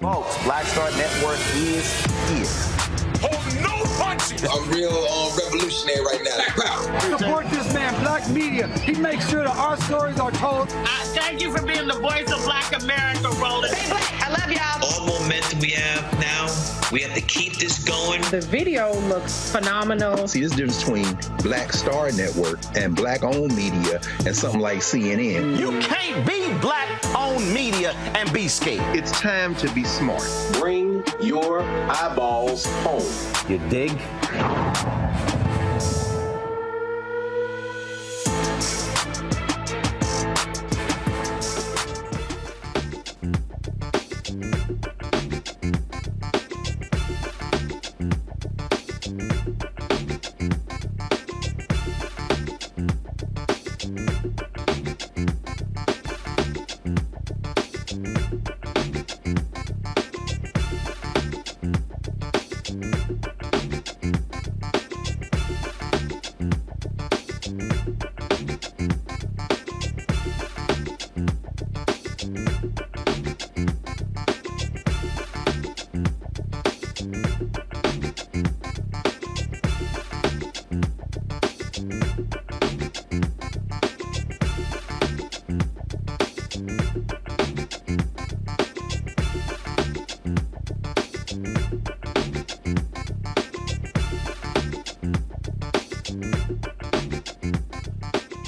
Folks, Black Star Network is here. Hold no punches! I'm real revolutionary right now. Black power. Support this man, Black media. He makes sure that our stories are told. Thank you for being the voice of Black America, Roland. Stay black. I love y'all. All momentum we have now, we have to keep this going. The video looks phenomenal. See, there's a difference between Black Star Network and Black-owned media and something like CNN. You can't be Black-owned media and be scared. It's time to be smart. Bring your eyeballs home. You dig?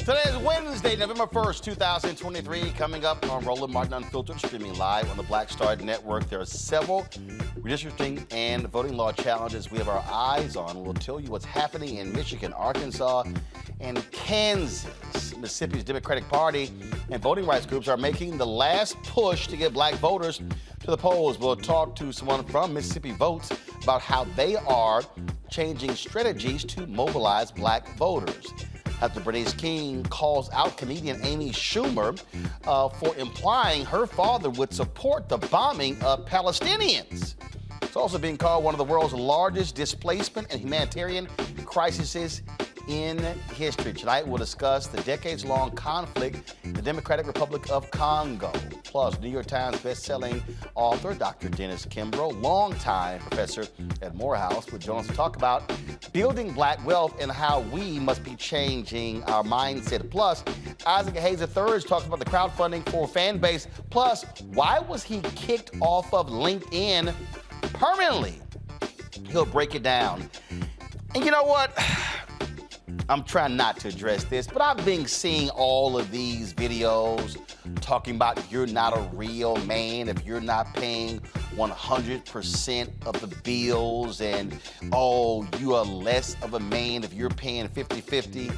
Today is Wednesday, November 1st, 2023. Coming up on Roland Martin Unfiltered, streaming live on the Black Star Network. There are several redistricting and voting law challenges we have our eyes on. We'll tell you what's happening in Michigan, Arkansas, and Kansas. Mississippi's Democratic Party and voting rights groups are making the last push to get Black voters to the polls. We'll talk to someone from Mississippi Votes about how they are changing strategies to mobilize Black voters. After Bernice Kings calls out comedian Amy Schumer for implying her father would support the bombing of Palestinians. It's also being called one of the world's largest displacement and humanitarian crises in history. Tonight, we'll discuss the decades-long conflict in the Democratic Republic of Congo. Plus, New York Times best-selling author Dr. Kimbro, longtime professor at Morehouse, will join us to talk about building Black wealth and how we must be changing our mindset. Plus, Isaac Hayes III is talking about the crowdfunding for Fanbase. Plus, why was he kicked off of LinkedIn permanently? He'll break it down. And you know what? I'm trying not to address this, but I've been seeing all of these videos talking about you're not a real man if you're not paying 100% of the bills, and oh, you are less of a man if you're paying 50-50.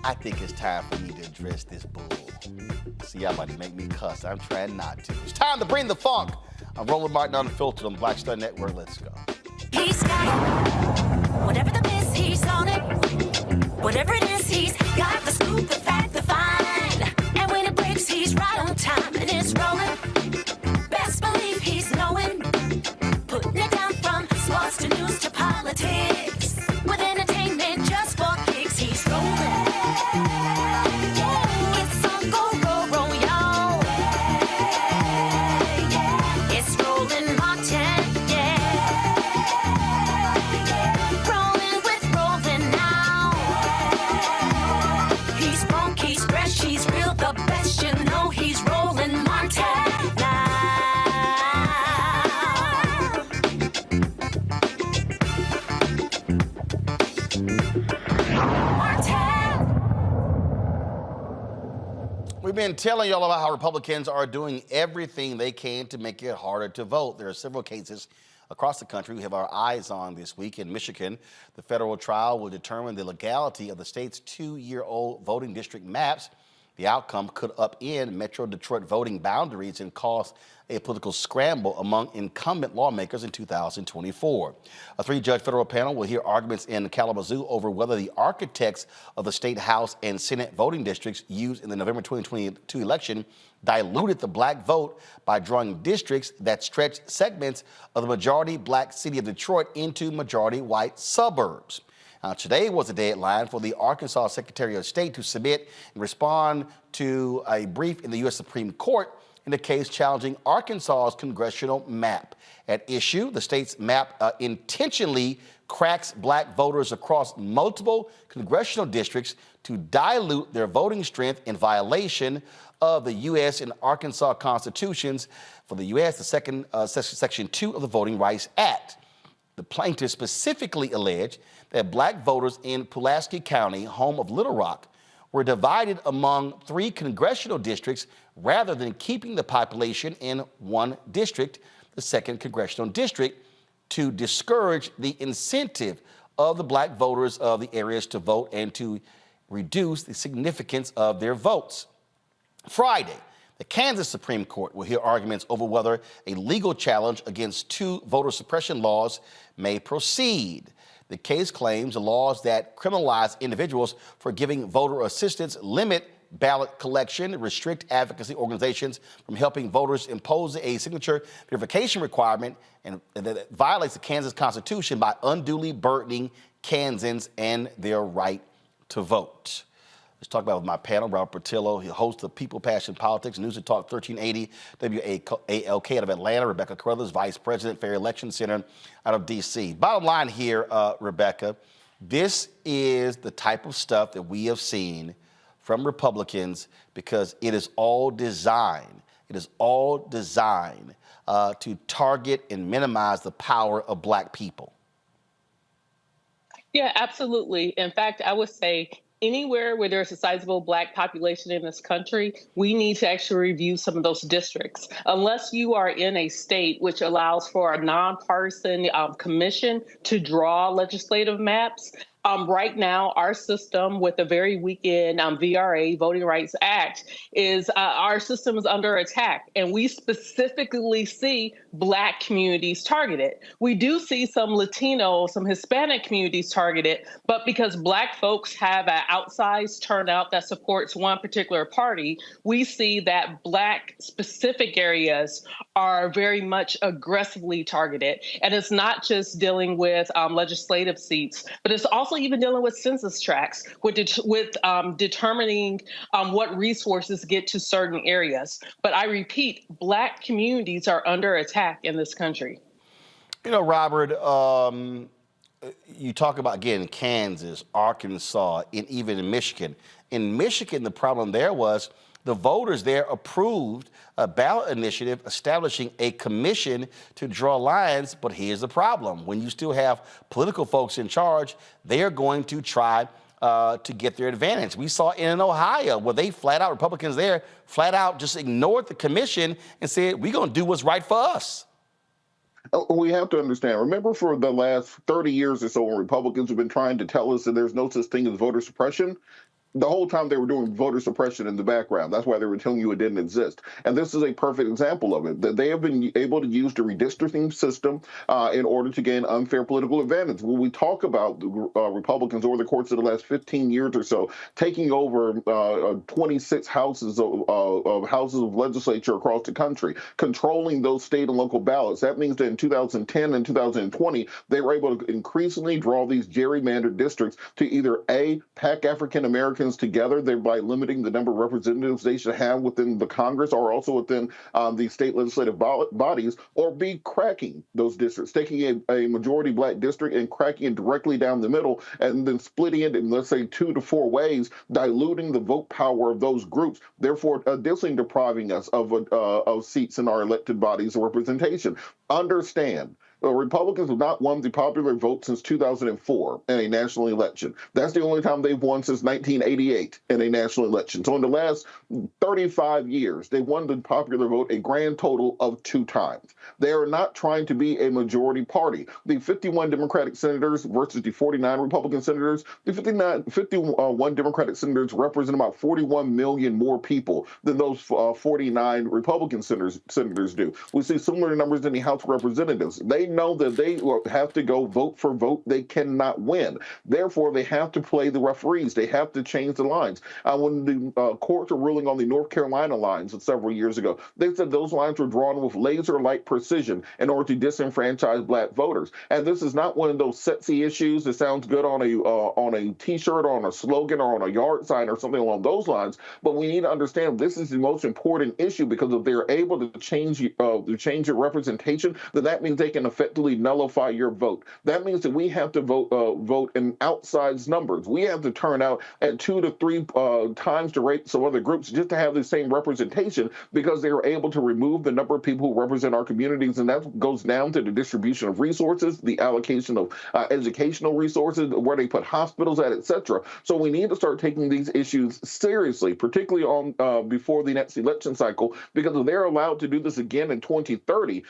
I think it's time for me to address this bull. See, y'all about to make me cuss. I'm trying not to. It's time to bring the funk. I'm Roland Martin Unfiltered on Black Star Network. Let's go. He's got it. Whatever the miss, he's on it. Whatever it is, he's got the scoop, the fact, the find. And when it breaks, he's right on time and it's rolling. Best believe he's knowing. Putting it down from sports to news to politics. With entertainment just for kicks, he's rolling. Yeah, it's on go, y'all. Yeah, it's Roland Martin. We've been telling y'all about how Republicans are doing everything they can to make it harder to vote. There are several cases across the country we have our eyes on this week. In Michigan, the federal trial will determine the legality of the state's 2-year-old voting district maps. The outcome could upend Metro Detroit voting boundaries and cause a political scramble among incumbent lawmakers in 2024. A 3-judge federal panel will hear arguments in Kalamazoo over whether the architects of the state House and Senate voting districts used in the November 2022 election diluted the Black vote by drawing districts that stretch segments of the majority Black city of Detroit into majority white suburbs. Today was the deadline for the Arkansas Secretary of State to submit and respond to a brief in the U.S. Supreme Court in a case challenging Arkansas's congressional map. At issue, the state's map intentionally cracks black voters across multiple congressional districts to dilute their voting strength in violation of the U.S. and Arkansas constitutions. For the U.S., the Section 2 of the Voting Rights Act. The plaintiff specifically alleged that black voters in Pulaski County, home of Little Rock, were divided among 3 congressional districts rather than keeping the population in one district, the 2nd Congressional District, to discourage the incentive of the black voters of the areas to vote and to reduce the significance of their votes. Friday, the Kansas Supreme Court will hear arguments over whether a legal challenge against 2 voter suppression laws may proceed. The case claims the laws that criminalize individuals for giving voter assistance, limit ballot collection, restrict advocacy organizations from helping voters, impose a signature verification requirement, and that violates the Kansas Constitution by unduly burdening Kansans and their right to vote. Let's talk about it with my panel, Robert Portillo. He hosts of People, Passion, Politics, News and Talk 1380, WALK out of Atlanta. Rebecca Carruthers, Vice President, Fair Election Center out of D.C. Bottom line here, Rebecca, this is the type of stuff that we have seen from Republicans because it is all designed. It is all designed to target and minimize the power of black people. Yeah, absolutely. In fact, I would say anywhere where there's a sizable black population in this country, we need to actually review some of those districts. Unless you are in a state which allows for a nonpartisan commission to draw legislative maps, right now, our system with the very weekend VRA, Voting Rights Act, is our system is under attack. And we specifically see Black communities targeted. We do see some Latino, some Hispanic communities targeted, but because Black folks have an outsized turnout that supports one particular party, we see that Black specific areas are very much aggressively targeted. And it's not just dealing with legislative seats, but it's also even dealing with census tracts, with determining what resources get to certain areas. But I repeat, Black communities are under attack in this country. You know, Robert, you talk about, again, Kansas, Arkansas, and even in Michigan. In Michigan, the problem there was the voters there approved a ballot initiative establishing a commission to draw lines, but here's the problem. When you still have political folks in charge, they are going to try to get their advantage. We saw in Ohio where they flat out, Republicans there, flat out just ignored the commission and said, we're going to do what's right for us. We have to understand, remember for the last 30 years or so when Republicans have been trying to tell us that there's no such thing as voter suppression? The whole time they were doing voter suppression in the background. That's why they were telling you it didn't exist. And this is a perfect example of it, that they have been able to use the redistricting system in order to gain unfair political advantage. When we talk about the Republicans over the course of the last 15 years or so, taking over 26 houses of legislature across the country, controlling those state and local ballots, that means that in 2010 and 2020, they were able to increasingly draw these gerrymandered districts to either A, pack African Americans together, thereby limiting the number of representatives they should have within the Congress or also within the state legislative bodies, or B, cracking those districts, taking a majority Black district and cracking it directly down the middle and then splitting it in, let's say, 2 to 4 ways, diluting the vote power of those groups, therefore additionally depriving us of seats in our elected bodies of representation. Understand, Republicans have not won the popular vote since 2004 in a national election. That's the only time they've won since 1988 in a national election. So in the last 35 years, they've won the popular vote a grand total of 2 times. They are not trying to be a majority party. The 51 Democratic senators versus the 49 Republican senators, the 51 Democratic senators represent about 41 million more people than those 49 Republican senators do. We see similar numbers in the House of Representatives. They know that they have to go vote for vote. They cannot win. Therefore, they have to play the referees. They have to change the lines. When the courts were ruling on the North Carolina lines several years ago, they said those lines were drawn with laser-like precision in order to disenfranchise black voters. And this is not one of those sexy issues that sounds good on a T-shirt or on a slogan or on a yard sign or something along those lines. But we need to understand this is the most important issue, because if they're able to change your representation, then that means they can effectively nullify your vote. That means that we have to vote in outsized numbers. We have to turn out at 2 to 3 times the rate of other groups just to have the same representation, because they are able to remove the number of people who represent our communities, and that goes down to the distribution of resources, the allocation of educational resources, where they put hospitals at, etc. So we need to start taking these issues seriously, particularly on before the next election cycle, because if they're allowed to do this again in 2030,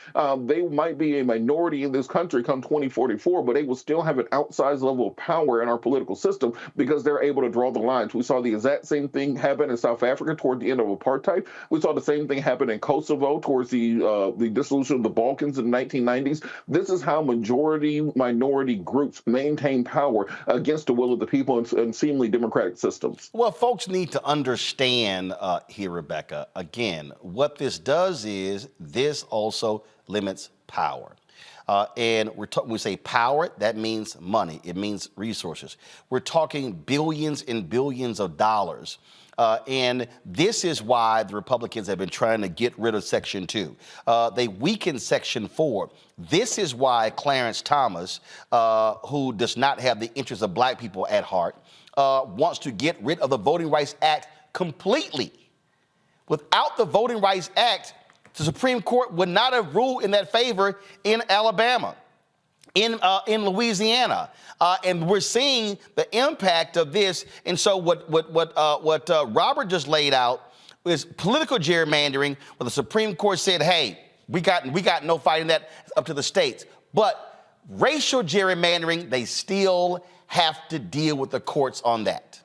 they might be a minority in this country come 2044, but they will still have an outsized level of power in our political system because they're able to draw the lines. We saw the exact same thing happen in South Africa toward the end of apartheid. We saw the same thing happen in Kosovo towards the dissolution of the Balkans in the 1990s. This is how minority groups maintain power against the will of the people in seemingly democratic systems. Well, folks need to understand here, Rebecca, again, what this does is this also limits power. And when we say power, that means money. It means resources. We're talking billions and billions of dollars. And this is why the Republicans have been trying to get rid of Section 2. They weakened Section 4. This is why Clarence Thomas, who does not have the interests of black people at heart, wants to get rid of the Voting Rights Act completely. Without the Voting Rights Act, the Supreme Court would not have ruled in that favor in Alabama, in Louisiana, and we're seeing the impact of this. And so what Robert just laid out is political gerrymandering, where the Supreme Court said, "Hey, we got no fight in that. It's up to the states." But racial gerrymandering, they still have to deal with the courts on that.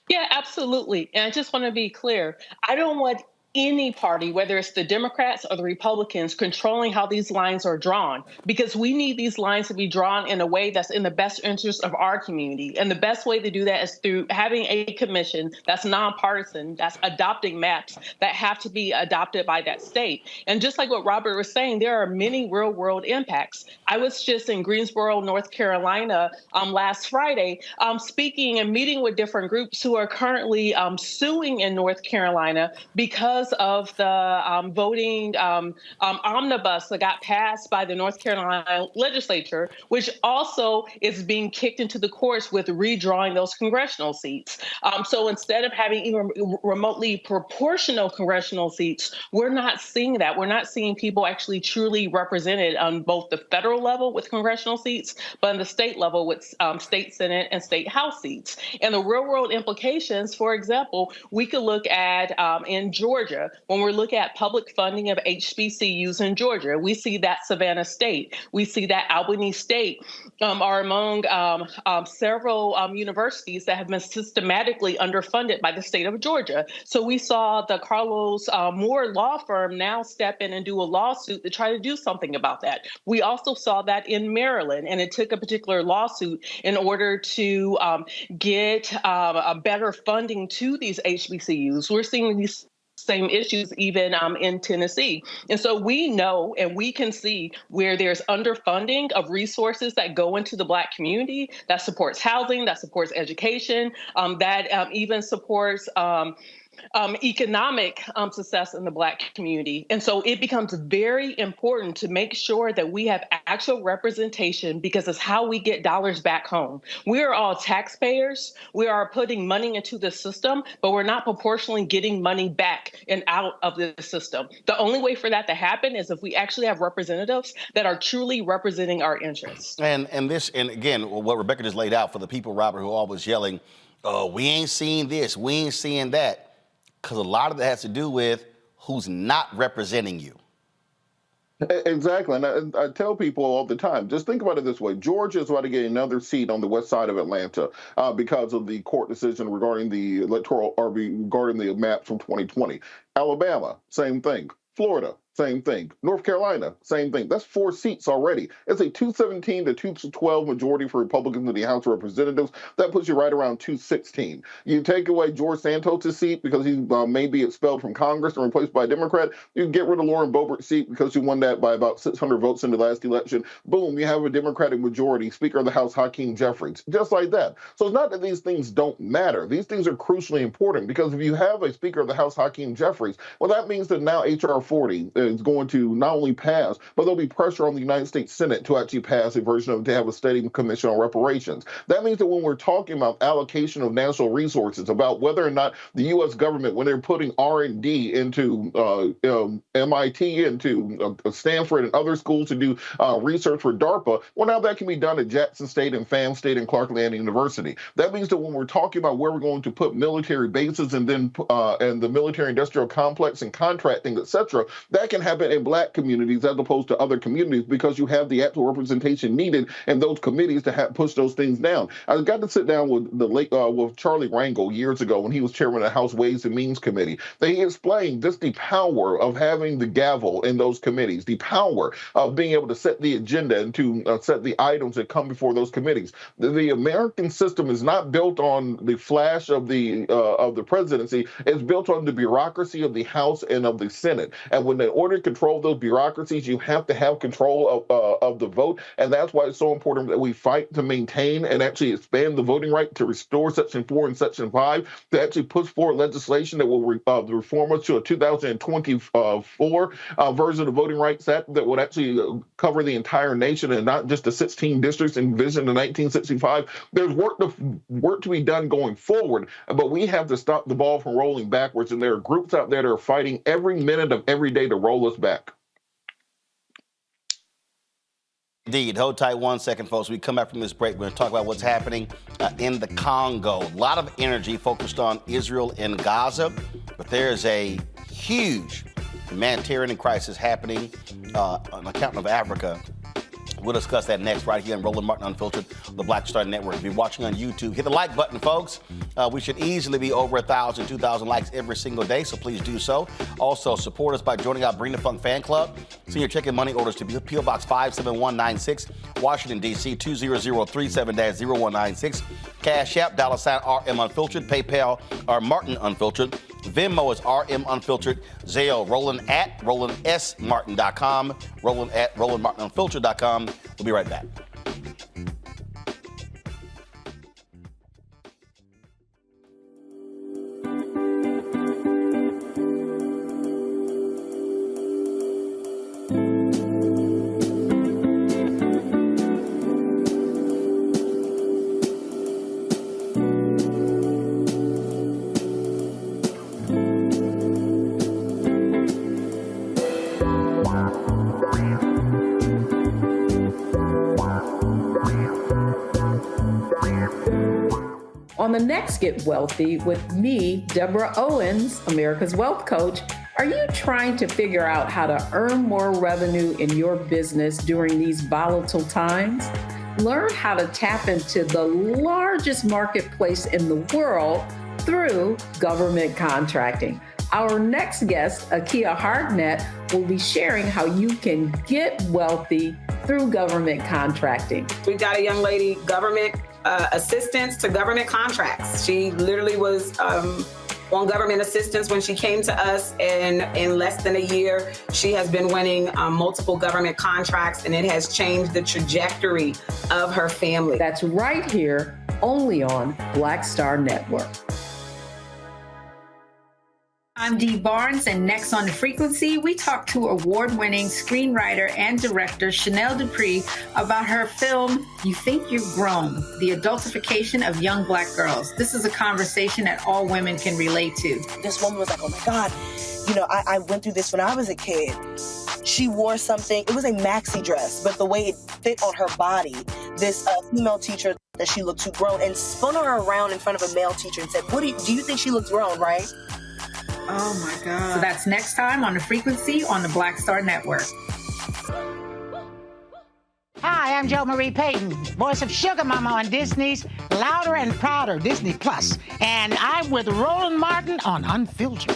Yeah, absolutely. And I just want to be clear. I don't want any party, whether it's the Democrats or the Republicans, controlling how these lines are drawn, because we need these lines to be drawn in a way that's in the best interest of our community. And the best way to do that is through having a commission that's nonpartisan, that's adopting maps that have to be adopted by that state. And just like what Robert was saying, there are many real world impacts. I was just in Greensboro, North Carolina last Friday, speaking and meeting with different groups who are currently suing in North Carolina because of the voting omnibus that got passed by the North Carolina legislature, which also is being kicked into the courts with redrawing those congressional seats. So instead of having even remotely proportional congressional seats, we're not seeing that. We're not seeing people actually truly represented on both the federal level with congressional seats, but on the state level with state Senate and state House seats. And the real world implications, for example, we could look at in Georgia. When we're looking at public funding of HBCUs in Georgia, we see that Savannah State, we see that Albany State are among several universities that have been systematically underfunded by the state of Georgia. So we saw the Carlos Moore law firm now step in and do a lawsuit to try to do something about that. We also saw that in Maryland, and it took a particular lawsuit in order to get a better funding to these HBCUs. We're seeing these same issues even in Tennessee. And so we know and we can see where there's underfunding of resources that go into the Black community, that supports housing, that supports education, that even supports economic success in the Black community. And so it becomes very important to make sure that we have actual representation, because it's how we get dollars back home. We are all taxpayers. We are putting money into the system, but we're not proportionally getting money back and out of the system. The only way for that to happen is if we actually have representatives that are truly representing our interests. And again, what Rebecca just laid out for the people, Robert, who are always yelling, "Oh, we ain't seeing this, we ain't seeing that." Because a lot of that has to do with who's not representing you. Exactly. And I tell people all the time, just think about it this way. Georgia is about to get another seat on the west side of Atlanta because of the court decision regarding the electoral, or regarding the maps from 2020. Alabama, same thing. Florida, Same thing. North Carolina, same thing. That's 4 seats already. It's a 217 to 212 majority for Republicans in the House of Representatives. That puts you right around 216. You take away George Santos' seat because he may be expelled from Congress and replaced by a Democrat. You get rid of Lauren Boebert's seat because she won that by about 600 votes in the last election. Boom, you have a Democratic majority. Speaker of the House, Hakeem Jeffries. Just like that. So it's not that these things don't matter. These things are crucially important because if you have a Speaker of the House, Hakeem Jeffries, well, that means that now H.R. 40 is going to not only pass, but there'll be pressure on the United States Senate to actually pass a version of it to have a study commission on reparations. That means that when we're talking about allocation of national resources, about whether or not the U.S. government, when they're putting R&D into MIT, into Stanford and other schools to do research for DARPA, well, now that can be done at Jackson State and FAM State and Clark Atlanta University. That means that when we're talking about where we're going to put military bases and then and the military industrial complex and contracting, etc., that can happen in Black communities as opposed to other communities because you have the actual representation needed in those committees to push those things down. I got to sit down with with Charlie Rangel years ago when he was chairman of the House Ways and Means Committee. He explained just the power of having the gavel in those committees, the power of being able to set the agenda and to set the items that come before those committees. The American system is not built on the flash of the presidency. It's built on the bureaucracy of the House and of the Senate. And when in order to control those bureaucracies, you have to have control of the vote. And that's why it's so important that we fight to maintain and actually expand the voting right, to restore Section 4 and Section 5, to actually push forward legislation that will reform us to a 2024 version of Voting Rights Act that would actually cover the entire nation and not just the 16 districts envisioned in 1965. There's work to be done going forward, but we have to stop the ball from rolling backwards. And there are groups out there that are fighting every minute of every day to roll us back. Indeed. Hold tight 1 second, folks. We come back from this break. We're going to talk about what's happening in the Congo. A lot of energy focused on Israel and Gaza, but there is a huge humanitarian crisis happening on the continent of Africa. We'll discuss that next right here on Roland Martin Unfiltered, the Black Star Network. If you're watching on YouTube, hit the like button, folks. We should easily be over 1,000, 2,000 likes every single day, so please do so. Also, support us by joining our Bring the Funk fan club. Send your check and money orders to P.O. Box 57196, Washington, D.C. 20037-0196. Cash App, $RM Unfiltered. PayPal, or Martin Unfiltered. Venmo is RM Unfiltered. Zelle, Roland at RolandSMartin.com. Roland at RolandMartinUnfiltered.com. We'll be right back. On the next Get Wealthy with me, Deborah Owens, America's Wealth Coach, are you trying to figure out how to earn more revenue in your business during these volatile times? Learn how to tap into the largest marketplace in the world through government contracting. Our next guest, Akia Hardnett, will be sharing how you can get wealthy through government contracting. We've got a young lady, government assistance to government contracts. She literally was on government assistance when she came to us, and in less than a year, she has been winning multiple government contracts, and it has changed the trajectory of her family. That's right here, only on Black Star Network. I'm Dee Barnes, and next on The Frequency, we talk to award-winning screenwriter and director Chanel Dupree about her film, You Think You've Grown, the adultification of young Black girls. This is a conversation that all women can relate to. This woman was like, oh my God, you know, I went through this when I was a kid. She wore something, it was a maxi dress, but the way it fit on her body, this female teacher that she looked too grown, and spun her around in front of a male teacher and said, do you think she looks grown, right? Oh my God. So that's next time on The Frequency on the Black Star Network. Hi, I'm Jo Marie Payton, voice of Sugar Mama on Disney's Louder and Prouder Disney Plus, and I'm with Roland Martin on Unfiltered.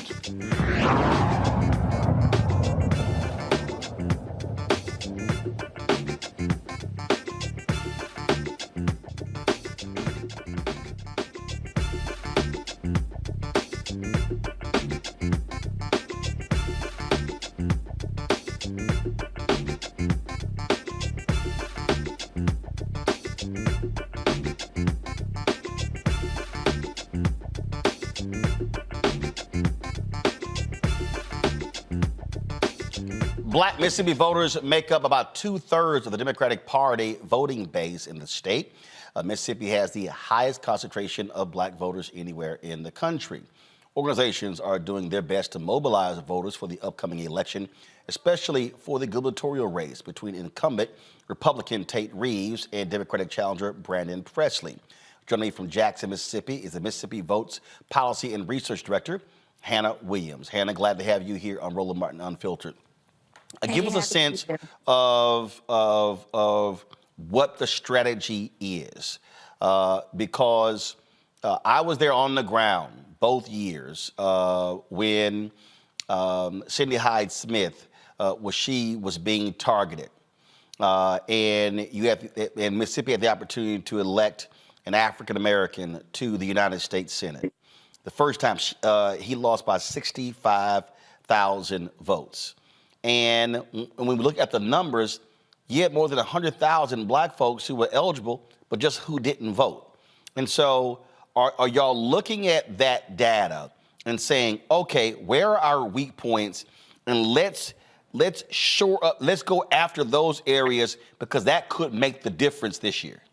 Black Mississippi voters make up about 2/3 of the Democratic Party voting base in the state. Mississippi has the highest concentration of black voters anywhere in the country. Organizations are doing their best to mobilize voters for the upcoming election, especially for the gubernatorial race between incumbent Republican Tate Reeves and Democratic challenger Brandon Presley. Joining me from Jackson, Mississippi is the Mississippi Votes Policy and Research Director, Hannah Williams. Hannah, glad to have you here on Roland Martin Unfiltered. Give us a sense of what the strategy is, because I was there on the ground both years when Cindy Hyde Smith was being targeted, and Mississippi had the opportunity to elect an African American to the United States Senate. The first time he lost by 65,000 votes. And when we look at the numbers, you had more than 100,000 black folks who were eligible, but just who didn't vote. And so are y'all looking at that data and saying, okay, where are our weak points? And let's shore up, let's go after those areas, because that could make the difference this year.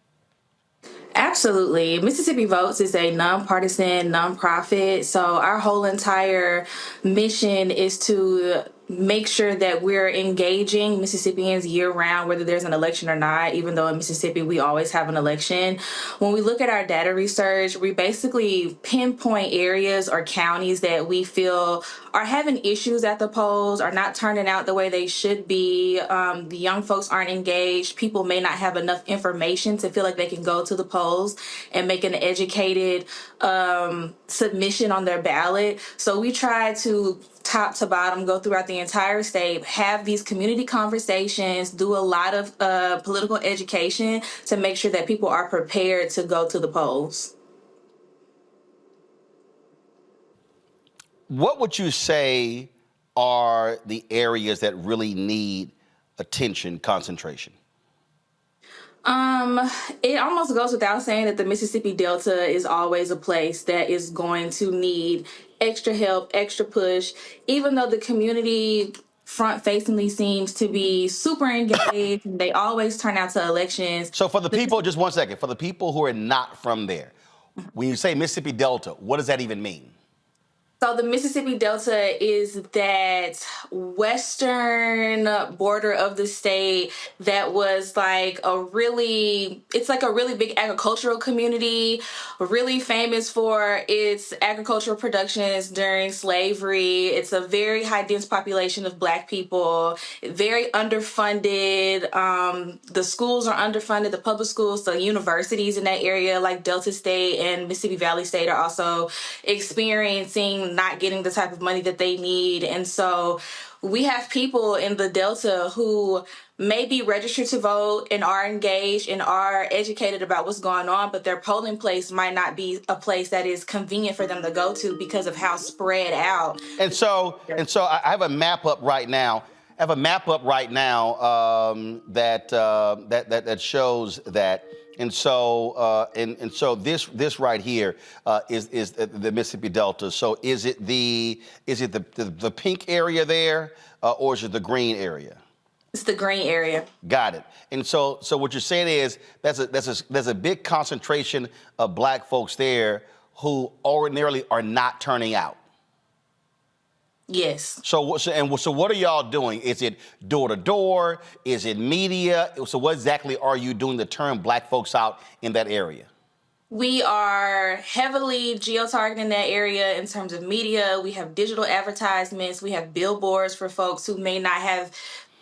Absolutely. Mississippi Votes is a nonpartisan nonprofit. So our whole entire mission is to make sure that we're engaging Mississippians year round, whether there's an election or not, even though in Mississippi we always have an election. When we look at our data research, we basically pinpoint areas or counties that we feel are having issues at the polls, are not turning out the way they should be. The young folks aren't engaged. People may not have enough information to feel like they can go to the polls and make an educated submission on their ballot. So we try to top to bottom, go throughout the entire state, have these community conversations, do a lot of political education to make sure that people are prepared to go to the polls. What would you say are the areas that really need attention, concentration? It almost goes without saying that the Mississippi Delta is always a place that is going to need extra help, extra push, even though the community front-facingly seems to be super engaged. They always turn out to elections. So for the people, just 1 second, for the people who are not from there, when you say Mississippi Delta, what does that even mean? So the Mississippi Delta is that western border of the state that was like it's like a really big agricultural community, really famous for its agricultural productions during slavery. It's a very high dense population of black people, very underfunded. The schools are underfunded, the public schools, the universities in that area like Delta State and Mississippi Valley State are also experiencing not getting the type of money that they need. And so we have people in the Delta who may be registered to vote and are engaged and are educated about what's going on, but their polling place might not be a place that is convenient for them to go to because of how spread out. And so I have a map up right now. That shows that. And so this right here is the Mississippi Delta. So is it the pink area there, or is it the green area? It's the green area. Got it. And so what you're saying is there's a big concentration of black folks there who ordinarily are not turning out. Yes. So what are y'all doing? Is it door to door? Is it media? So what exactly are you doing to turn black folks out in that area? We are heavily geo-targeting that area in terms of media. We have digital advertisements. We have billboards for folks who may not have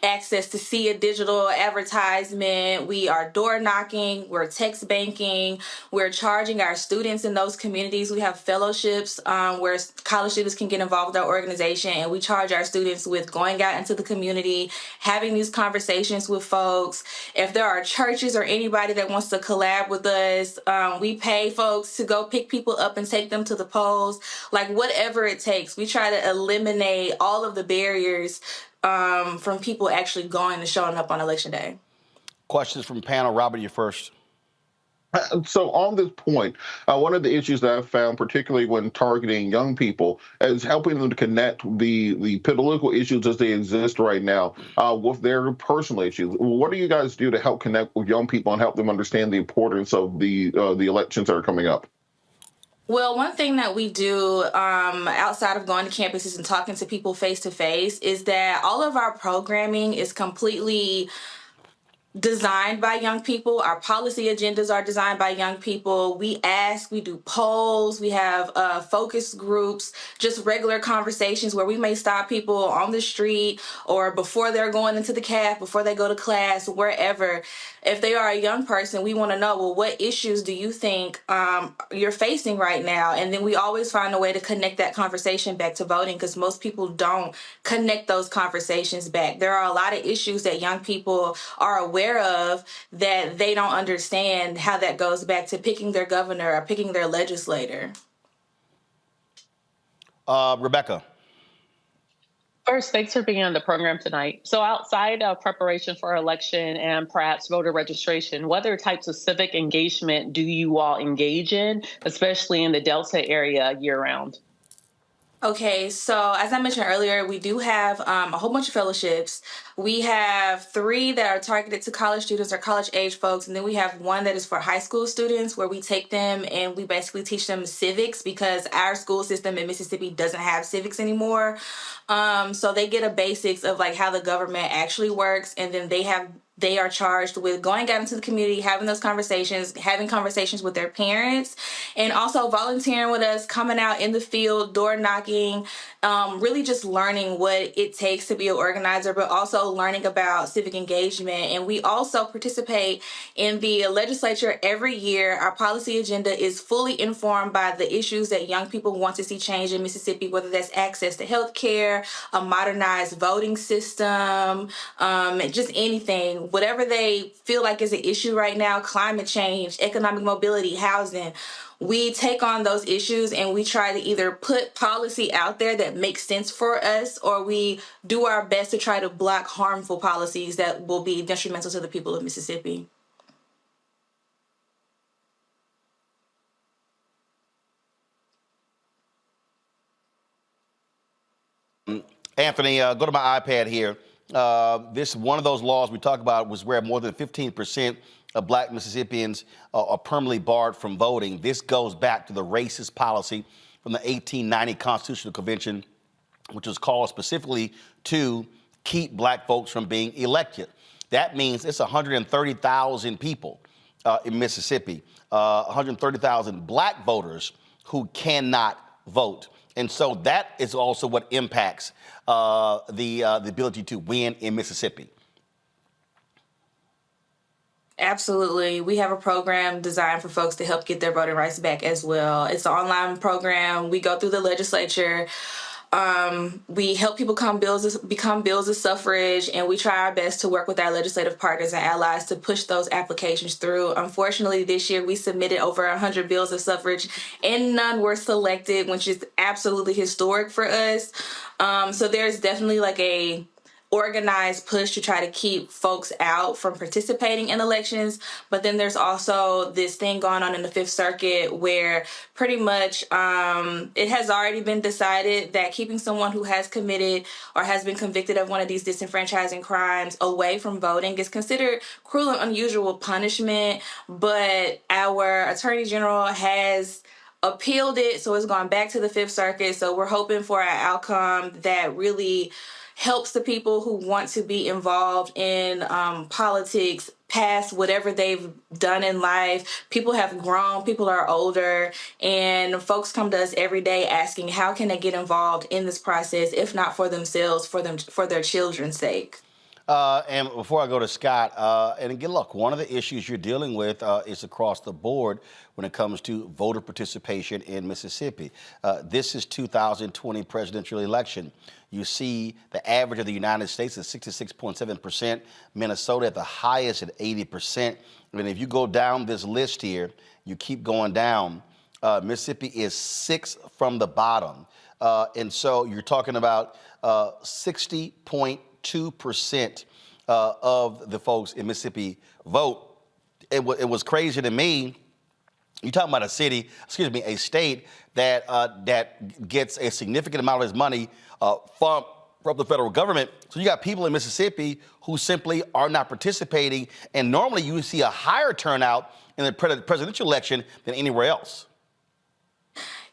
access to see a digital advertisement. We are door knocking, we're text banking, we're charging our students in those communities. We have fellowships where college students can get involved with our organization, and we charge our students with going out into the community, having these conversations with folks. If there are churches or anybody that wants to collab with us, we pay folks to go pick people up and take them to the polls. Like whatever it takes, we try to eliminate all of the barriers from people actually going and showing up on election day. Questions from panel. Robert, you first. So on this point, one of the issues that I've found, particularly when targeting young people, is helping them to connect the political issues as they exist right now with their personal issues. What do you guys do to help connect with young people and help them understand the importance of the elections that are coming up? Well, one thing that we do outside of going to campuses and talking to people face to face is that all of our programming is completely designed by young people. Our policy agendas are designed by young people. We ask, we do polls, we have focus groups, just regular conversations where we may stop people on the street or before they're going into the caf, before they go to class, wherever. If they are a young person, we want to know, well, what issues do you think you're facing right now? And then we always find a way to connect that conversation back to voting, because most people don't connect those conversations back. There are a lot of issues that young people are aware of that they don't understand how that goes back to picking their governor or picking their legislator. Rebecca. First, thanks for being on the program tonight. So outside of preparation for election and perhaps voter registration, what other types of civic engagement do you all engage in, especially in the Delta area year-round? Okay, so as I mentioned earlier, we do have a whole bunch of fellowships. We have 3 that are targeted to college students or college-age folks, and then we have 1 that is for high school students, where we take them and we basically teach them civics, because our school system in Mississippi doesn't have civics anymore. So they get a basics of like how the government actually works, and then they are charged with going out into the community, having those conversations, having conversations with their parents, and also volunteering with us, coming out in the field, door knocking, really just learning what it takes to be an organizer, but also learning about civic engagement. And we also participate in the legislature every year. Our policy agenda is fully informed by the issues that young people want to see change in Mississippi, whether that's access to health care, a modernized voting system, just anything. Whatever they feel like is an issue right now, climate change, economic mobility, housing, we take on those issues and we try to either put policy out there that makes sense for us, or we do our best to try to block harmful policies that will be detrimental to the people of Mississippi. Anthony, go to my iPad here. This one of those laws we talked about was where more than 15% of Black Mississippians are permanently barred from voting. This goes back to the racist policy from the 1890 Constitutional Convention, which was called specifically to keep Black folks from being elected. That means it's 130,000 people in Mississippi, 130,000 Black voters who cannot vote. And so that is also what impacts the ability to win in Mississippi. Absolutely. We have a program designed for folks to help get their voting rights back as well. It's an online program. We go through the legislature. We help people become bills of suffrage, and we try our best to work with our legislative partners and allies to push those applications through. Unfortunately, this year we submitted over 100 bills of suffrage and none were selected, which is absolutely historic for us. So there's definitely like a organized push to try to keep folks out from participating in elections. But then there's also this thing going on in the Fifth Circuit where pretty much it has already been decided that keeping someone who has committed or has been convicted of one of these disenfranchising crimes away from voting is considered cruel and unusual punishment. But our Attorney General has appealed it, so it's gone back to the Fifth Circuit. So we're hoping for an outcome that really helps the people who want to be involved in politics past whatever they've done in life. People have grown, people are older, and folks come to us every day asking how can they get involved in this process, if not for themselves, for their children's sake. And before I go to Scott, and again, look, one of the issues you're dealing with is across the board when it comes to voter participation in Mississippi. This is 2020 presidential election. You see the average of the United States is 66.7%, Minnesota at the highest at 80%. And if you go down this list here, you keep going down, Mississippi is 6th from the bottom. And so you're talking about 60.2% of the folks in Mississippi vote. It was crazy to me You're talking about a state that that gets a significant amount of its money from the federal government. So you got people in Mississippi who simply are not participating, and normally you see a higher turnout in the presidential election than anywhere else.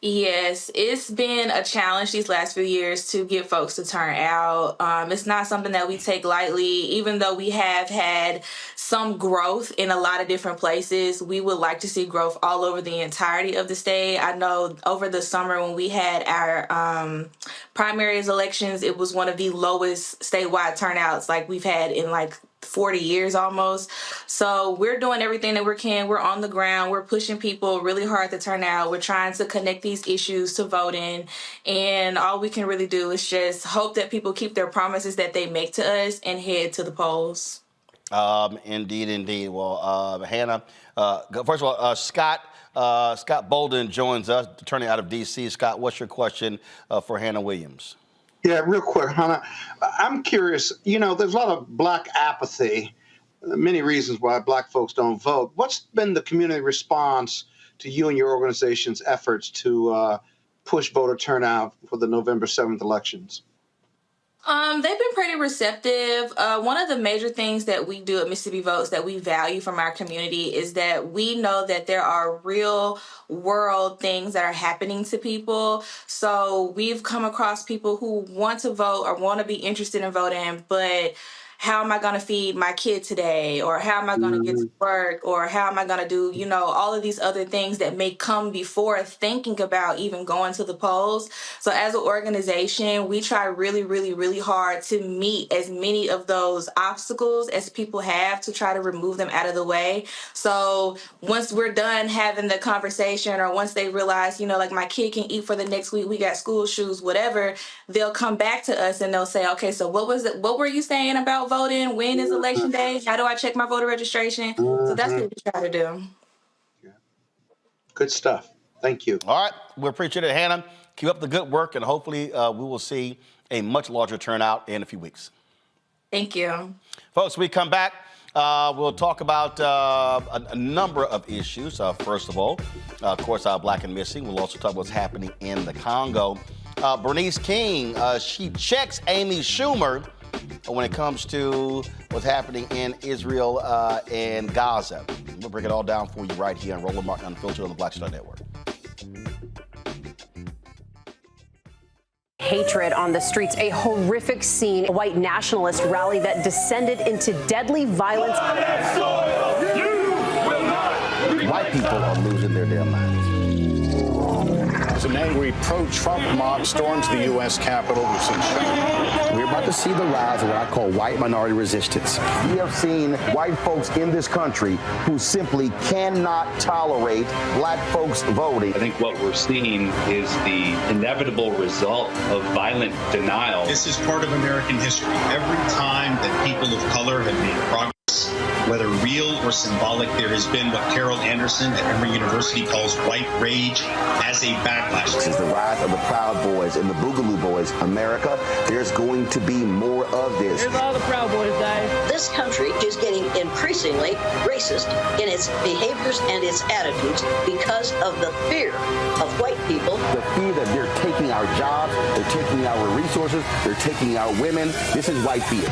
Yes, it's been a challenge these last few years to get folks to turn out. It's not something that we take lightly, even though we have had some growth in a lot of different places. We would like to see growth all over the entirety of the state. I know over the summer when we had our primaries elections, it was one of the lowest statewide turnouts like we've had in like 40 years almost. So we're doing everything that we can. We're on the ground. We're pushing people really hard to turn out. We're trying to connect these issues to voting. And all we can really do is just hope that people keep their promises that they make to us and head to the polls. Indeed. Well, Hannah, first of all, Scott Bolden joins us, attorney out of D.C. Scott, what's your question for Hannah Williams? Yeah, real quick, Hannah. I'm curious, there's a lot of Black apathy, many reasons why Black folks don't vote. What's been the community response to you and your organization's efforts to push voter turnout for the November 7th elections? They've been pretty receptive. One of the major things that we do at Mississippi Votes that we value from our community is that we know that there are real world things that are happening to people. So we've come across people who want to vote or want to be interested in voting, but how am I going to feed my kid today? Or how am I going to get to work? Or how am I going to do, all of these other things that may come before thinking about even going to the polls. So as an organization, we try really, really, really hard to meet as many of those obstacles as people have to try to remove them out of the way. So once we're done having the conversation, or once they realize, like my kid can eat for the next week, we got school shoes, whatever, they'll come back to us and they'll say, okay, so what were you saying about voting? When is election day? How do I check my voter registration? So that's what we try to do. Yeah. Good stuff. Thank you. All right. We appreciate it, Hannah. Keep up the good work, and hopefully we will see a much larger turnout in a few weeks. Thank you. Folks, we come back. We'll talk about a number of issues. First of all, of course, Black and Missing. We'll also talk about what's happening in the Congo. Bernice King, she checks Amy Schumer when it comes to what's happening in Israel and Gaza. We'll break it all down for you right here on Roland Martin Unfiltered on the Black Star Network. Hatred on the streets, a horrific scene, a white nationalist rally that descended into deadly violence. White people are losing their damn minds. As an angry pro-Trump mob storms the U.S. Capitol, we've seen shooting. We're about to see the rise of what I call white minority resistance. We have seen white folks in this country who simply cannot tolerate Black folks voting. I think what we're seeing is the inevitable result of violent denial. This is part of American history. Every time that people of color have made progress, whether real or symbolic, there has been what Carol Anderson at Emory University calls white rage as a backlash. This is the rise of the Proud Boys and the Boogaloo Boys. America, there's going to be more of this. Here's all the Proud Boys, guys. This country is getting increasingly racist in its behaviors and its attitudes because of the fear of white people. The fear that they're taking our jobs, they're taking our resources, they're taking our women. This is white fear.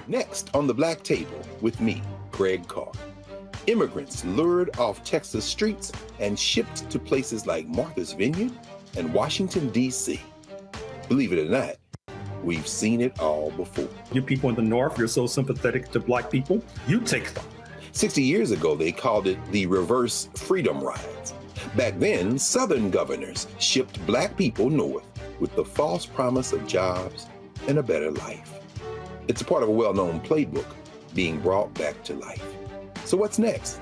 Next on the Black Table with me, Greg Carr. Immigrants lured off Texas streets and shipped to places like Martha's Vineyard and Washington, D.C. Believe it or not, we've seen it all before. You people in the North, you're so sympathetic to Black people, you take them. 60 years ago, they called it the reverse freedom rides. Back then, Southern governors shipped Black people north with the false promise of jobs and a better life. It's a part of a well-known playbook being brought back to life. So what's next?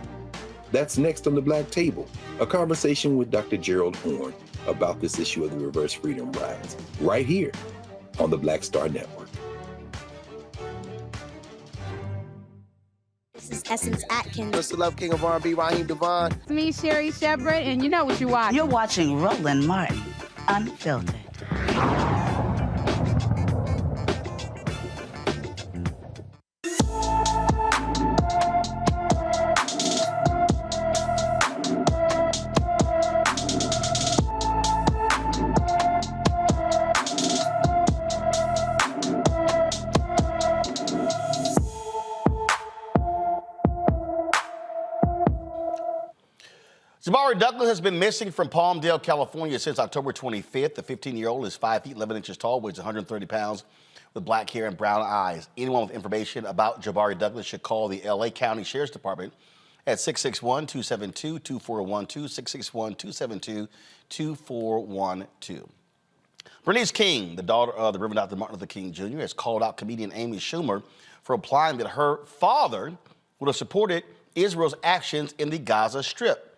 That's next on the Black Table, a conversation with Dr. Gerald Horne about this issue of the reverse freedom rides, right here on the Black Star Network. This is Essence Atkins. Mr. Love King of R&B, Raheem Devon. It's me, Sherry Shepard, and you know what you watch. You're watching Roland Martin, Unfiltered. Jabari Douglas has been missing from Palmdale, California since October 25th. The 15-year-old is 5 feet 11 inches tall, weighs 130 pounds, with black hair and brown eyes. Anyone with information about Jabari Douglas should call the L.A. County Sheriff's Department at 661-272-2412, 661-272-2412. Bernice King, the daughter of the Reverend Dr. Martin Luther King Jr., has called out comedian Amy Schumer for implying that her father would have supported Israel's actions in the Gaza Strip.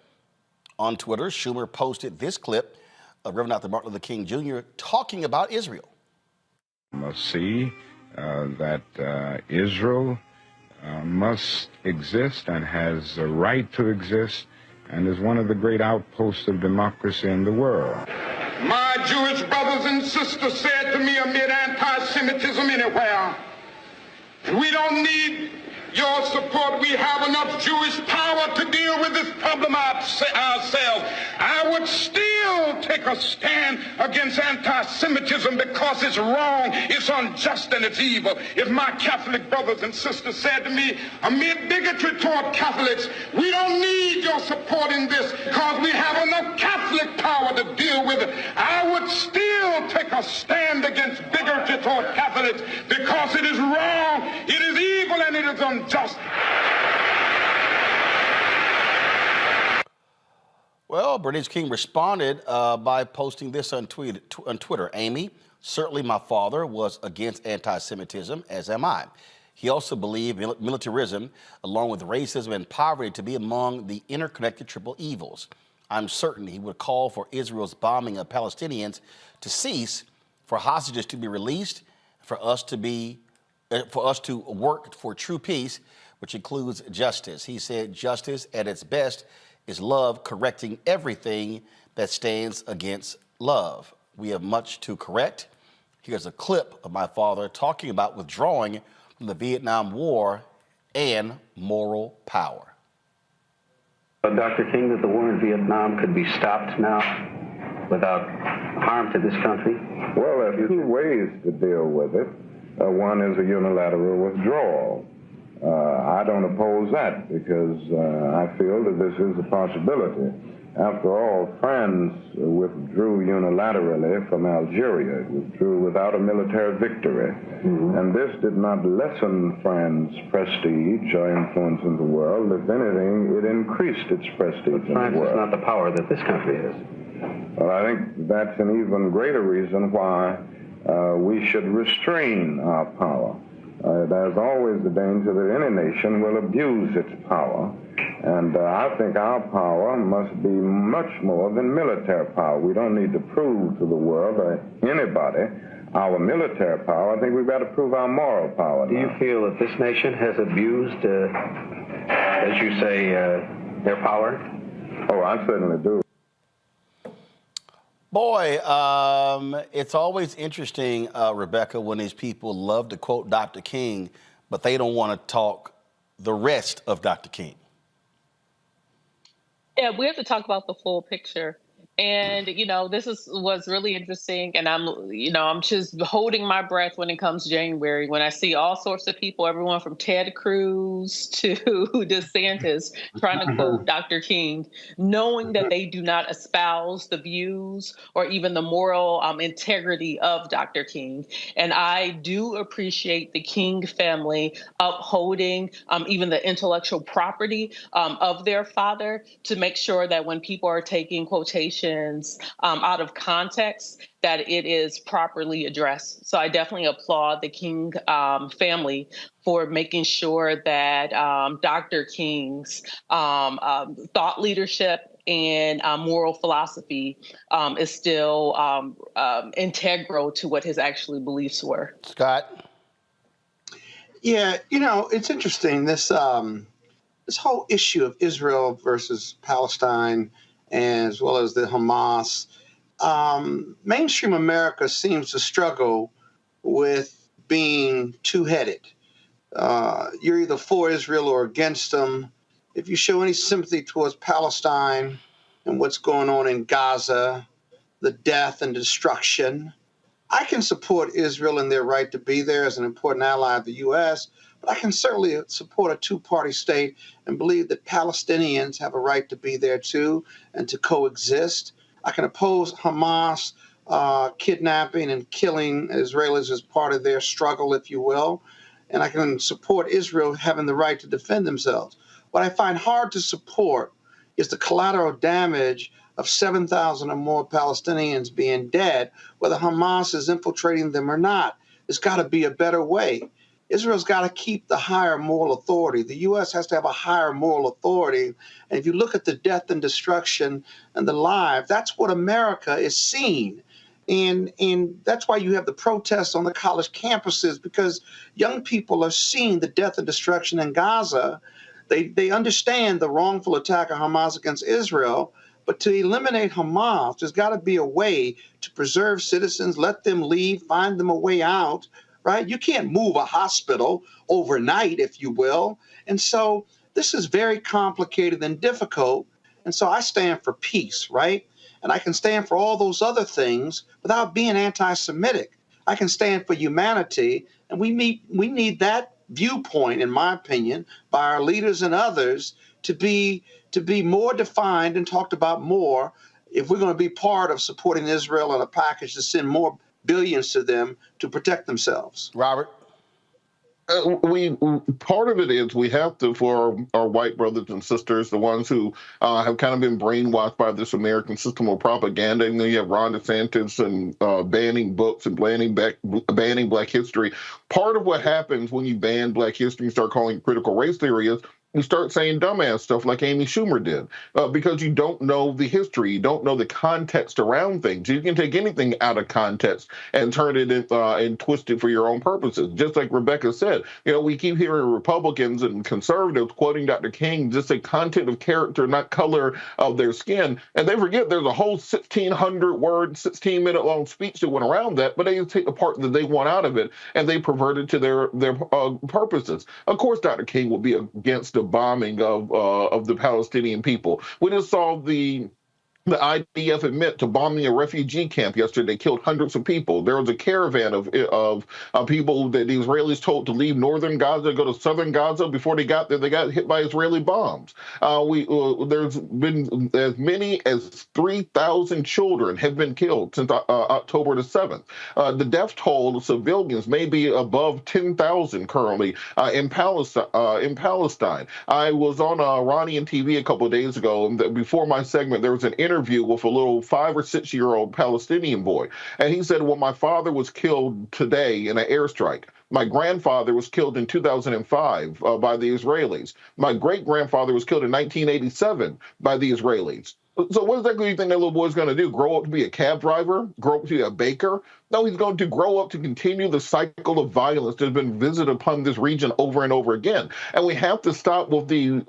On Twitter, Schumer posted this clip of Reverend Dr. Martin Luther King Jr. talking about Israel. Must see that Israel must exist and has a right to exist and is one of the great outposts of democracy in the world. My Jewish brothers and sisters said to me amid anti-Semitism anywhere, we don't need your support. We have enough Jewish power to deal with this problem ourselves. I would still take a stand against anti-Semitism because it's wrong, it's unjust, and it's evil. If my Catholic brothers and sisters said to me, amid bigotry toward Catholics, we don't need your support in this because we have enough Catholic power to deal with it, I would still take a stand against bigotry toward Catholics because it is wrong, it is evil, and it is unjust. Well, Bernice King responded by posting this on Twitter. Amy, certainly my father was against anti-Semitism, as am I. He also believed militarism, along with racism and poverty, to be among the interconnected triple evils. I'm certain he would call for Israel's bombing of Palestinians to cease, for hostages to be released, for us to work for true peace, which includes justice. He said justice at its best is love correcting everything that stands against love. We have much to correct. Here's a clip of my father talking about withdrawing from the Vietnam War and moral power. Dr. King, that the war in Vietnam could be stopped now without harm to this country? Well, there are two ways to deal with it. One is a unilateral withdrawal. I don't oppose that because I feel that this is a possibility. After all, France withdrew unilaterally from Algeria. It withdrew without a military victory. And this did not lessen France's prestige or influence in the world. If anything, it increased its prestige in the world. France is not the power that this country is. Well, I think that's an even greater reason why we should restrain our power. There's always the danger that any nation will abuse its power. And I think our power must be much more than military power. We don't need to prove to the world or anybody our military power. I think we've got to prove our moral power now. Do you feel that this nation has abused, as you say, their power? Oh, I certainly do. Boy, it's always interesting, Rebecca, when these people love to quote Dr. King, but they don't want to talk the rest of Dr. King. Yeah, we have to talk about the full picture. And, this was really interesting. And I'm just holding my breath when it comes January, when I see all sorts of people, everyone from Ted Cruz to DeSantis trying to quote Dr. King, knowing that they do not espouse the views or even the moral integrity of Dr. King. And I do appreciate the King family upholding even the intellectual property of their father to make sure that when people are taking quotations out of context, that it is properly addressed. So I definitely applaud the King family for making sure that Dr. King's thought leadership and moral philosophy is still integral to what his actual beliefs were. Scott? Yeah, it's interesting. This this whole issue of Israel versus Palestine, as well as the Hamas, mainstream America seems to struggle with being two-headed. You're either for Israel or against them. If you show any sympathy towards Palestine and what's going on in Gaza, the death and destruction, I can support Israel in their right to be there as an important ally of the U.S., but I can certainly support a two-party state and believe that Palestinians have a right to be there too and to coexist. I can oppose Hamas kidnapping and killing Israelis as part of their struggle, if you will, and I can support Israel having the right to defend themselves. What I find hard to support is the collateral damage of 7,000 or more Palestinians being dead, whether Hamas is infiltrating them or not. There's got to be a better way. Israel's got to keep the higher moral authority. The U.S. has to have a higher moral authority. And if you look at the death and destruction and the lives, that's what America is seeing. And that's why you have the protests on the college campuses, because young people are seeing the death and destruction in Gaza. They understand the wrongful attack of Hamas against Israel. But to eliminate Hamas, there's got to be a way to preserve citizens, let them leave, find them a way out, right? You can't move a hospital overnight, if you will. And so this is very complicated and difficult. And so I stand for peace, right? And I can stand for all those other things without being anti-Semitic. I can stand for humanity. And we need that viewpoint, in my opinion, by our leaders and others to be more defined and talked about more if we're going to be part of supporting Israel in a package to send more billions to them to protect themselves. Robert? Part of it is we have to, for our white brothers and sisters, the ones who have kind of been brainwashed by this American system of propaganda, and then you have Ron DeSantis and banning books and banning Black history. Part of what happens when you ban Black history and start calling it critical race theory is you start saying dumbass stuff like Amy Schumer did, because you don't know the history, you don't know the context around things. You can take anything out of context and turn it in, and twist it for your own purposes. Just like Rebecca said, we keep hearing Republicans and conservatives quoting Dr. King just say content of character, not color of their skin, and they forget there's a whole 1,600-word, 16-minute-long speech that went around that, but they just take the part that they want out of it and they pervert it to their purposes. Of course, Dr. King will be against the bombing of the Palestinian people. We just saw the IDF admit to bombing a refugee camp yesterday, killed hundreds of people. There was a caravan of people that the Israelis told to leave northern Gaza, go to southern Gaza. Before they got there, they got hit by Israeli bombs. There's been as many as 3,000 children have been killed since October the 7th. The death toll of civilians may be above 10,000 currently in Palestine. I was on Iranian TV a couple of days ago, and before my segment, there was an interview with a little 5 or 6 year old Palestinian boy. And he said, well, my father was killed today in an airstrike. My grandfather was killed in 2005 by the Israelis. My great-grandfather was killed in 1987 by the Israelis. So what exactly do you think that little boy's going to do? Grow up to be a cab driver? Grow up to be a baker? No, he's going to grow up to continue the cycle of violence that's been visited upon this region over and over again. And we have to stop with the,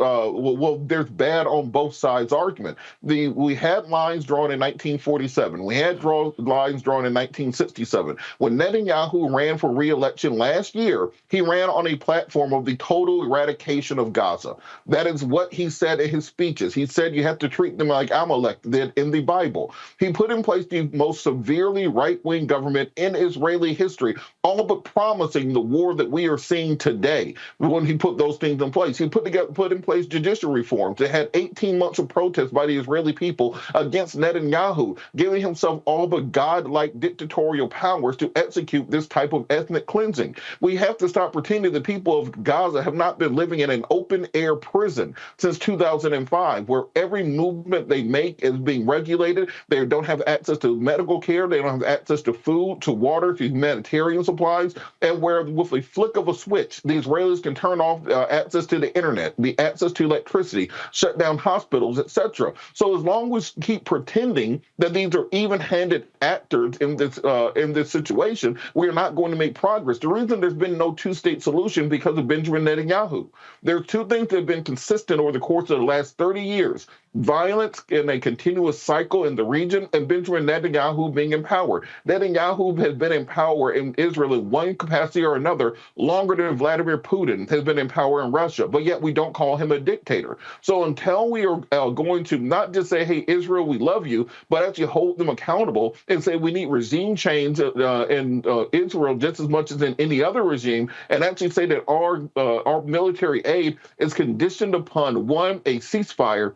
there's bad on both sides argument. We had lines drawn in 1947. We had lines drawn in 1967. When Netanyahu ran for re-election last year, he ran on a platform of the total eradication of Gaza. That is what he said in his speeches. He said you have to treat them like Amalek did in the Bible. He put in place the most severely right-wing government in Israeli history, all but promising the war that we are seeing today when he put those things in place. He put in place judicial reforms that had 18 months of protest by the Israeli people against Netanyahu, giving himself all but God-like dictatorial powers to execute this type of ethnic cleansing. We have to stop pretending the people of Gaza have not been living in an open-air prison since 2005, where every movement they make is being regulated. They don't have access to medical care. They don't have access to food. food to water to humanitarian supplies, and where with a flick of a switch, the Israelis can turn off access to the internet, the access to electricity, shut down hospitals, etc. So as long as we keep pretending that these are even-handed actors in this situation, we are not going to make progress. The reason there's been no two-state solution because of Benjamin Netanyahu. There are two things that have been consistent over the course of the last 30 years. Violence in a continuous cycle in the region, and Benjamin Netanyahu being in power. Netanyahu has been in power in Israel in one capacity or another longer than Vladimir Putin has been in power in Russia, but yet we don't call him a dictator. So until we are going to not just say, hey, Israel, we love you, but actually hold them accountable and say we need regime change in Israel just as much as in any other regime, and actually say that our military aid is conditioned upon, one, a ceasefire,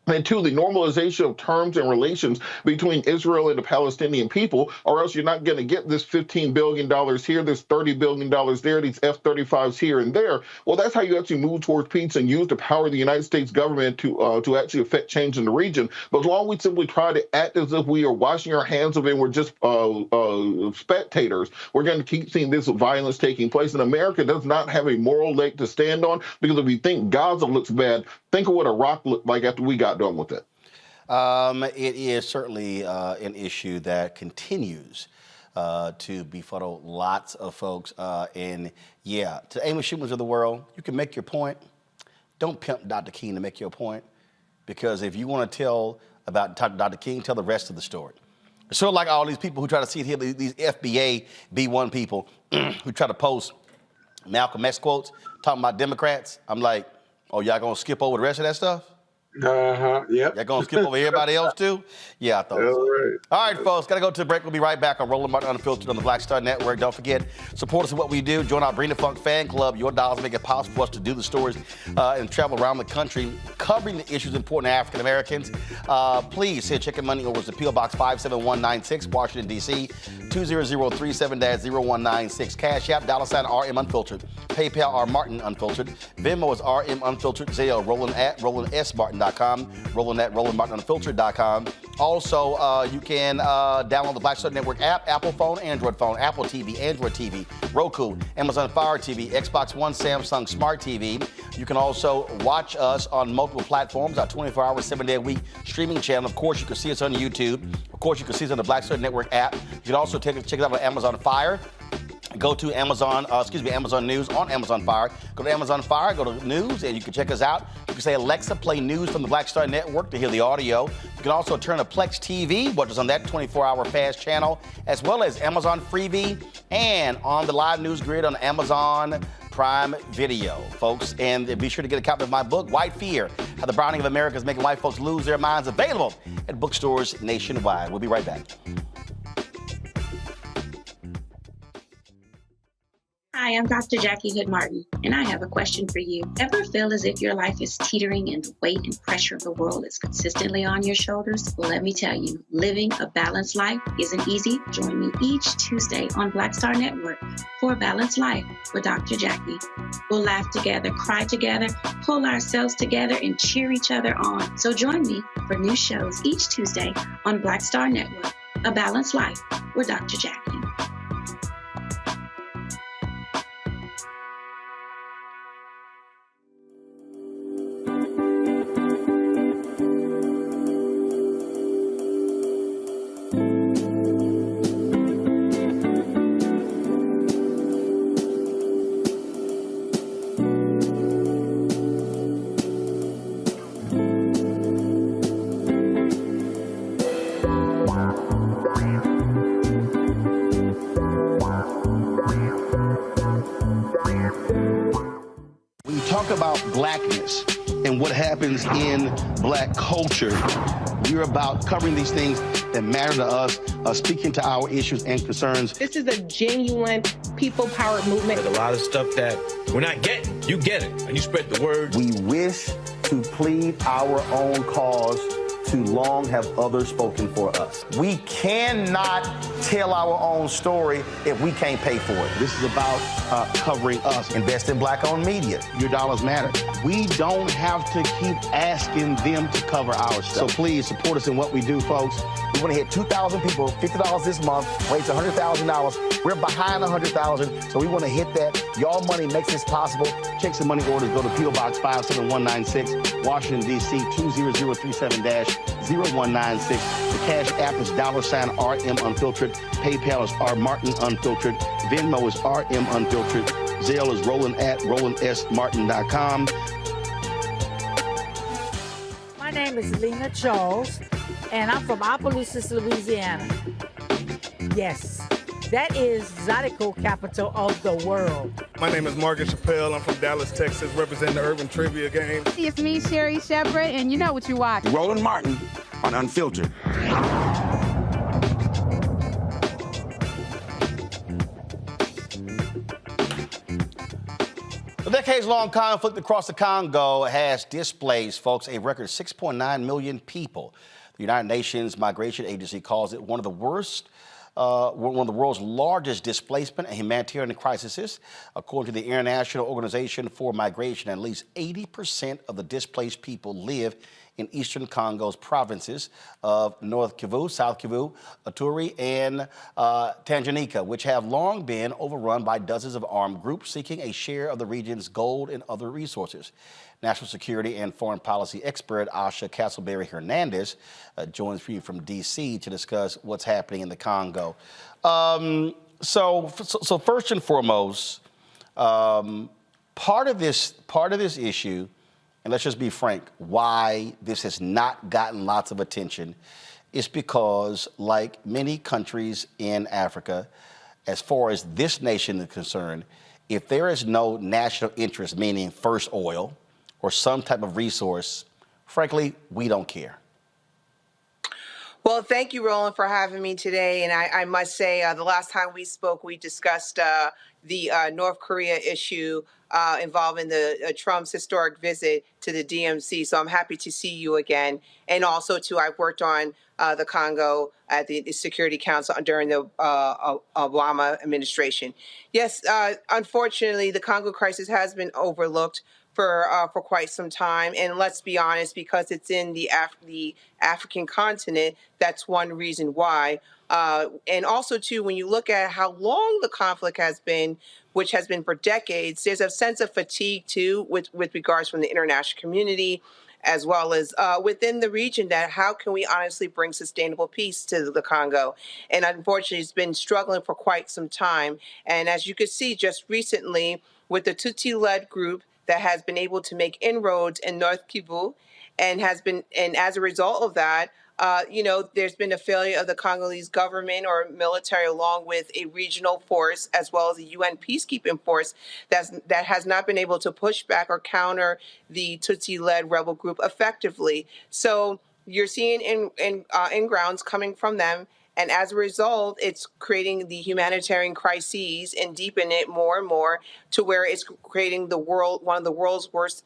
and two, the normalization of terms and relations between Israel and the Palestinian people, or else you're not going to get this $15 billion here, this $30 billion there, these F-35s here and there. Well, that's how you actually move towards peace and use the power of the United States government to actually affect change in the region. But as long as we simply try to act as if we are washing our hands of it and we're just spectators, we're going to keep seeing this violence taking place. And America does not have a moral leg to stand on, because if you think Gaza looks bad, think of what Iraq looked like after we got done with it. It is certainly an issue that continues to befuddle lots of folks. And yeah, to Amy Schumer's of the world, you can make your point. Don't pimp Dr. King to make your point, because if you want to tell about Dr. King, tell the rest of the story. It's sort of like all these people who try to see here, these FBA B1 people who try to post Malcolm X quotes talking about Democrats. I'm like, oh, y'all gonna skip over the rest of that stuff? Yep. Y'all gonna skip over everybody else too? Yeah, I thought so. Right. All right, folks, gotta go to a break. We'll be right back on Roland Martin Unfiltered on the Black Star Network. Don't forget, support us in what we do. Join our Bring the Funk fan club. Your dollars make it possible for us to do the stories and travel around the country covering the issues important to African Americans. Please send check your money over to P.O. Box 57196, Washington, D.C. 20037-0196. Cash App, $RM Unfiltered. PayPal, R Martin Unfiltered. Venmo is RM Unfiltered. Zelle, Roland at RolandSMartin.com. Roland at RolandMartinUnfiltered.com. Also, you can download the Black Star Network app, Apple phone, Android phone, Apple TV, Android TV, Roku, Amazon Fire TV, Xbox One, Samsung Smart TV. You can also watch us on multiple platforms, our 24-hour, 7-day-a-week streaming channel. Of course, you can see us on YouTube. Of course, you can see us on the Black Star Network app. You can also check it out on Amazon Fire. Go to Amazon News on Amazon Fire. Go to Amazon Fire, go to News, and you can check us out. You can say, Alexa, play news from the Black Star Network to hear the audio. You can also turn to Plex TV, which is on that 24-hour fast channel, as well as Amazon Freevee and on the live news grid on Amazon Prime Video, folks. And be sure to get a copy of my book, White Fear, How the Browning of America is Making White Folks Lose Their Minds, available at bookstores nationwide. We'll be right back. Hi, I'm Dr. Jackie Hood Martin, and I have a question for you. Ever feel as if your life is teetering and the weight and pressure of the world is consistently on your shoulders? Well, let me tell you, living a balanced life isn't easy. Join me each Tuesday on Black Star Network for A Balanced Life with Dr. Jackie. We'll laugh together, cry together, pull ourselves together, and cheer each other on. So join me for new shows each Tuesday on Black Star Network, A Balanced Life with Dr. Jackie. About blackness and what happens in black culture. We're about covering these things that matter to us, speaking to our issues and concerns. This is a genuine people-powered movement. There's a lot of stuff that we're not getting. You get it, and you spread the word. We wish to plead our own cause. Too long have others spoken for us. We cannot tell our own story if we can't pay for it. This is about covering us. Invest in black-owned media. Your dollars matter. We don't have to keep asking them to cover our stuff. So please support us in what we do, folks. We want to hit 2,000 people, $50 this month, raise $100,000. We're behind $100,000, so we want to hit that. Y'all money makes this possible. Check some money orders. Go to P.O. Box 57196, Washington, D.C. 20037-0196. The Cash App is $RM Unfiltered. PayPal is R Martin Unfiltered. Venmo is RM Unfiltered. Zelle is Roland at RolandSMartin.com. My name is Lena Charles, and I'm from Opelousas, Louisiana. Yes, that is Zydeco capital of the world. My name is Margaret Chappelle. I'm from Dallas, Texas, representing the Urban Trivia Game. It's me, Sherry Shepard, and you know what you watch. Roland Martin on Unfiltered. The decades-long conflict across the Congo has displaced, folks, a record 6.9 million people. The United Nations Migration Agency calls it one of the world's largest displacement and humanitarian crises. According to the International Organization for Migration, at least 80% of the displaced people live in eastern Congo's provinces of North Kivu, South Kivu, Ituri, and Tanganyika, which have long been overrun by dozens of armed groups seeking a share of the region's gold and other resources. National security and foreign policy expert Asha Castleberry-Hernandez joins me from D.C. to discuss what's happening in the Congo. So first and foremost, part of this issue, and let's just be frank, why this has not gotten lots of attention is because, like many countries in Africa, as far as this nation is concerned, if there is no national interest, meaning first oil or some type of resource, frankly, we don't care. Well, thank you, Roland, for having me today. And I must say, the last time we spoke, we discussed the North Korea issue involving the Trump's historic visit to the DMC. So I'm happy to see you again. And also, too, I've worked on the Congo at the Security Council during the Obama administration. Yes, unfortunately, the Congo crisis has been overlooked for quite some time. And let's be honest, because it's in the African continent, that's one reason why. And also, too, when you look at how long the conflict has been, which has been for decades, there's a sense of fatigue, too, with regards from the international community, as well as within the region, that how can we honestly bring sustainable peace to the Congo? And unfortunately, it's been struggling for quite some time. And as you could see just recently, with the Tutsi-led group that has been able to make inroads in North Kivu, and as a result of that, there's been a failure of the Congolese government or military, along with a regional force as well as a UN peacekeeping force that has not been able to push back or counter the Tutsi-led rebel group effectively. So you're seeing in-grounds coming from them. And as a result, it's creating the humanitarian crises and deepen it more and more to where it's creating one of the world's worst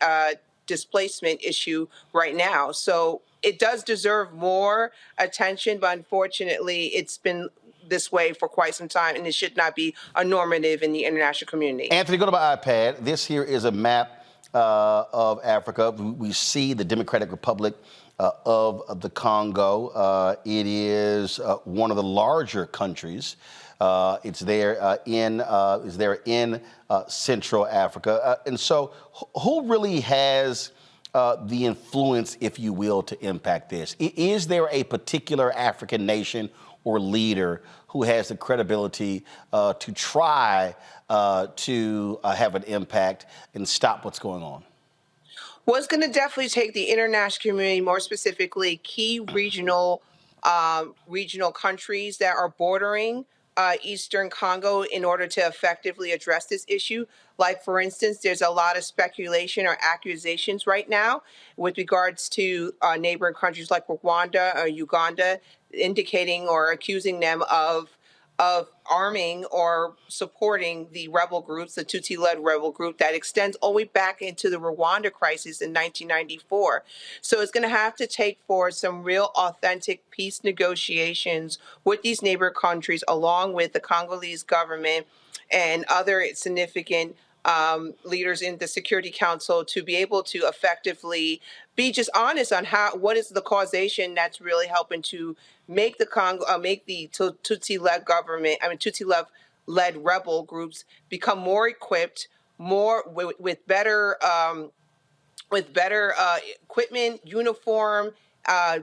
displacement issue right now. So it does deserve more attention, but unfortunately, it's been this way for quite some time, and it should not be a normative in the international community. Anthony, go to my iPad. This here is a map of Africa. We see the Democratic Republic of the Congo. It is one of the larger countries. It's there in Central Africa. And so who really has the influence, if you will, to impact this? Is there a particular African nation or leader who has the credibility to try to have an impact and stop what's going on? Well, it's going to definitely take the international community, more specifically key regional countries that are bordering Eastern Congo, in order to effectively address this issue. Like, for instance, there's a lot of speculation or accusations right now with regards to neighboring countries like Rwanda or Uganda, indicating or accusing them of arming or supporting the rebel groups, the Tutsi-led rebel group that extends all the way back into the Rwanda crisis in 1994. So it's going to have to take for some real authentic peace negotiations with these neighbor countries, along with the Congolese government and other significant leaders in the Security Council to be able to effectively be just honest on what is the causation that's really helping to make the Tutsi-led government, Tutsi-led rebel groups become more equipped, more with better equipment, uniform,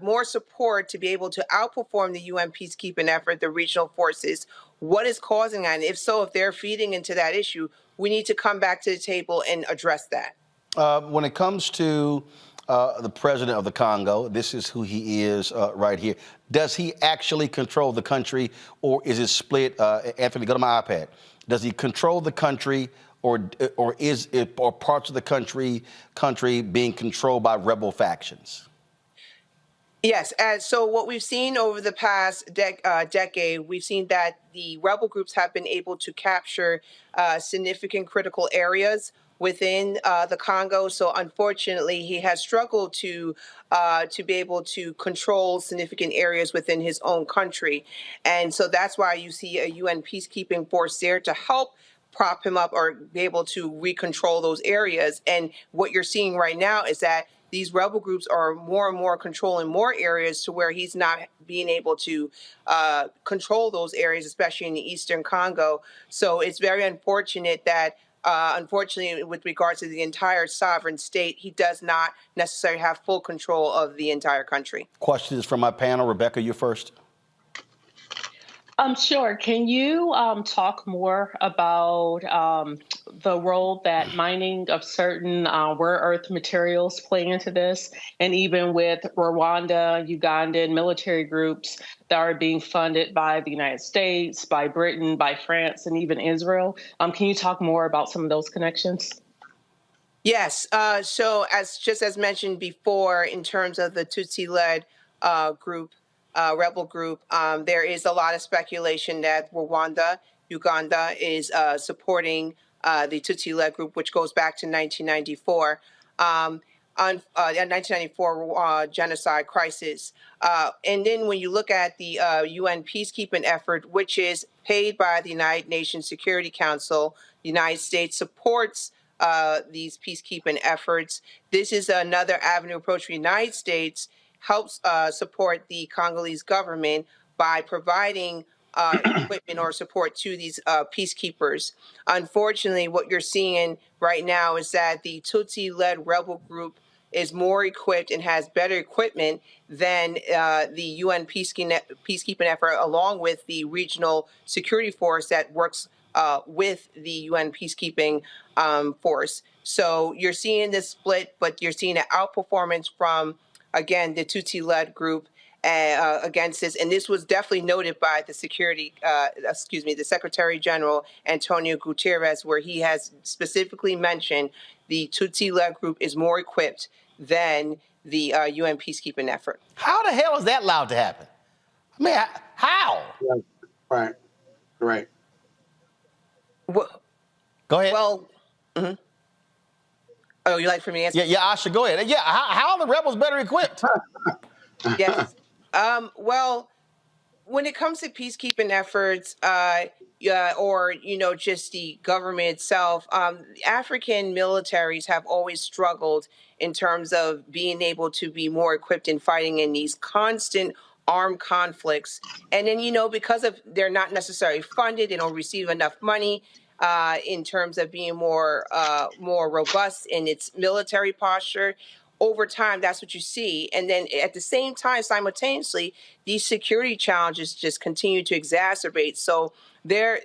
more support to be able to outperform the UN peacekeeping effort, the regional forces. What is causing that? And if so, if they're feeding into that issue, we need to come back to the table and address that. When it comes to the president of the Congo, this is who he is right here. Does he actually control the country, or is it split? Anthony, go to my iPad. Does he control the country, or is it, or parts of the country being controlled by rebel factions? Yes, and so what we've seen over the past decade, we've seen that the rebel groups have been able to capture significant critical areas within the Congo. So unfortunately, he has struggled to be able to control significant areas within his own country. And so that's why you see a UN peacekeeping force there to help prop him up or be able to recontrol those areas. And what you're seeing right now is that these rebel groups are more and more controlling more areas to where he's not being able to control those areas, especially in the Eastern Congo. So it's very unfortunate that, unfortunately, with regards to the entire sovereign state, he does not necessarily have full control of the entire country. Questions from my panel. Rebecca, you first. Sure. Can you talk more about the role that mining of certain rare earth materials play into this, and even with Rwanda, Ugandan military groups that are being funded by the United States, by Britain, by France, and even Israel? Can you talk more about some of those connections? Yes. So as mentioned before, in terms of the Tutsi-led rebel group, there is a lot of speculation that Rwanda, Uganda is supporting the Tutsi-led group, which goes back to 1994. 1994 genocide crisis. And then when you look at the UN peacekeeping effort, which is paid by the United Nations Security Council, the United States supports these peacekeeping efforts. This is another avenue approach for the United States, helps support the Congolese government by providing equipment or support to these peacekeepers. Unfortunately, what you're seeing right now is that the Tutsi-led rebel group is more equipped and has better equipment than the UN peacekeeping effort, along with the regional security force that works with the UN peacekeeping force. So you're seeing this split, but you're seeing an outperformance from, again, the Tutsi-led group against this. And this was definitely noted by the the Secretary General, Antonio Guterres, where he has specifically mentioned the Tutsi-led group is more equipped than the UN peacekeeping effort. How the hell is that allowed to happen? I mean, how? Right. Well, go ahead. Well, oh, you like for me to answer? Yeah, Asha, go ahead. Yeah, how are the rebels better equipped? Yes. Well, when it comes to peacekeeping efforts, or just the government itself, African militaries have always struggled in terms of being able to be more equipped in fighting in these constant armed conflicts. And then, because of they're not necessarily funded, they don't receive enough money in terms of being more robust in its military posture. Over time, that's what you see. And then at the same time, simultaneously, these security challenges just continue to exacerbate. So they're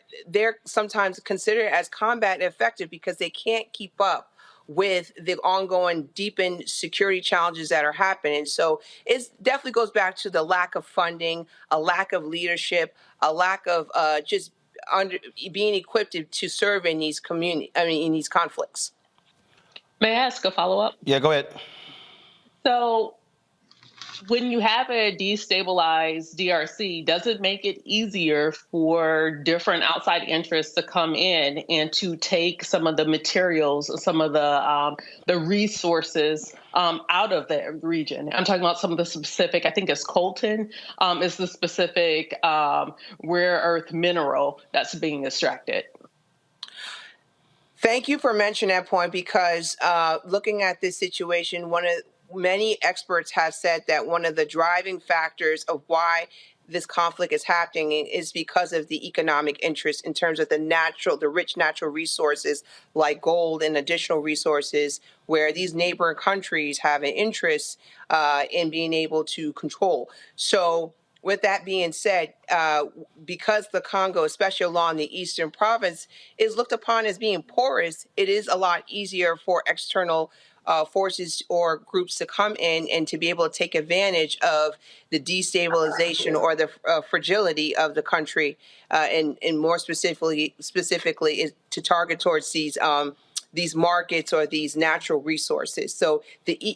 sometimes considered as combat effective because they can't keep up with the ongoing deepened security challenges that are happening. So it definitely goes back to the lack of funding, a lack of leadership, a lack of just being equipped to serve in these in these conflicts. May I ask a follow-up? Yeah, go ahead. So when you have a destabilized DRC, does it make it easier for different outside interests to come in and to take some of the materials, some of the resources out of the region? I'm talking about some of the specific, I think it's coltan, is the specific rare earth mineral that's being extracted. Thank you for mentioning that point because looking at this situation, many experts have said that one of the driving factors of why this conflict is happening is because of the economic interest in terms of the rich natural resources like gold and additional resources, where these neighboring countries have an interest in being able to control. So with that being said, because the Congo, especially along the eastern province, is looked upon as being porous, it is a lot easier for external forces or groups to come in and to be able to take advantage of the destabilization or the fragility of the country, and more specifically is to target towards these markets or these natural resources. So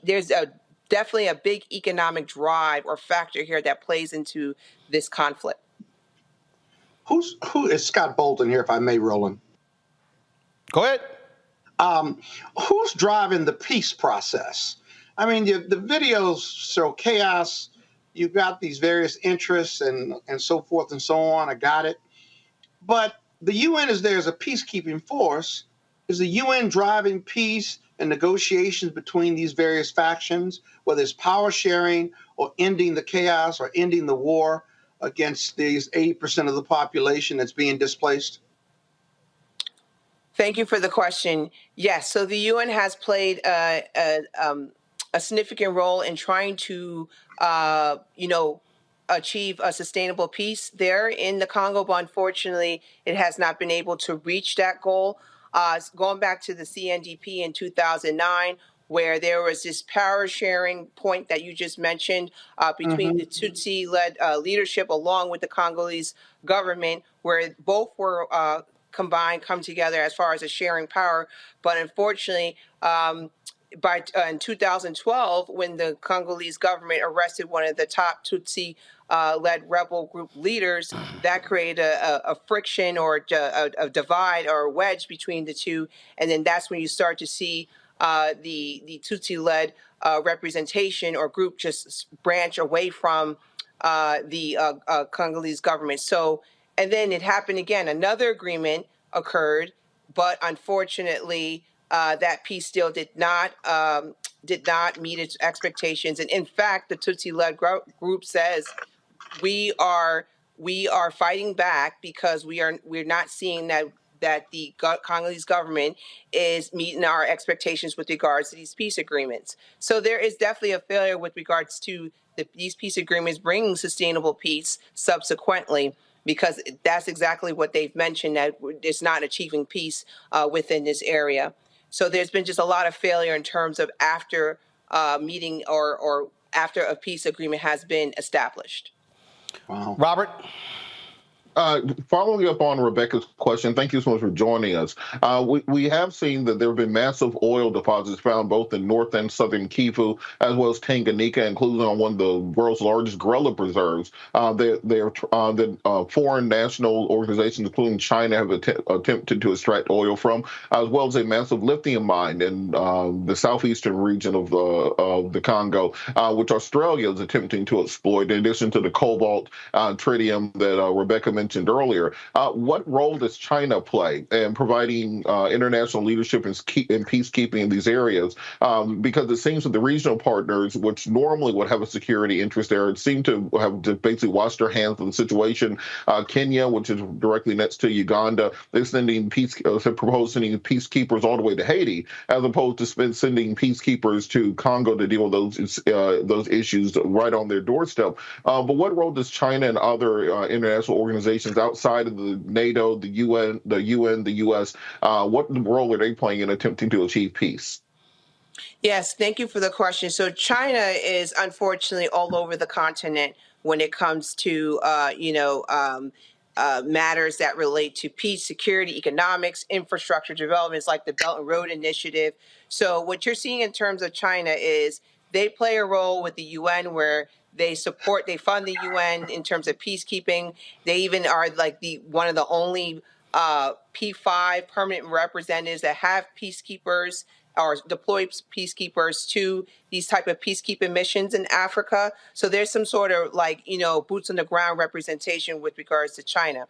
there's definitely a big economic drive or factor here that plays into this conflict. Who is Scott Bolton here, if I may, Roland? Go ahead. Who's driving the peace process? I mean, the videos show chaos. You've got these various interests and so forth and so on. I got it. But the UN is there as a peacekeeping force. Is the UN driving peace and negotiations between these various factions, whether it's power sharing or ending the chaos or ending the war against these 80% of the population that's being displaced? Thank you for the question. Yes, so the UN has played a significant role in trying to, achieve a sustainable peace there in the Congo, but unfortunately, it has not been able to reach that goal. Going back to the CNDP in 2009, where there was this power sharing point that you just mentioned between the Tutsi-led leadership along with the Congolese government, where both were come together as far as a sharing power. But unfortunately, in 2012, when the Congolese government arrested one of the top Tutsi-led rebel group leaders, that created a friction or a divide or a wedge between the two. And then that's when you start to see the Tutsi-led representation or group just branch away from the Congolese government. So, and then it happened again. Another agreement occurred, but unfortunately, that peace still did not meet its expectations. And in fact, the Tutsi-led group says we are fighting back because we're not seeing that the Congolese government is meeting our expectations with regards to these peace agreements. So there is definitely a failure with regards to these peace agreements bringing sustainable peace subsequently, because that's exactly what they've mentioned, that it's not achieving peace within this area. So there's been just a lot of failure in terms of after meeting or after a peace agreement has been established. Wow. Robert? Following up on Rebecca's question, thank you so much for joining us. We have seen that there have been massive oil deposits found both in north and southern Kivu, as well as Tanganyika, including on one of the world's largest gorilla preserves. The foreign national organizations, including China, have attempted to extract oil from, as well as a massive lithium mine in the southeastern region of the Congo, which Australia is attempting to exploit, in addition to the cobalt, tritium that Rebecca mentioned earlier. What role does China play in providing international leadership in peacekeeping in these areas? Because it seems that the regional partners, which normally would have a security interest there, seem to have basically washed their hands of the situation. Kenya, which is directly next to Uganda, is proposed sending peacekeepers all the way to Haiti, as opposed to sending peacekeepers to Congo to deal with those issues right on their doorstep. But what role does China and other international organizations outside of the NATO, the UN, the US, what role are they playing in attempting to achieve peace? Yes, thank you for the question. So China is unfortunately all over the continent when it comes to, matters that relate to peace, security, economics, infrastructure developments like the Belt and Road Initiative. So what you're seeing in terms of China is they play a role with the UN where they fund the UN in terms of peacekeeping. They even are like one of the only P5 permanent representatives that have peacekeepers or deploy peacekeepers to these type of peacekeeping missions in Africa. So there's some sort of boots on the ground representation with regards to China.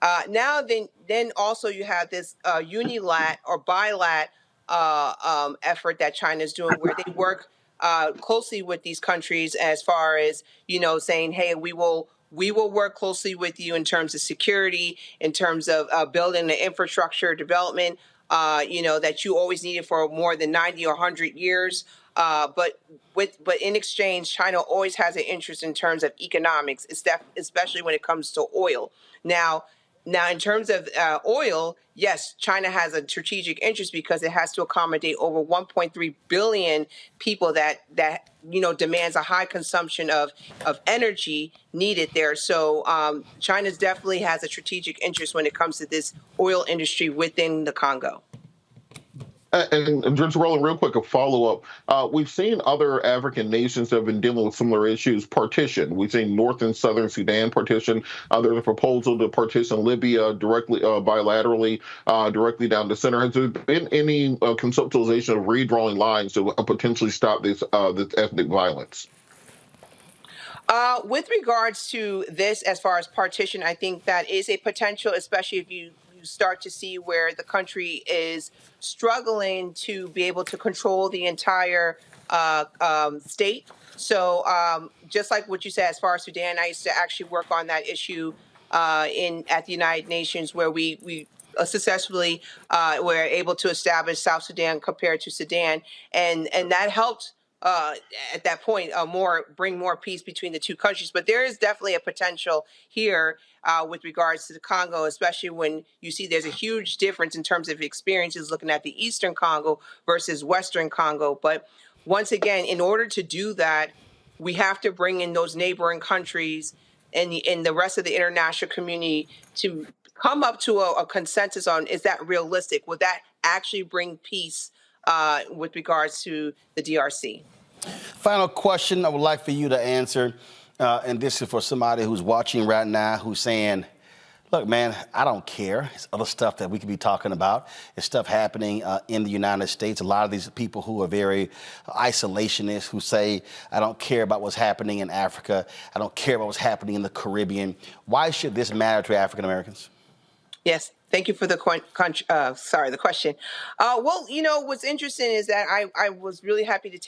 Then also you have this unilat or bilat effort that China's doing, where they work closely with these countries as far as, saying, hey, we will work closely with you in terms of security, in terms of building the infrastructure development, that you always needed for more than 90 or 100 years. But in exchange, China always has an interest in terms of economics, especially when it comes to oil. Now, in terms of oil, yes, China has a strategic interest because it has to accommodate over 1.3 billion people that demands a high consumption of energy needed there. So China definitely has a strategic interest when it comes to this oil industry within the Congo. And just Roland, real quick, a follow-up. We've seen other African nations that have been dealing with similar issues partition. We've seen North and Southern Sudan partition. There's a proposal to partition Libya directly, bilaterally, directly down the center. Has there been any conceptualization of redrawing lines to potentially stop this ethnic violence? With regards to this, as far as partition, I think that is a potential, especially if you start to see where the country is struggling to be able to control the entire state. So just like what you said, as far as Sudan, I used to actually work on that issue at the United Nations, where we successfully were able to establish South Sudan compared to Sudan, and that helped at that point bring more peace between the two countries. But there is definitely a potential here with regards to the Congo, especially when you see there's a huge difference in terms of experiences looking at the Eastern Congo versus Western Congo. But once again, in order to do that, we have to bring in those neighboring countries and the rest of the international community to come up to a consensus on, is that realistic? Will that actually bring peace with regards to the DRC? Final question I would like for you to answer, and this is for somebody who's watching right now who's saying, look, man, I don't care. It's other stuff that we could be talking about. It's stuff happening in the United States. A lot of these people who are very isolationist, who say, I don't care about what's happening in Africa. I don't care about what's happening in the Caribbean. Why should this matter to African Americans? Yes. Thank you for the question. Well, what's interesting is that I was really happy to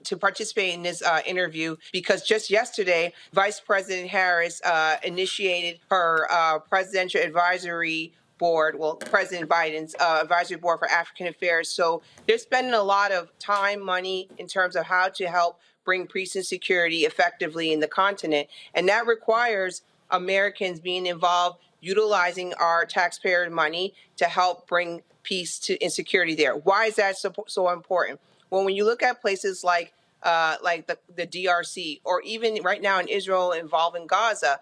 to participate in this interview, because just yesterday, Vice President Harris initiated her presidential advisory board, President Biden's advisory board for African affairs. So they're spending a lot of time, money in terms of how to help bring peace and security effectively in the continent. And that requires Americans being involved, utilizing our taxpayer money to help bring peace and security there. Why is that so important? Well, when you look at places like the DRC, or even right now in Israel involving Gaza,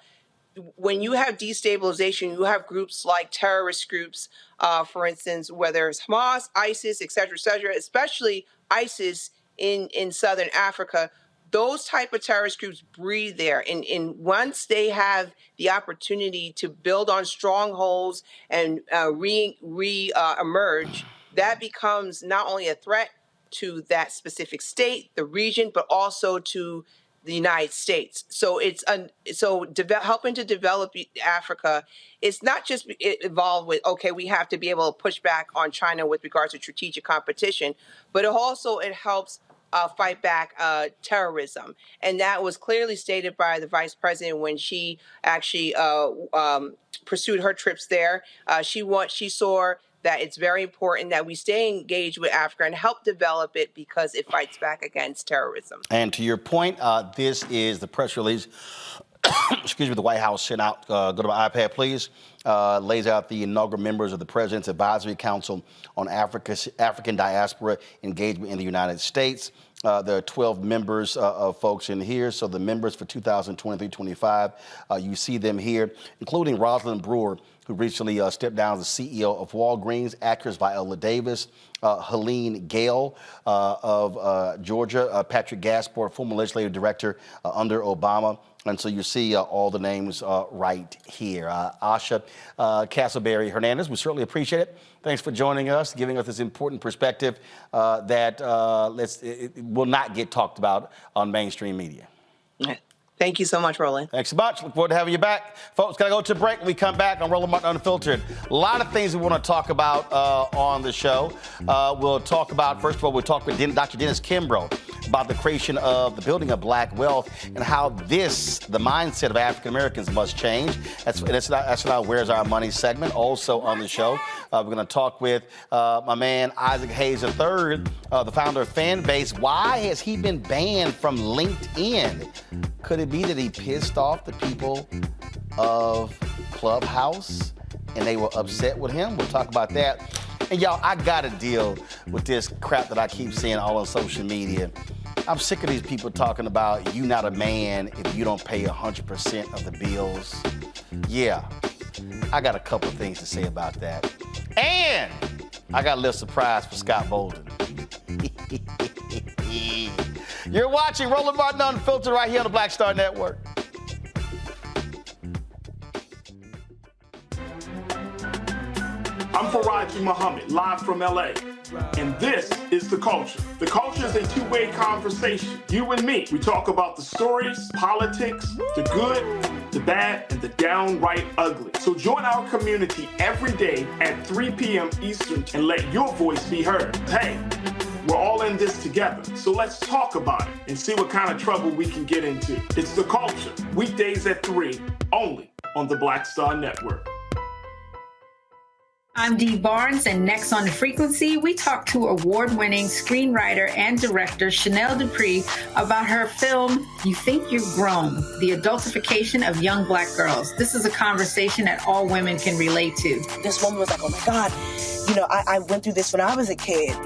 when you have destabilization, you have groups like terrorist groups, for instance, whether it's Hamas, ISIS, et cetera, especially ISIS in Southern Africa. Those type of terrorist groups breed there. And once they have the opportunity to build on strongholds and emerge, that becomes not only a threat to that specific state, the region, but also to the United States. So helping to develop Africa, it's not just involved with, okay, we have to be able to push back on China with regards to strategic competition, but it helps fight back terrorism. And that was clearly stated by the vice president when she actually pursued her trips there. She saw that it's very important that we stay engaged with Africa and help develop it because it fights back against terrorism. And to your point, this is the press release, the White House sent out. Go to my iPad, please. Lays out the inaugural members of the President's Advisory Council on African Diaspora Engagement in the United States. There are 12 members of folks in here. So the members for 2023-25, you see them here, including Rosalind Brewer, who recently stepped down as the CEO of Walgreens, actress Viola Davis, Helene Gale of Georgia, Patrick Gaspard, former legislative director under Obama. And so you see all the names right here. Asha Castleberry Hernandez, we certainly appreciate it. Thanks for joining us, giving us this important perspective that it will not get talked about on mainstream media. Thank you so much, Roland. Thanks so much. Look forward to having you back. Folks, gotta go to a break. When we come back on Roland Martin Unfiltered, a lot of things we want to talk about on the show. We'll talk about, first of all, we'll talk with Dr. Dennis Kimbro about the creation of the building of black wealth and how the mindset of African Americans must change. That's our Where's Our Money segment. Also on the show, we're going to talk with my man Isaac Hayes III, the founder of Fanbase. Why has he been banned from LinkedIn? Could it be that he pissed off the people of Clubhouse and they were upset with him? We'll talk about that. And y'all, I gotta deal with this crap that I keep seeing all on social media. I'm sick of these people talking about you not a man if you don't pay 100% of the bills. Yeah, I got a couple of things to say about that. And I got a little surprise for Scott Bolden. You're watching Roland Martin Unfiltered right here on the Black Star Network. I'm Faraji Muhammad, live from LA. And this is The Culture. The Culture is a two-way conversation. You and me. We talk about the stories, politics, the good, the bad, and the downright ugly. So join our community every day at 3 p.m. Eastern and let your voice be heard. Hey, we're all in this together. So let's talk about it and see what kind of trouble we can get into. It's The Culture. Weekdays at 3, only on the Black Star Network. I'm Dee Barnes, and next on The Frequency, we talk to award-winning screenwriter and director Chanel Dupree about her film, You Think You're Grown, the adultification of young black girls. This is a conversation that all women can relate to. This woman was like, oh my God, you know, I went through this when I was a kid.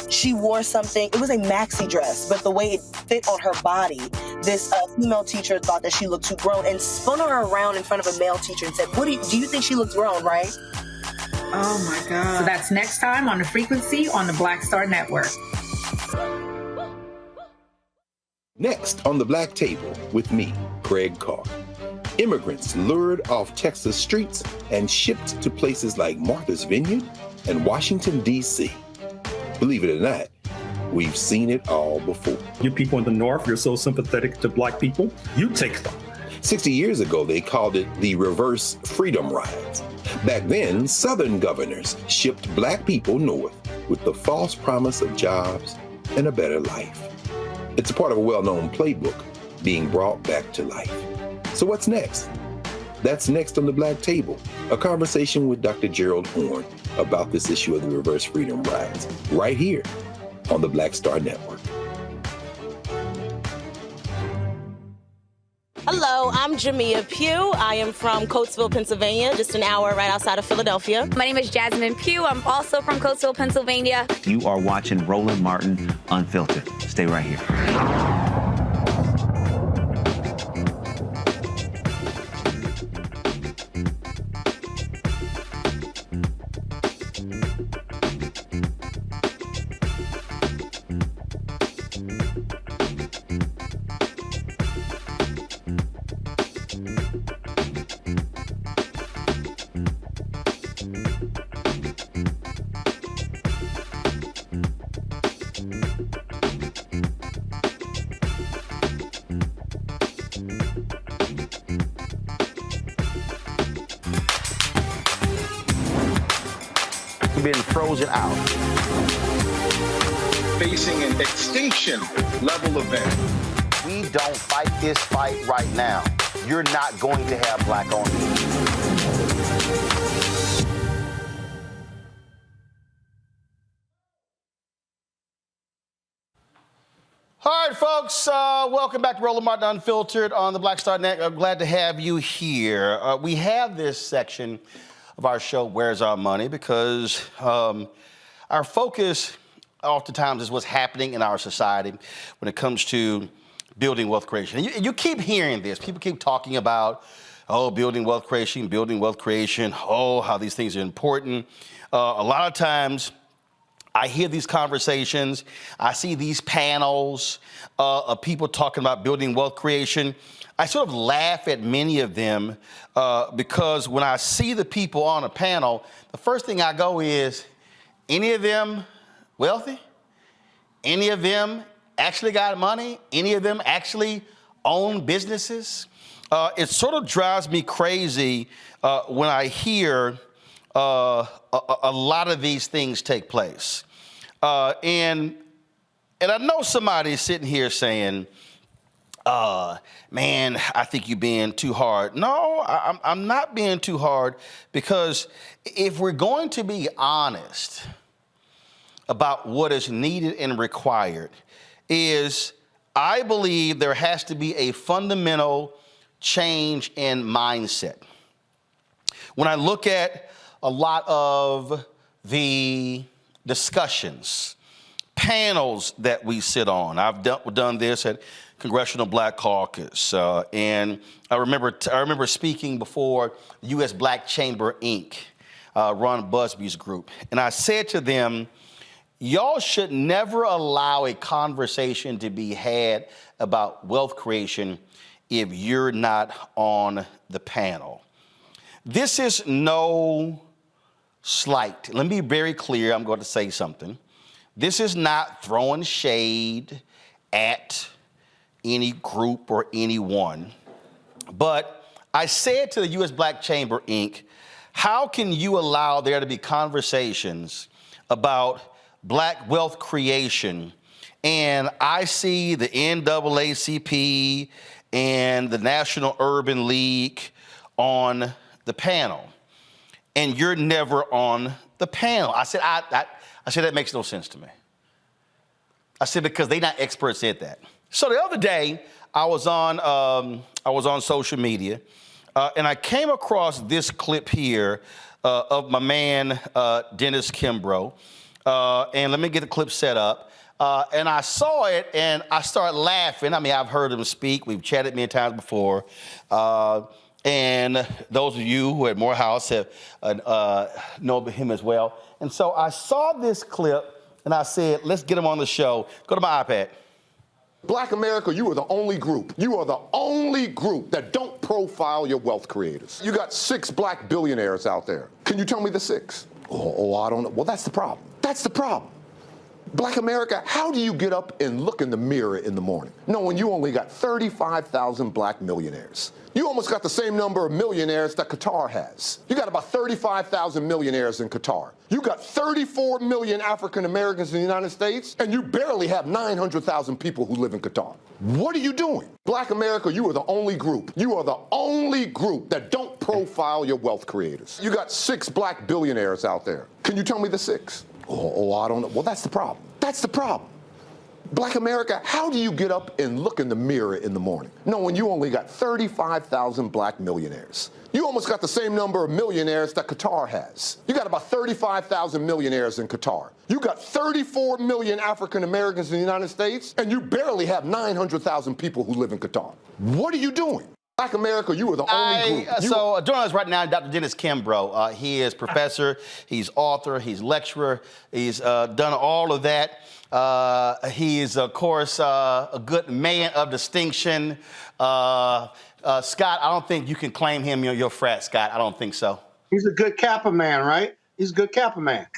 She wore something, it was a maxi dress, but the way it fit on her body, this female teacher thought that she looked too grown and spun her around in front of a male teacher and said, do you think she looks grown, right? Oh my God. So that's next time on The Frequency on the Black Star Network. Next on the Black Table with me, Craig Carr. Immigrants lured off Texas streets and shipped to places like Martha's Vineyard and Washington, D.C. Believe it or not, we've seen it all before. You people in the North, you're so sympathetic to black people, you take them. 60 years ago, they called it the reverse freedom rides. Back then, Southern governors shipped black people north with the false promise of jobs and a better life. It's a part of a well-known playbook being brought back to life. So what's next? That's next on the Black Table, a conversation with Dr. Gerald Horne about this issue of the reverse freedom rides, right here on the Black Star Network. Hello, I'm Jamia Pugh. I am from Coatesville, Pennsylvania, just an hour right outside of Philadelphia. My name is Jasmine Pugh. I'm also from Coatesville, Pennsylvania. You are watching Roland Martin Unfiltered. Stay right here. Been frozen out. Facing an extinction level event. We don't fight this fight right now, you're not going to have black owners. All right, folks, welcome back to Roland Martin Unfiltered on the Black Star Net. I'm glad to have you here. We have this section of our show, Where's Our Money? Because our focus oftentimes is what's happening in our society when it comes to building wealth creation. And you keep hearing this. People keep talking about, building wealth creation, how these things are important. A lot of times, I hear these conversations, I see these panels of people talking about building wealth creation. I sort of laugh at many of them because when I see the people on a panel, the first thing I go is, any of them wealthy? Any of them actually got money? Any of them actually own businesses. It sort of drives me crazy when I hear a lot of these things take place. And I know somebody's sitting here saying, man, I think you're being too hard. No, I'm not being too hard, because if we're going to be honest about what is needed and required, is I believe there has to be a fundamental change in mindset. When I look at a lot of the discussions, panels that we sit on, I've done this at Congressional Black Caucus, and I remember speaking before the U.S. Black Chamber, Inc., Ron Busby's group, and I said to them, y'all should never allow a conversation to be had about wealth creation if you're not on the panel. This is no slight. Let me be very clear. I'm going to say something. This is not throwing shade at any group or anyone. But I said to the U.S. Black Chamber, Inc., how can you allow there to be conversations about Black wealth creation, and I see the NAACP and the National Urban League on the panel, and you're never on the panel? I said, I said, that makes no sense to me. I said, because they're not experts at that. So the other day, I was on social media, and I came across this clip here of my man, Dennis Kimbro. And let me get the clip set up. And I saw it, and I started laughing. I mean, I've heard him speak. We've chatted many times before. And those of you who at Morehouse have know him as well. And so I saw this clip, and I said, let's get him on the show. Go to my iPad. Black America, you are the only group. You are the only group that don't profile your wealth creators. You got 6 black billionaires out there. Can you tell me the 6? Oh, I don't know. Well, that's the problem. That's the problem. Black America, how do you get up and look in the mirror in the morning knowing you only got 35,000 black millionaires? You almost got the same number of millionaires that Qatar has. You got about 35,000 millionaires in Qatar. You got 34 million African Americans in the United States, and you barely have 900,000 people who live in Qatar. What are you doing? Black America, you are the only group. You are the only group that don't profile your wealth creators. You got 6 black billionaires out there. Can you tell me the 6? Oh, I don't know. Well, that's the problem. That's the problem. Black America, how do you get up and look in the mirror in the morning knowing you only got 35,000 black millionaires? You almost got the same number of millionaires that Qatar has. You got about 35,000 millionaires in Qatar. You got 34 million African Americans in the United States, and you barely have 900,000 people who live in Qatar. What are you doing? Black America, you are the only group. So joining us right now, Dr. Dennis Kimbro. He is professor, he's author, he's lecturer, he's done all of that. He is, of course, a good man of distinction. Scott, I don't think you can claim him your frat, Scott. I don't think so. He's a good Kappa man, right? He's a good Kappa man.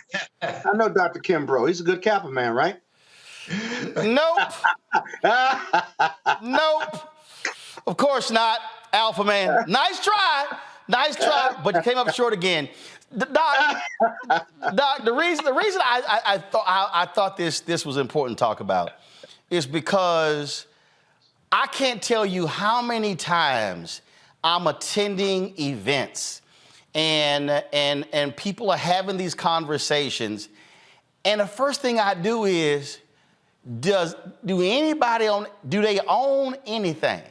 I know Dr. Kimbro. He's a good Kappa man, right? Nope. Nope. Of course not, Alpha Man. Nice try, but you came up short again. Doc, the reason I thought this was important to talk about is because I can't tell you how many times I'm attending events and people are having these conversations, and the first thing I do is, do they own anything?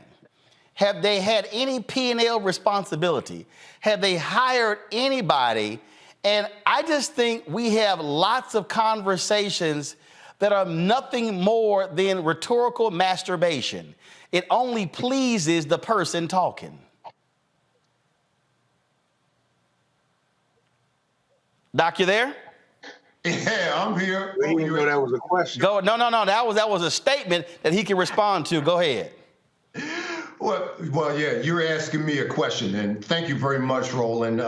Have they had any P&L responsibility? Have they hired anybody? And I just think we have lots of conversations that are nothing more than rhetorical masturbation. It only pleases the person talking. Doc, you there? Yeah, I'm here. We didn't know that was a question. No. That was a statement that he can respond to. Go ahead. Well, yeah, you're asking me a question, and thank you very much, Roland,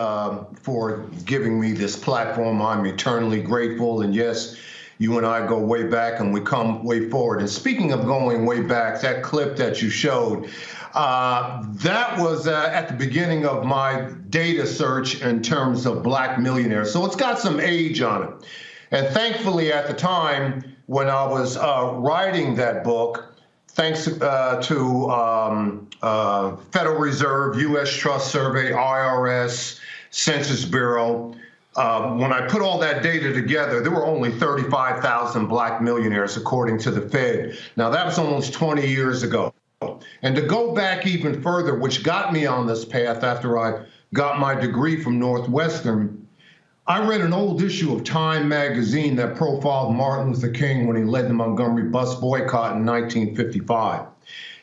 for giving me this platform. I'm eternally grateful, and yes, You and I go way back and we come way forward. And speaking of going way back, that clip that you showed, that was at the beginning of my data search in terms of black millionaires. So it's got some age on it. And thankfully, at the time when I was writing that book, thanks to Federal Reserve, U.S. Trust Survey, IRS, Census Bureau, when I put all that data together, there were only 35,000 black millionaires, according to the Fed. Now, that was almost 20 years ago. And to go back even further, which got me on this path after I got my degree from Northwestern, I read an old issue of Time magazine that profiled Martin Luther King when he led the Montgomery bus boycott in 1955.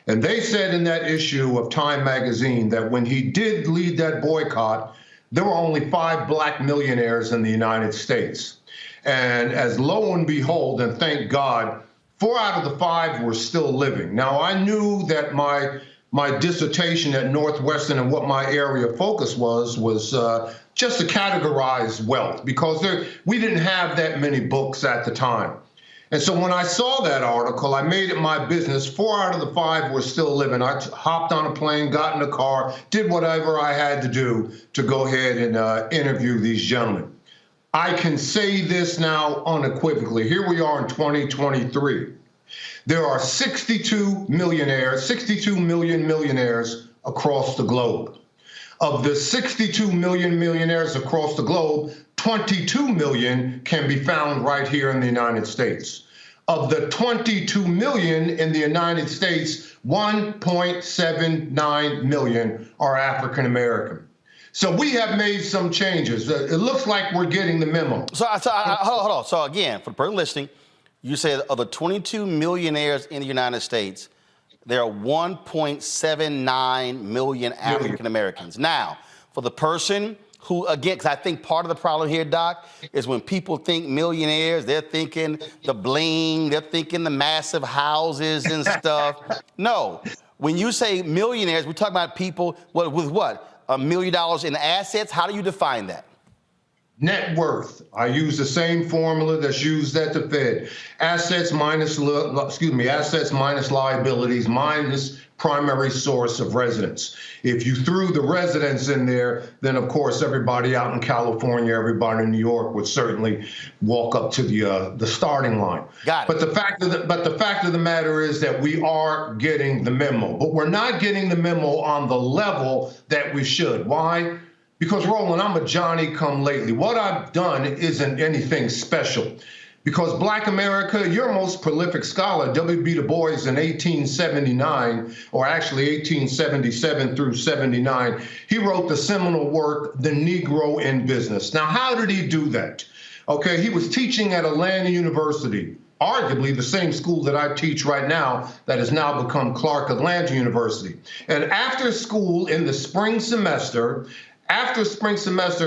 And they said in that issue of Time magazine that when he did lead that boycott, there were only 5 black millionaires in the United States. And as lo and behold, and thank God, 4 out of the 5 were still living. Now, I knew that my dissertation at Northwestern and what my area of focus was just to categorize wealth, because we didn't have that many books at the time. And so when I saw that article, I made it my business. 4 out of the 5 were still living. I hopped on a plane, got in a car, did whatever I had to do to go ahead and interview these gentlemen. I can say this now unequivocally. Here we are in 2023. There are 62 million millionaires across the globe. Of the 62 million millionaires across the globe, 22 million can be found right here in the United States. Of the 22 million in the United States, 1.79 million are African American. So we have made some changes. It looks like we're getting the memo. So hold on. So again, for the person listening, you said of the 22 millionaires in the United States, there are 1.79 million African Americans. Now, for the person who, again, because I think part of the problem here, Doc, is when people think millionaires, they're thinking the bling, they're thinking the massive houses and stuff. No, when you say millionaires, we're talking about people with what? $1 million in assets? How do you define that? Net worth. I use the same formula that's used at the Fed. Assets minus liabilities minus primary source of residence. If you threw the residence in there, then of course everybody out in California, everybody in New York would certainly walk up to the starting line. Got it. But the fact of the matter is that we are getting the memo, but we're not getting the memo on the level that we should. Why? Because, Roland, I'm a Johnny-come-lately. What I've done isn't anything special. Because Black America, your most prolific scholar, W.B. Du Bois, in 1879, or actually 1877 through 79, he wrote the seminal work, The Negro in Business. Now, how did he do that? Okay, he was teaching at Atlanta University, arguably the same school that I teach right now that has now become Clark Atlanta University. And after school, in the spring semester,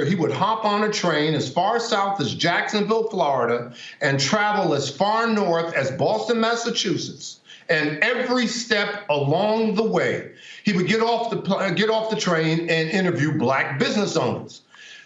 he would hop on a train as far south as Jacksonville, Florida, and travel as far north as Boston, Massachusetts. And every step along the way, he would get off the train and interview Black business owners.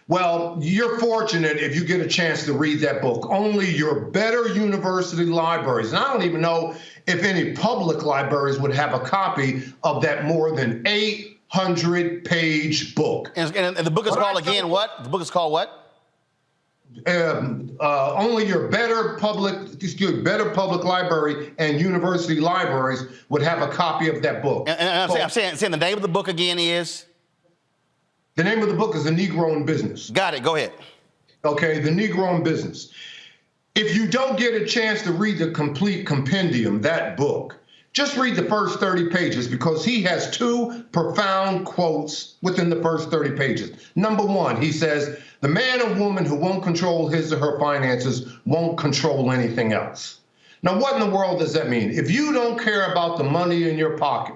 Well, you're fortunate if you get a chance to read that book. Only your better university libraries, and I don't even know if any public libraries would have a copy of that more than 800-page book. And the book is called again what? The book is called what? Only your better public library and university libraries would have a copy of that book. And I'm saying the name of the book again is? The name of the book is The Negro in Business. Got it. Go ahead. Okay, The Negro in Business. If you don't get a chance to read the complete compendium, that book, just read the first 30 pages, because he has 2 profound quotes within the first 30 pages. Number 1, he says, the man or woman who won't control his or her finances won't control anything else. Now, what in the world does that mean? If you don't care about the money in your pocket,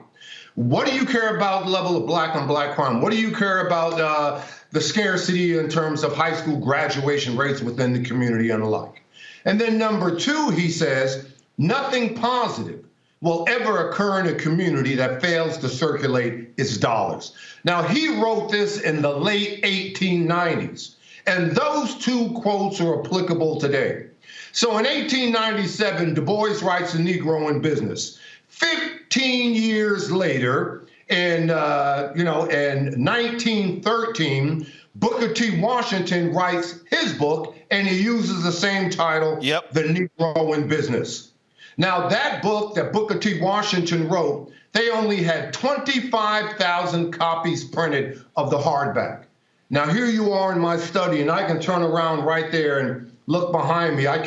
what do you care about the level of black on black crime? What do you care about the scarcity in terms of high school graduation rates within the community and the like? And then number 2, he says, nothing positive will ever occur in a community that fails to circulate its dollars. Now, he wrote this in the late 1890s, and those 2 quotes are applicable today. So in 1897, Du Bois writes A Negro in Business. 15 years later, in 1913, Booker T. Washington writes his book, and he uses the same title, The Negro in Business. Now, that book that Booker T. Washington wrote, they only had 25,000 copies printed of the hardback. Now, here you are in my study, and I can turn around right there and look behind me. I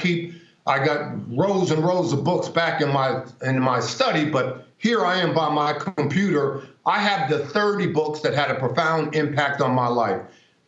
got rows and rows of books back in my study, but here I am by my computer. I have the 30 books that had a profound impact on my life.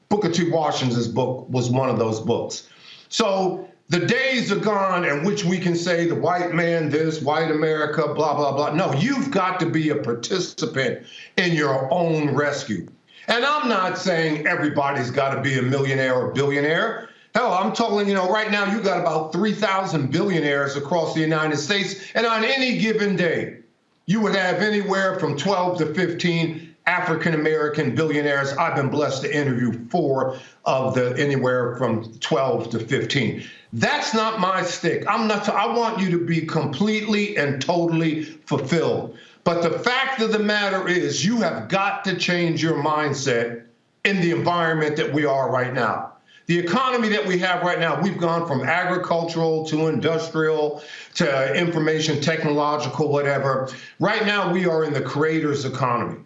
Booker T. Washington's book was one of those books. So the days are gone in which we can say the white man this, white America, blah, blah, blah. No, you've got to be a participant in your own rescue. And I'm not saying everybody's got to be a millionaire or billionaire. Hell, I'm telling you, right now you got about 3,000 billionaires across the United States. And on any given day, you would have anywhere from 12 to 15 African-American billionaires. I've been blessed to interview 4 of the anywhere from 12 to 15. That's not my stick. I want you to be completely and totally fulfilled. But the fact of the matter is you have got to change your mindset in the environment that we are right now. The economy that we have right now, we've gone from agricultural to industrial to information technological, whatever. Right now, we are in the creator's economy.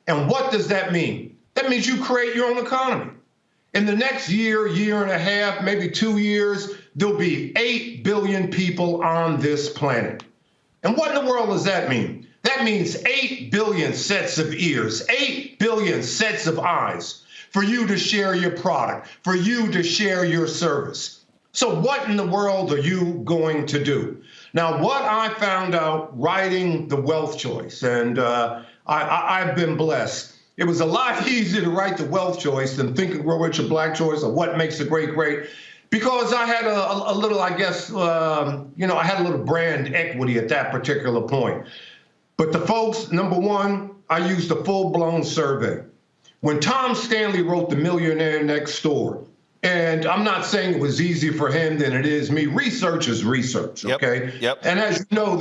And what does that mean? That means you create your own economy. In the next year, year and a half, maybe 2 years, there'll be 8 billion people on this planet. And what in the world does that mean? That means 8 billion sets of ears, 8 billion sets of eyes for you to share your product, for you to share your service. So what in the world are you going to do? Now, what I found out writing The Wealth Choice, and I've been blessed. It was a lot easier to write The Wealth Choice than Think and Grow Rich or Black Choice or What Makes a Great Great, because I had a little, I guess, I had a little brand equity at that particular point. But the folks, number one, I used a full-blown survey. When Tom Stanley wrote The Millionaire Next Door, and I'm not saying it was easier for him than it is me. Research is research, okay? Yep. And as you know,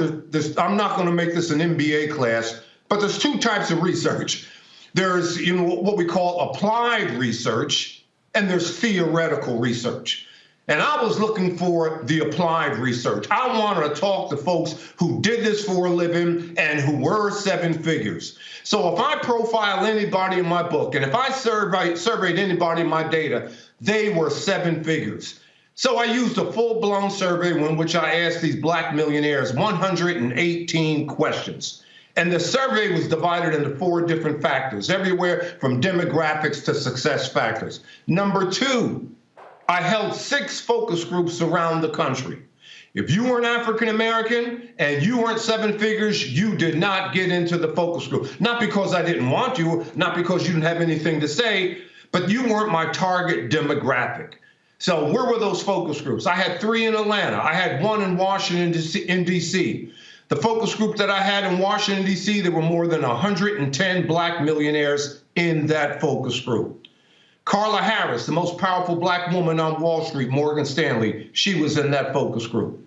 I'm not going to make this an MBA class, but there's 2 types of research. There's what we call applied research, and there's theoretical research. And I was looking for the applied research. I wanted to talk to folks who did this for a living and who were 7 figures. So if I profile anybody in my book, and if I surveyed anybody in my data, they were 7 figures. So I used a full-blown survey in which I asked these Black millionaires 118 questions. And the survey was divided into 4 different factors, everywhere from demographics to success factors. Number 2, I held 6 focus groups around the country. If you were an African-American and you weren't 7 figures, you did not get into the focus group. Not because I didn't want you, not because you didn't have anything to say, but you weren't my target demographic. So where were those focus groups? I had 3 in Atlanta. I had 1 in Washington, D.C. The focus group that I had in Washington, D.C., there were more than 110 Black millionaires in that focus group. Carla Harris, the most powerful Black woman on Wall Street, Morgan Stanley, she was in that focus group.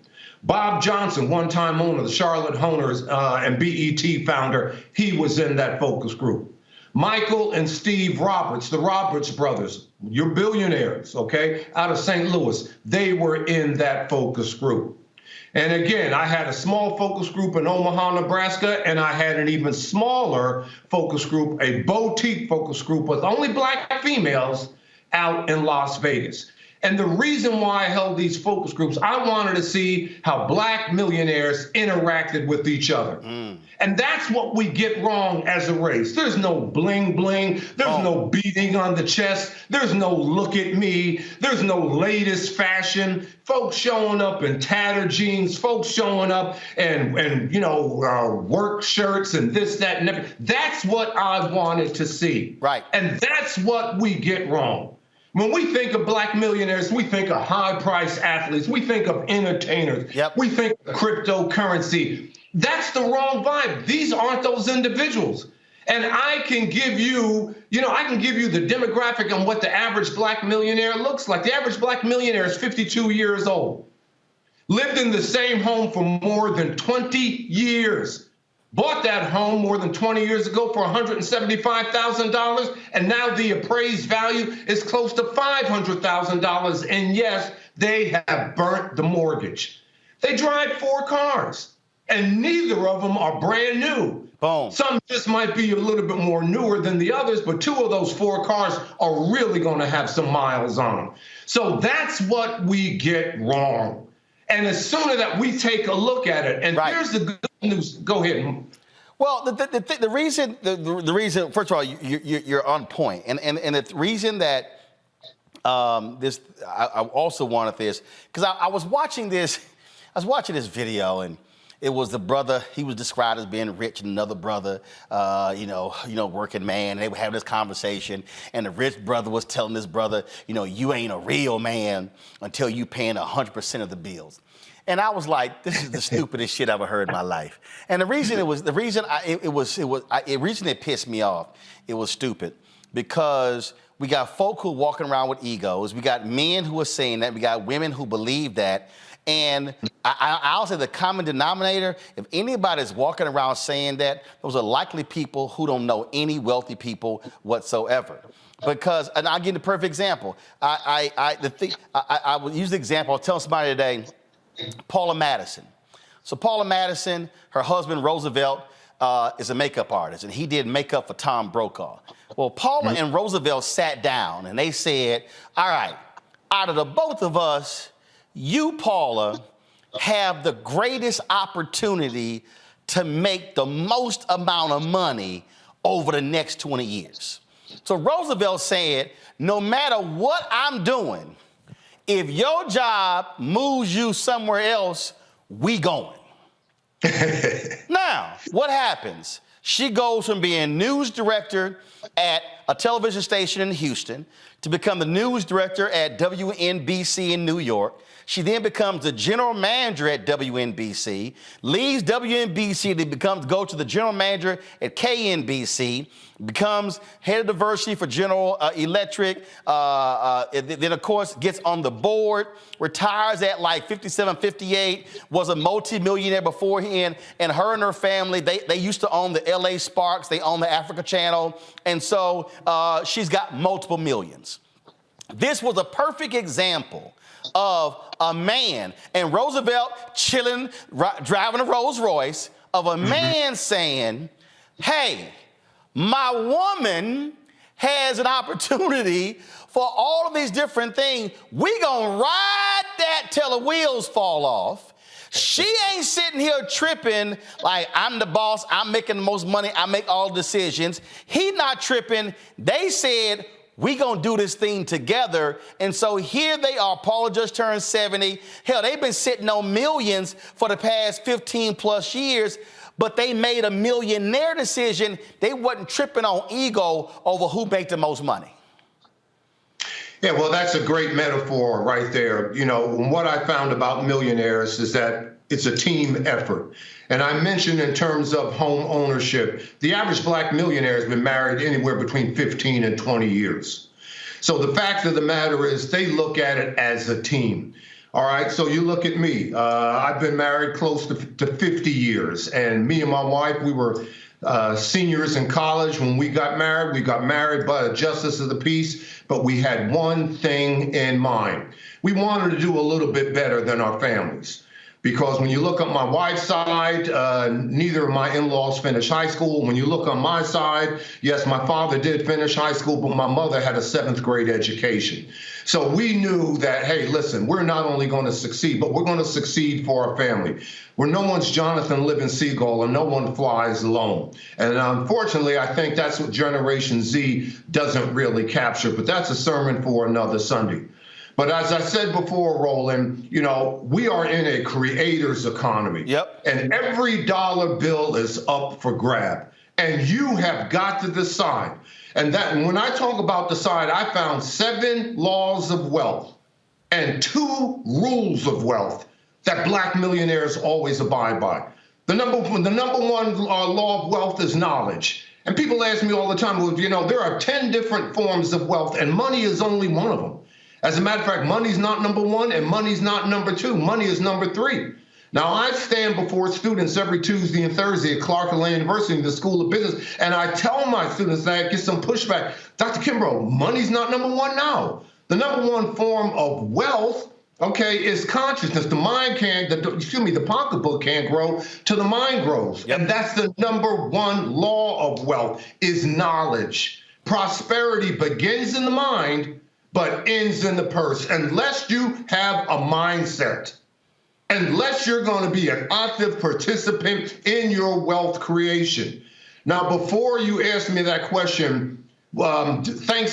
Bob Johnson, one-time owner of the Charlotte Honors and BET founder, he was in that focus group. Michael and Steve Roberts, the Roberts brothers, you're billionaires, okay, out of St. Louis, they were in that focus group. And again, I had a small focus group in Omaha, Nebraska, and I had an even smaller focus group, a boutique focus group with only Black females out in Las Vegas. And the reason why I held these focus groups, I wanted to see how Black millionaires interacted with each other. And that's what we get wrong as a race. There's no bling bling. There's no beating on the chest. There's no look at me. There's no latest fashion. Folks showing up in tattered jeans. Folks showing up and work shirts and this, that, and everything. That's what I wanted to see. Right. And that's what we get wrong. When we think of Black millionaires, we think of high-priced athletes. We think of entertainers. We think of cryptocurrency. That's the wrong vibe. These aren't those individuals. And I can give you, the demographic on what the average Black millionaire looks like. The average Black millionaire is 52 years old. lived in the same home for more than 20 years, bought that home more than 20 years ago for $175,000, and now the appraised value is close to $500,000. And yes, they have burnt the mortgage. They drive 4 cars, and neither of them are brand new. Boom. Some just might be a little bit more newer than the others, but 2 of those 4 cars are really going to have some miles on them. So that's what we get wrong. And as soon as that we take a look at it, and here's the good news. Go ahead. Well, the reason, first of all, you're on point, and the reason that I also wanted this, because I was watching this video, and it was the brother. He was described as being rich, and another brother, working man. And they were having this conversation, and the rich brother was telling this brother, you ain't a real man until you paying 100% of the bills. And I was like, this is the stupidest shit I've ever heard in my life. And the reason it pissed me off, it was stupid, because we got folk who are walking around with egos. We got men who are saying that. We got women who believe that. And I'll say the common denominator, if anybody's walking around saying that, those are likely people who don't know any wealthy people whatsoever. Because, and I'll give you the perfect example. I will use the example. I was telling somebody today, Paula Madison. So Paula Madison, her husband Roosevelt is a makeup artist, and he did makeup for Tom Brokaw. Well, Paula and Roosevelt sat down, and they said, all right, out of the both of us, you, Paula, have the greatest opportunity to make the most amount of money over the next 20 years. So Roosevelt said, no matter what I'm doing, if your job moves you somewhere else, we going. Now, what happens? She goes from being news director at a television station in Houston to become the news director at WNBC in New York. She then becomes the general manager at WNBC, leaves WNBC to go to the general manager at KNBC, becomes head of diversity for General Electric, then of course gets on the board, retires at like 57, 58, was a multi-millionaire beforehand, and her and her family, they used to own the LA Sparks, they own the Africa Channel, and so she's got multiple millions. This was a perfect example of a man, and Roosevelt chilling, driving a Rolls Royce, of a man saying, hey, my woman has an opportunity for all of these different things. We gonna ride that till the wheels fall off. She ain't sitting here tripping like I'm the boss, I'm making the most money, I make all decisions. He not tripping. They said, we gonna do this thing together. And so here they are. Paula just turned 70. Hell, they've been sitting on millions for the past 15 plus years, but they made a millionaire decision. They wasn't tripping on ego over who made the most money. Yeah, well, that's a great metaphor right there. What I found about millionaires is that it's a team effort. And I mentioned in terms of home ownership, the average black millionaire has been married anywhere between 15 and 20 years. So the fact of the matter is they look at it as a team. All right, so you look at me. I've been married close to 50 years, and me and my wife, we were seniors in college when we got married. We got married by a justice of the peace, but we had one thing in mind. We wanted to do a little bit better than our families. Because when you look on my wife's side, neither of my in-laws finished high school. When you look on my side, yes, my father did finish high school, but my mother had a 7th grade education. So we knew that, hey, listen, we're not only going to succeed, but we're going to succeed for our family. Where no one's Jonathan Living Seagull and no one flies alone. And unfortunately, I think that's what Generation Z doesn't really capture, but that's a sermon for another Sunday. But as I said before, Roland, we are in a creator's economy. Yep. And every dollar bill is up for grab. And you have got to decide. And when I talk about decide, I found 7 laws of wealth and 2 rules of wealth that black millionaires always abide by. The number one law of wealth is knowledge. And people ask me all the time, well, there are 10 different forms of wealth, and money is only one of them. As a matter of fact, money's not number one and money's not number two. Money is number three. Now, I stand before students every Tuesday and Thursday at Clark-Atlanta University, the School of Business, and I tell my students that I get some pushback. Dr. Kimbro, money's not number one now. The number one form of wealth, okay, is consciousness. The mind can't, the pocketbook can't grow till the mind grows. Yep. And that's the number one law of wealth, is knowledge. Prosperity begins in the mind, but ends in the purse, unless you have a mindset. Unless you're going to be an active participant in your wealth creation. Now, before you ask me that question, thanks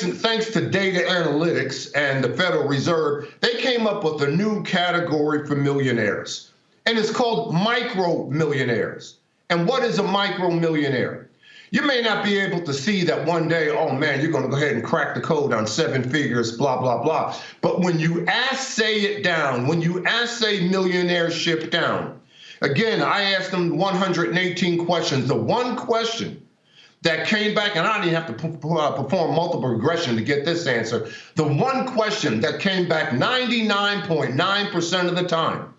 to data analytics and the Federal Reserve, they came up with a new category for millionaires, and it's called micro-millionaires. And what is a micro-millionaire? You may not be able to see that one day, oh man, you're going to go ahead and crack the code on 7 figures, blah, blah, blah. But when you assay it down, when you assay millionaireship down, again, I asked them 118 questions. The one question that came back, and I didn't have to perform multiple regression to get this answer. The one question that came back 99.9% of the time,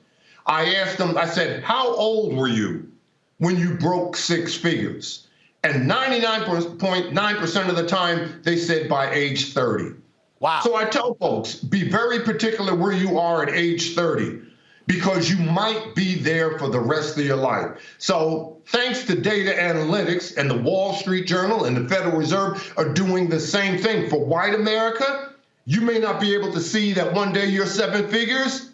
I asked them, I said, how old were you when you broke 6 figures? And 99.9% of the time, they said by age 30. Wow. So I tell folks, be very particular where you are at age 30, because you might be there for the rest of your life. So thanks to data analytics, and the Wall Street Journal and the Federal Reserve are doing the same thing. For white America, you may not be able to see that one day you're 7 figures,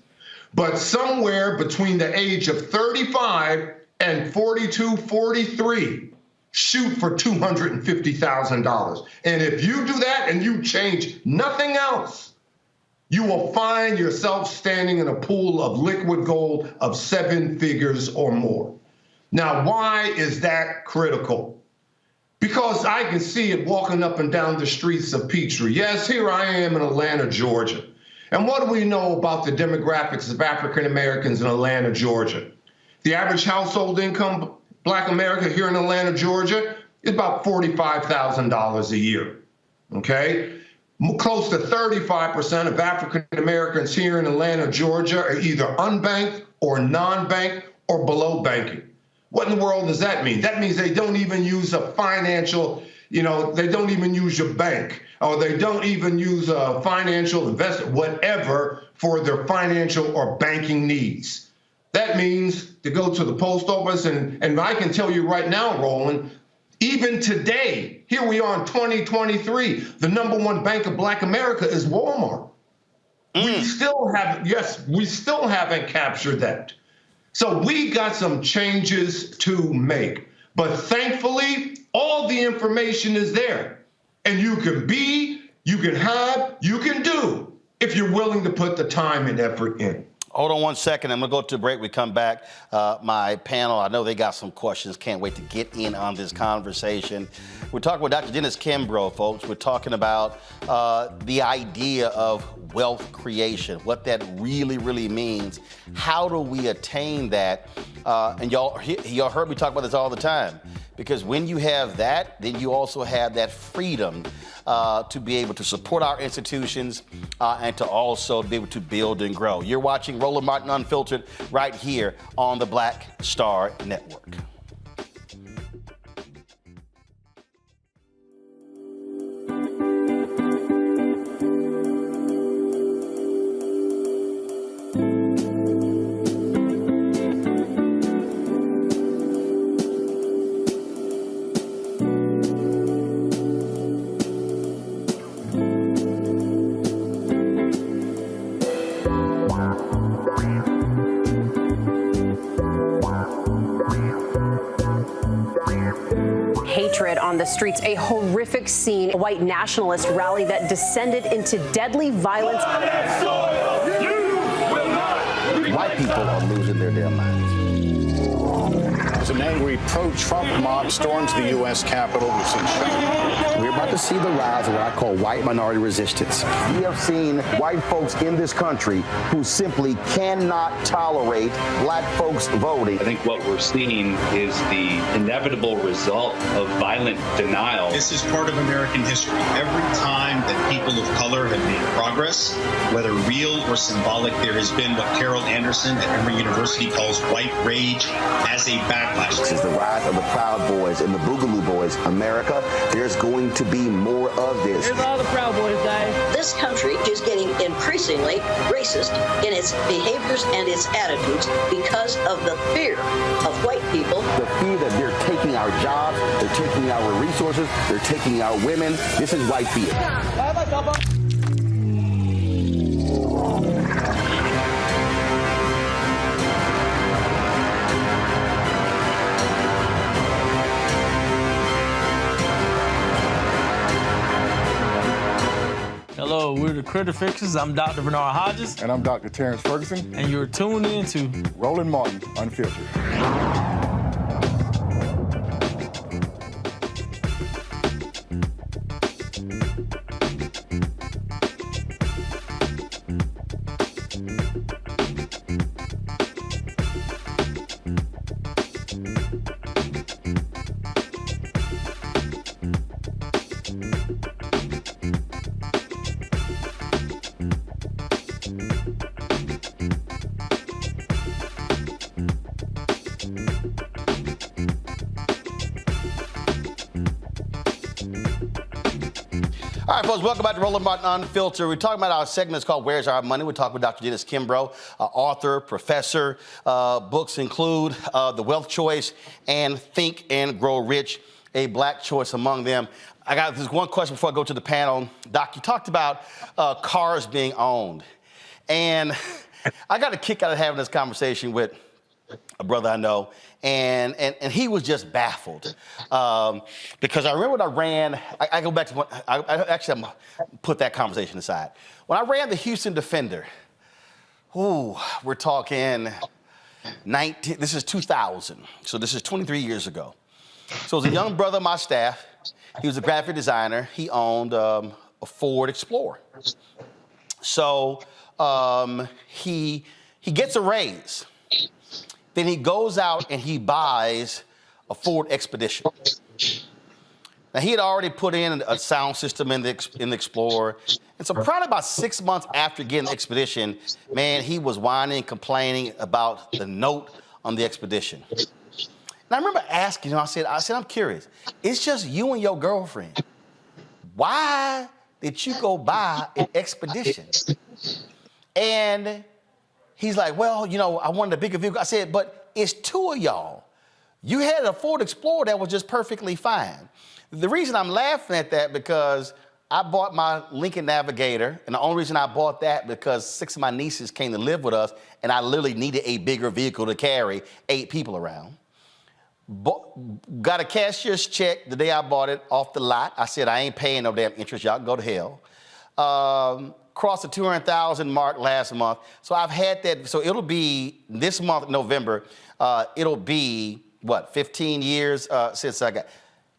but somewhere between the age of 35 and 42, 43, shoot for $250,000. And if you do that and you change nothing else, you will find yourself standing in a pool of liquid gold of 7 figures or more. Now, why is that critical? Because I can see it walking up and down the streets of Peachtree. Yes, here I am in Atlanta, Georgia. And what do we know about the demographics of African Americans in Atlanta, Georgia? The average household income, Black America here in Atlanta, Georgia, is about $45,000 a year, okay? Close to 35% of African Americans here in Atlanta, Georgia are either unbanked or non-banked or below banking. What in the world does that mean? That means they don't even use a financial, they don't even use your bank, or they don't even use a financial investment, whatever, for their financial or banking needs. That means to go to the post office, and I can tell you right now, Roland, even today, here we are in 2023, the number one bank of Black America is Walmart. We still haven't captured that. So we got some changes to make. But thankfully, all the information is there. And you can be, you can have, you can do, if you're willing to put the time and effort in. Hold on one second. I'm going to go to a break. We come back. My panel, I know they got some questions. Can't wait to get in on this conversation. We're talking with Dr. Dennis Kimbro, folks. We're talking about the idea of wealth creation, what that really means. How do we attain that? And y'all heard me talk about this all the time. Because when you have that, then you also have that freedom to be able to support our institutions and to also be able to build and grow. You're watching Roland Martin Unfiltered right here on the Black Star Network. On the streets, a horrific scene, a white nationalist rally that descended into deadly violence. White people are losing their damn minds. as an angry pro-Trump mob storms the U.S. Capitol. We've seen We're about to see the rise of what I call white minority resistance. We have seen white folks in this country who simply cannot tolerate black folks voting. I think what we're seeing is the inevitable result of violent denial. This is part of American history. Every time that people of color have made progress, whether real or symbolic, there has been what Carol Anderson at Emory University calls white rage as a backlash. This is the rise of the Proud Boys and the Boogaloo Boys. America, there's going to be more of this. Here's all the Proud Boys, guys. This country is getting increasingly racist in its behaviors and its attitudes because of the fear of white people. The fear that they're taking our jobs, they're taking our resources, they're taking our women. This is white fear. Hello, we're the Critter Fixers. I'm Dr. Bernard Hodges. And I'm Dr. Terrence Ferguson. And you're tuned in to Roland Martin Unfiltered. All right, folks, welcome back to Roland Martin Unfiltered. We're talking about our segment called Where's Our Money? We're talking with Dr. Dennis Kimbro, author, professor. Books include The Wealth Choice and Think and Grow Rich, a black choice among them. I got this one question before I go to the panel. Doc, you talked about cars being owned. And I got a kick out of having this conversation with a brother I know, and he was just baffled because I remember when I ran. I go back to I'm gonna put that conversation aside. When I ran the Houston Defender, we're talking 19. This is 2000, so this is 23 years ago. So it was a young brother on my staff. He was a graphic designer. He owned a Ford Explorer. So he gets a raise. Then he goes out and he buys a Ford Expedition. Now, he had already put in a sound system in the Explorer. And so probably about 6 months after getting the Expedition, man, he was whining, complaining about the note on the Expedition. And I remember asking him, I said, I'm curious. It's just you and your girlfriend. Why did you go buy an Expedition? And he's like, well, I wanted a bigger vehicle. I said, but it's two of y'all. You had a Ford Explorer that was just perfectly fine. The reason I'm laughing at that because I bought my Lincoln Navigator, and the only reason I bought that because 6 of my nieces came to live with us, and I literally needed a bigger vehicle to carry 8 people around. Got a cashier's check the day I bought it off the lot. I said, I ain't paying no damn interest. Y'all can go to hell. Crossed the 200,000 mark last month. So I've had that. So it'll be this month, November, it'll be, 15 years since I got.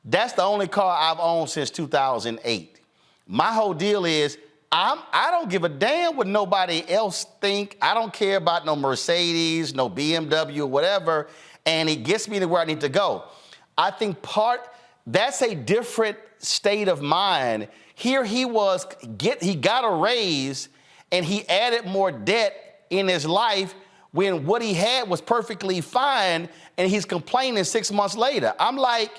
That's the only car I've owned since 2008. My whole deal is I don't give a damn what nobody else think. I don't care about no Mercedes, no BMW, whatever. And it gets me to where I need to go. I think that's a different state of mind. Here he got a raise and he added more debt in his life when what he had was perfectly fine and he's complaining 6 months later. I'm like,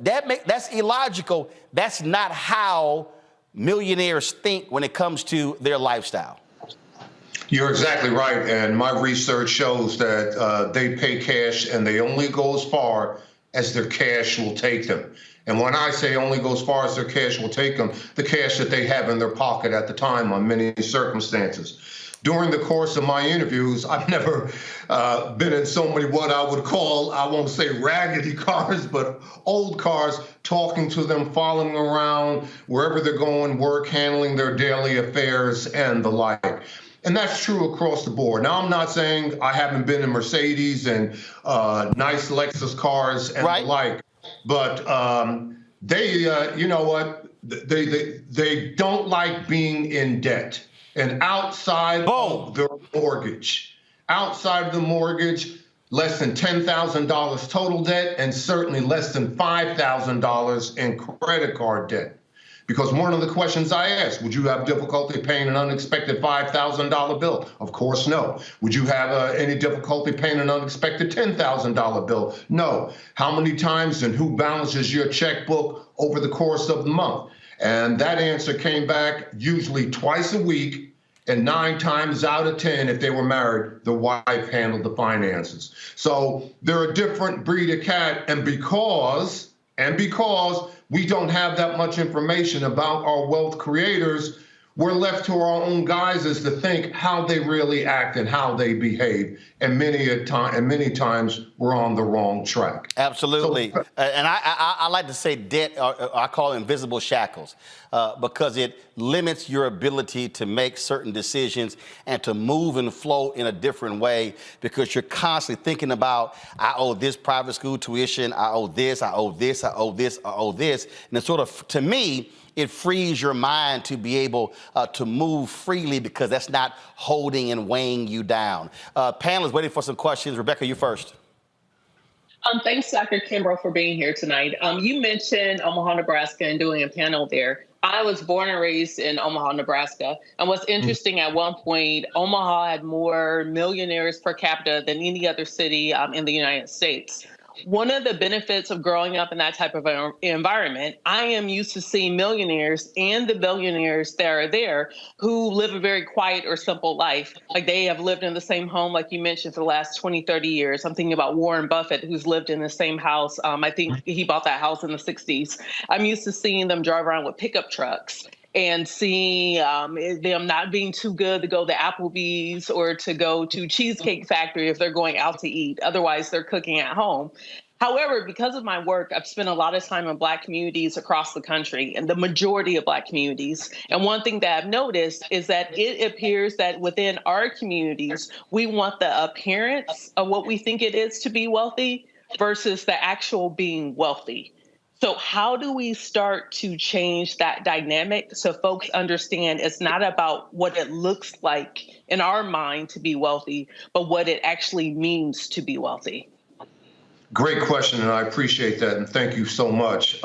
that's illogical. That's not how millionaires think when it comes to their lifestyle. You're exactly right. And my research shows that they pay cash and they only go as far as their cash will take them. And when I say only go as far as their cash will take them, the cash that they have in their pocket at the time on many circumstances. During the course of my interviews, I've never been in so many what I would call, I won't say raggedy cars, but old cars, talking to them, following them around, wherever they're going, work, handling their daily affairs and the like. And that's true across the board. Now, I'm not saying I haven't been in Mercedes and nice Lexus cars and the like, but you know what? They don't like being in debt. And outside of their mortgage, less than $10,000 total debt, and certainly less than $5,000 in credit card debt. Because one of the questions I asked, would you have difficulty paying an unexpected $5,000 bill? Of course, no. Would you have any difficulty paying an unexpected $10,000 bill? No. How many times and who balances your checkbook over the course of the month? And that answer came back usually twice a week, and 9 times out of 10, if they were married, the wife handled the finances. So they're a different breed of cat, and because we don't have that much information about our wealth creators, we're left to our own guises to think how they really act and how they behave. And many times we're on the wrong track. Absolutely. So, and I like to say debt, or I call it invisible shackles, because it limits your ability to make certain decisions and to move and flow in a different way, because you're constantly thinking about, I owe this private school tuition, I owe this, I owe this, I owe this, I owe this. And it's sort of, to me, it frees your mind to be able to move freely, because that's not holding and weighing you down. Panelists waiting for some questions. Rebecca, you first. Thanks, Dr. Kimbro, for being here tonight. You mentioned Omaha, Nebraska, and doing a panel there. I was born and raised in Omaha, Nebraska. And what's interesting, at one point, Omaha had more millionaires per capita than any other city in the United States. One of the benefits of growing up in that type of environment, I am used to seeing millionaires and the billionaires that are there who live a very quiet or simple life. Like, they have lived in the same home, like you mentioned, for the last 20, 30 years. I'm thinking about Warren Buffett, who's lived in the same house. I think he bought that house in the 60s. I'm used to seeing them drive around with pickup trucks and seeing them not being too good to go to Applebee's or to go to Cheesecake Factory if they're going out to eat. Otherwise, they're cooking at home. However, because of my work, I've spent a lot of time in Black communities across the country, and the majority of Black communities. And one thing that I've noticed is that it appears that within our communities, we want the appearance of what we think it is to be wealthy versus the actual being wealthy. So how do we start to change that dynamic so folks understand it's not about what it looks like in our mind to be wealthy, but what it actually means to be wealthy? Great question, and I appreciate that, and thank you so much.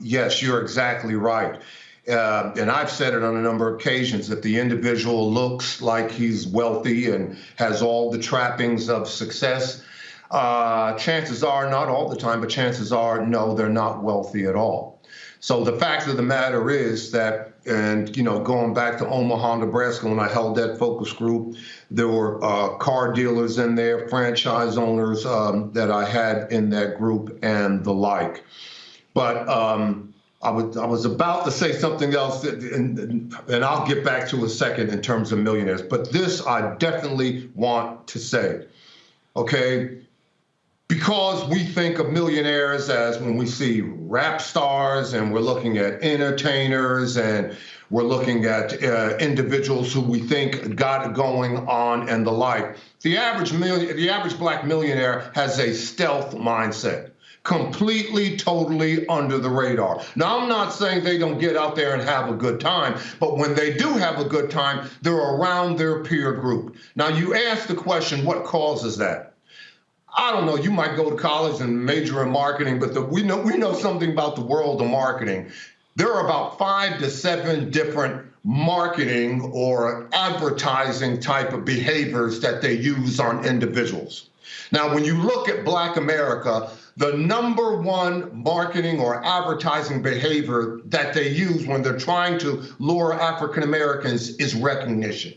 Yes, you're exactly right. And I've said it on a number of occasions, if the individual looks like he's wealthy and has all the trappings of success, chances are, not all the time, but chances are, no, they're not wealthy at all. So the fact of the matter is that, and going back to Omaha, Nebraska, when I held that focus group, there were car dealers in there, franchise owners that I had in that group, and the like. But I was about to say something else, and I'll get back to a second in terms of millionaires. But this I definitely want to say, okay? Because we think of millionaires as when we see rap stars, and we're looking at entertainers, and we're looking at individuals who we think got it going on and the like. The average Black millionaire has a stealth mindset, completely, totally under the radar. Now, I'm not saying they don't get out there and have a good time, but when they do have a good time, they're around their peer group. Now, you ask the question, what causes that? I don't know, you might go to college and major in marketing, but we know something about the world of marketing. There are about 5 to 7 different marketing or advertising type of behaviors that they use on individuals. Now, when you look at Black America, the #1 marketing or advertising behavior that they use when they're trying to lure African Americans is recognition.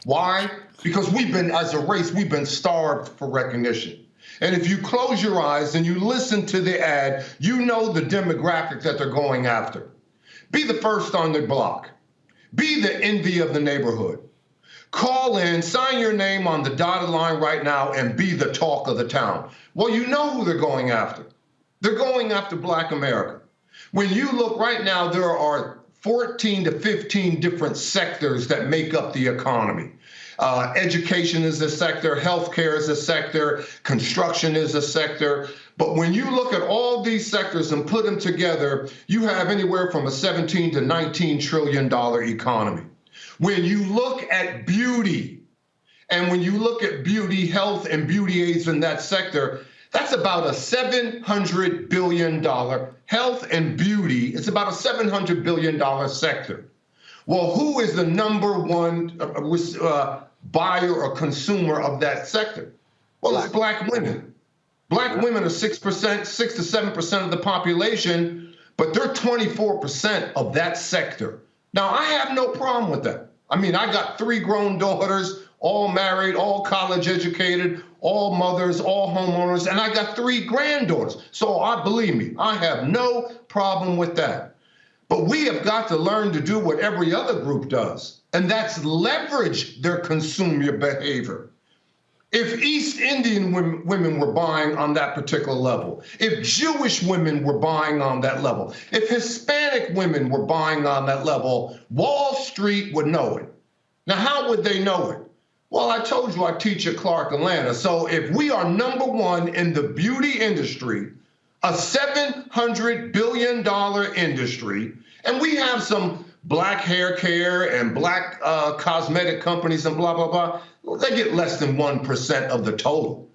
Why? Because as a race, we've been starved for recognition. And if you close your eyes and you listen to the ad, you know the demographic that they're going after. Be the first on the block. Be the envy of the neighborhood. Call in, sign your name on the dotted line right now, and be the talk of the town. Well, you know who they're going after. They're going after Black America. When you look right now, there are 14 to 15 different sectors that make up the economy. Education is a sector, healthcare is a sector, construction is a sector. But when you look at all these sectors and put them together, you have anywhere from a $17 to $19 trillion economy. When you look at beauty, and when you look at beauty, health, and beauty aids in that sector, that's about a $700 billion health and beauty. It's about a $700 billion sector. Well, who is the number one buyer or consumer of that sector? Well, it's black women. Black women are 6%, 6 to 7% of the population, but they're 24% of that sector. Now, I have no problem with that. I mean, I got 3 grown daughters, all married, all college educated, all mothers, all homeowners, and I got 3 granddaughters. So believe me, I have no problem with that. But we have got to learn to do what every other group does, and that's leverage their consumer behavior. If East Indian women were buying on that particular level, if Jewish women were buying on that level, if Hispanic women were buying on that level, Wall Street would know it. Now, how would they know it? Well, I told you I teach at Clark Atlanta. So if we are number one in the beauty industry, a $700 billion industry, and we have some black hair care and black cosmetic companies and blah, blah, blah, well, they get less than 1% of the total.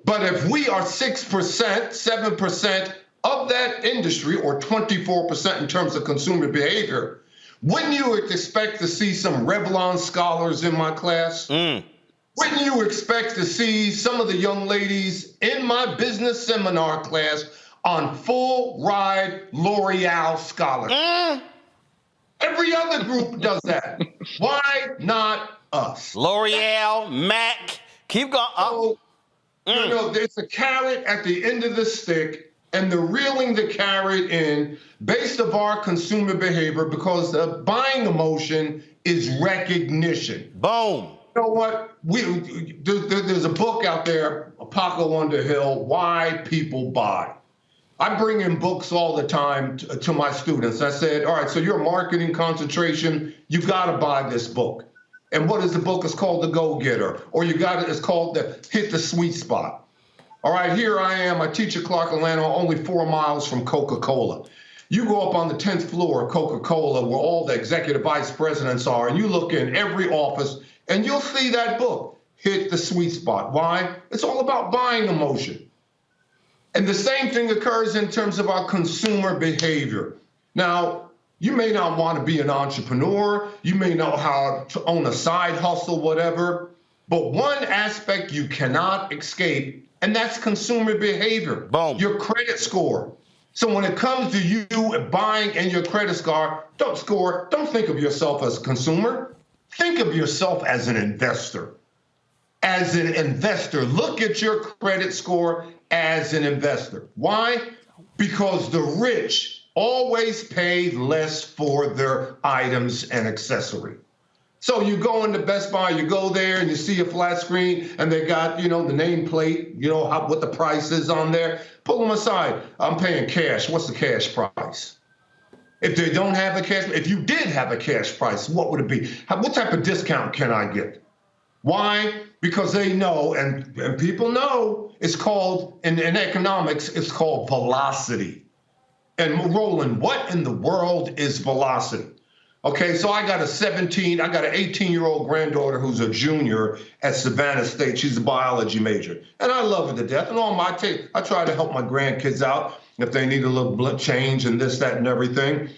But if we are 6%, 7% of that industry, or 24% in terms of consumer behavior, wouldn't you expect to see some Revlon scholars in my class? Wouldn't you expect to see some of the young ladies in my business seminar class on full ride L'Oreal scholarship? Every other group does that. Why not us? L'Oreal, MAC, keep going. You know, there's a carrot at the end of the stick, and they're reeling the carrot in based on our consumer behavior, because the buying emotion is recognition. Boom. You know what? There's a book out there, Paco Underhill, Why People Buy. I bring in books all the time to my students. I said, all right, so your marketing concentration, you got to buy this book. And what is the book? It's called The Go-Getter, or it's called Hit the Sweet Spot. All right, here I am. I teach at Clark Atlanta, only 4 miles from Coca-Cola. You go up on the 10th floor of Coca-Cola, where all the executive vice presidents are, and you look in every office, and you'll see that book, Hit the Sweet Spot. Why? It's all about buying emotion. And the same thing occurs in terms of our consumer behavior. Now, you may not want to be an entrepreneur. You may know how to own a side hustle, whatever. But one aspect you cannot escape, and that's consumer behavior. Boom. Your credit score. So when it comes to you buying and your credit score, don't think of yourself as a consumer. Think of yourself as an investor. As an investor, look at your credit score as an investor. Why? Because the rich always pay less for their items and accessory. So you go into Best Buy, you go there and you see a flat screen and they got, the nameplate, what the price is on there. Pull them aside. I'm paying cash. What's the cash price? If they don't have a cash, if you did have a cash price, what would it be? What type of discount can I get? Why? Because they know, and people know, it's called, in economics, it's called velocity. And Roland, what in the world is velocity? Okay, so I got an 18-year-old granddaughter who's a junior at Savannah State. She's a biology major. And I love her to death. And I try to help my grandkids out if they need a little change and this, that, and everything.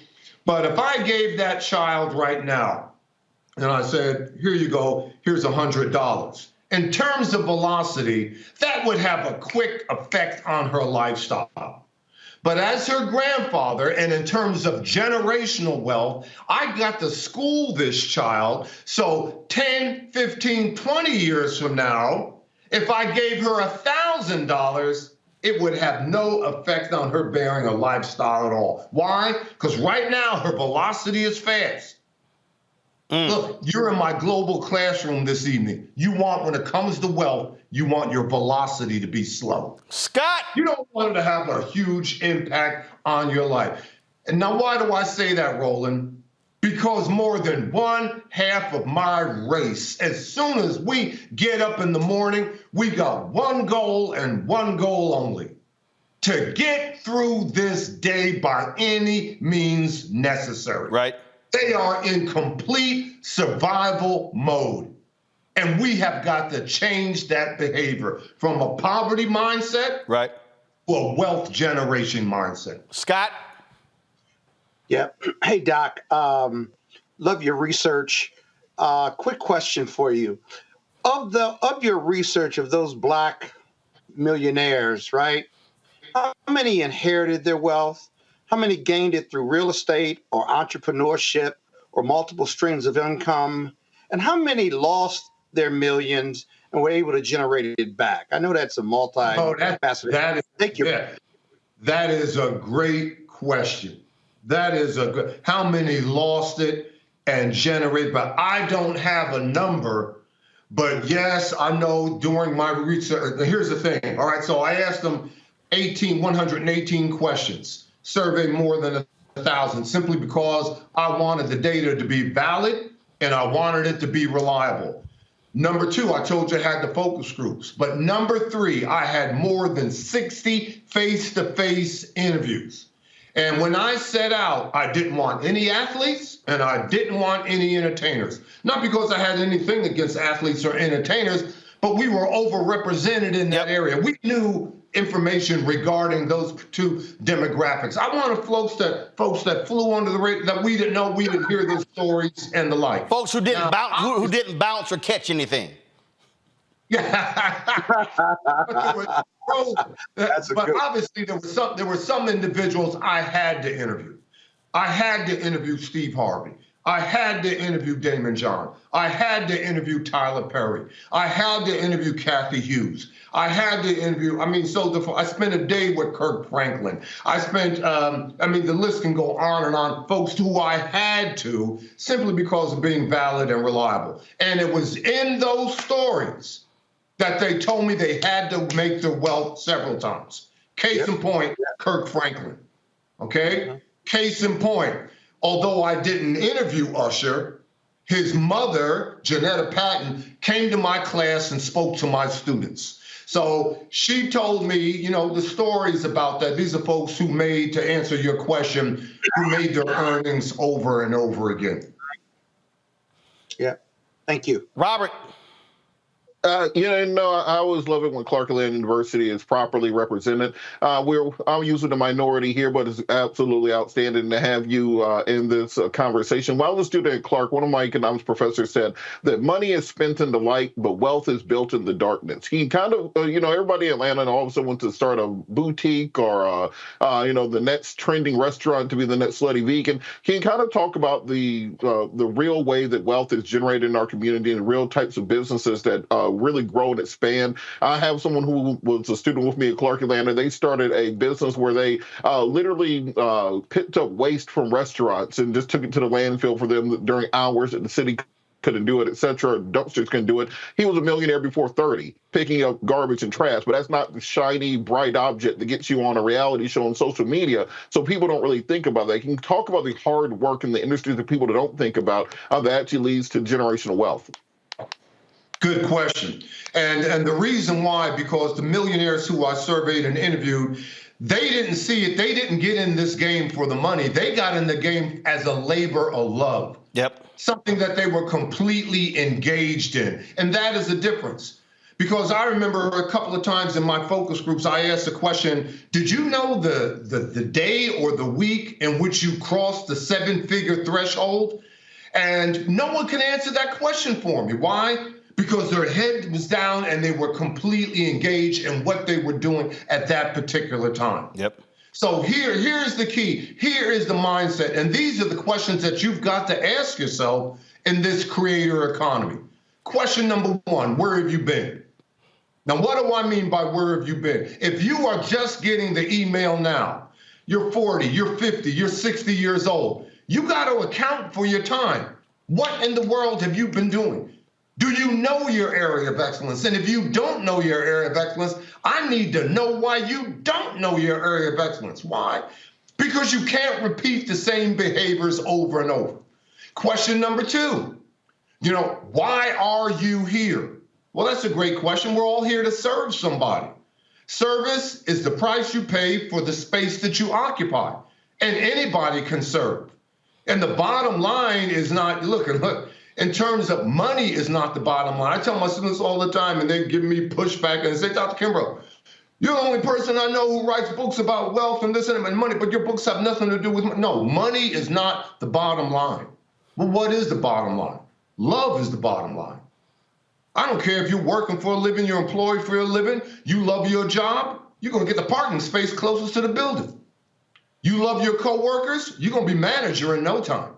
But if I gave that child right now, and I said, here you go, here's $100. In terms of velocity, that would have a quick effect on her lifestyle. But as her grandfather, and in terms of generational wealth, I got to school this child. So 10, 15, 20 years from now, if I gave her $1,000, it would have no effect on her bearing a lifestyle at all. Why? Because right now, her velocity is fast. Look, you're in my global classroom this evening. When it comes to wealth, you want your velocity to be slow. Scott! You don't want it to have a huge impact on your life. And now, why do I say that, Roland? because more than 1/2 of my race, as soon as we get up in the morning, we got one goal and one goal only: to get through this day by any means necessary. Right. They are in complete survival mode. And we have got to change that behavior from a poverty mindset right to a wealth generation mindset. Scott? Yeah. Hey, Doc. Love your research. Quick question for you. Of your research of those Black millionaires, right? How many inherited their wealth? How many gained it through real estate or entrepreneurship or multiple streams of income? And how many lost their millions and were able to generate it back? I know that's a multi-faceted. Thank you. Yeah, that is a great question. That is a good. How many lost it and generated? But I don't have a number. But yes, I know during my research. Here's the thing. All right, so I asked them 118 questions, surveyed more than 1,000, simply because I wanted the data to be valid and I wanted it to be reliable. Number two, I told you I had the focus groups. But number three, I had more than 60 face-to-face interviews. And when I set out, I didn't want any athletes and I didn't want any entertainers. Not because I had anything against athletes or entertainers, but we were overrepresented in that area. We knew information regarding those two demographics. I wanted folks that flew under the radar, that we didn't know, we didn't hear their stories and the like. Folks who didn't bounce or catch anything. But obviously there were some individuals I had to interview. I had to interview Steve Harvey. I had to interview Damon John. I had to interview Tyler Perry. I had to interview Kathy Hughes. I had to interview, I spent a day with Kirk Franklin. I spent, the list can go on and on, folks who I had to, simply because of being valid and reliable. And it was in those stories that they told me they had to make their wealth several times. Case in point, Kirk Franklin, okay? Case in point, although I didn't interview Usher, his mother, Janetta Patton, came to my class and spoke to my students. So she told me, the stories about that. These are folks who made, to answer your question, who made their earnings over and over again. Yeah, thank you. Robert. I always love it when Clark-Atlanta University is properly represented. I'm using the minority here, but it's absolutely outstanding to have you in this conversation. While I was a student at Clark, one of my economics professors said that money is spent in the light, but wealth is built in the darkness. He kind of, everybody in Atlanta and all of a sudden wants to start a boutique or, the next trending restaurant to be the next slutty vegan. Can you kind of talk about the real way that wealth is generated in our community and the real types of businesses that really grow and expand? I have someone who was a student with me at Clark-Atlanta. They started a business where they literally picked up waste from restaurants and just took it to the landfill for them during hours that the city couldn't do it, et cetera. Dumpsters couldn't do it. He was a millionaire before 30, picking up garbage and trash, but that's not the shiny, bright object that gets you on a reality show on social media. So people don't really think about that. You can talk about the hard work in the industry that people don't think about that actually leads to generational wealth. Good question. And the reason why, because the millionaires who I surveyed and interviewed, they didn't see it. They didn't get in this game for the money. They got in the game as a labor of love. Yep. Something that they were completely engaged in. And that is the difference. Because I remember a couple of times in my focus groups, I asked the question, did you know the day or the week in which you crossed the 7-figure threshold? And no one can answer that question for me. Why? Because their head was down and they were completely engaged in what they were doing at that particular time. Yep. So here's the key. Here is the mindset. And these are the questions that you've got to ask yourself in this creator economy. Question number one, where have you been? Now, what do I mean by where have you been? If you are just getting the email now, you're 40, you're 50, you're 60 years old, you got to account for your time. What in the world have you been doing? Do you know your area of excellence? And if you don't know your area of excellence, I need to know why you don't know your area of excellence. Why? Because you can't repeat the same behaviors over and over. Question number 2, why are you here? Well, that's a great question. We're all here to serve somebody. Service is the price you pay for the space that you occupy, and anybody can serve. And the bottom line is not, look, in terms of money is not the bottom line. I tell my students all the time, and they give me pushback, and they say, Dr. Kimbro, you're the only person I know who writes books about wealth and this and money, but your books have nothing to do with money. No, money is not the bottom line. Well, what is the bottom line? Love is the bottom line. I don't care if you're working for a living, you're employed for a living, you love your job, you're going to get the parking space closest to the building. You love your coworkers, you're going to be manager in no time.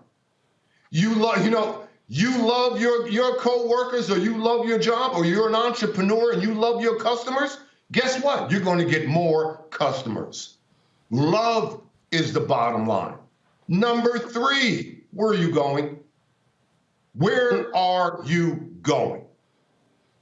You love your coworkers, or you love your job, or you're an entrepreneur and you love your customers. Guess what? You're going to get more customers. Love is the bottom line. Number 3, where are you going? Where are you going?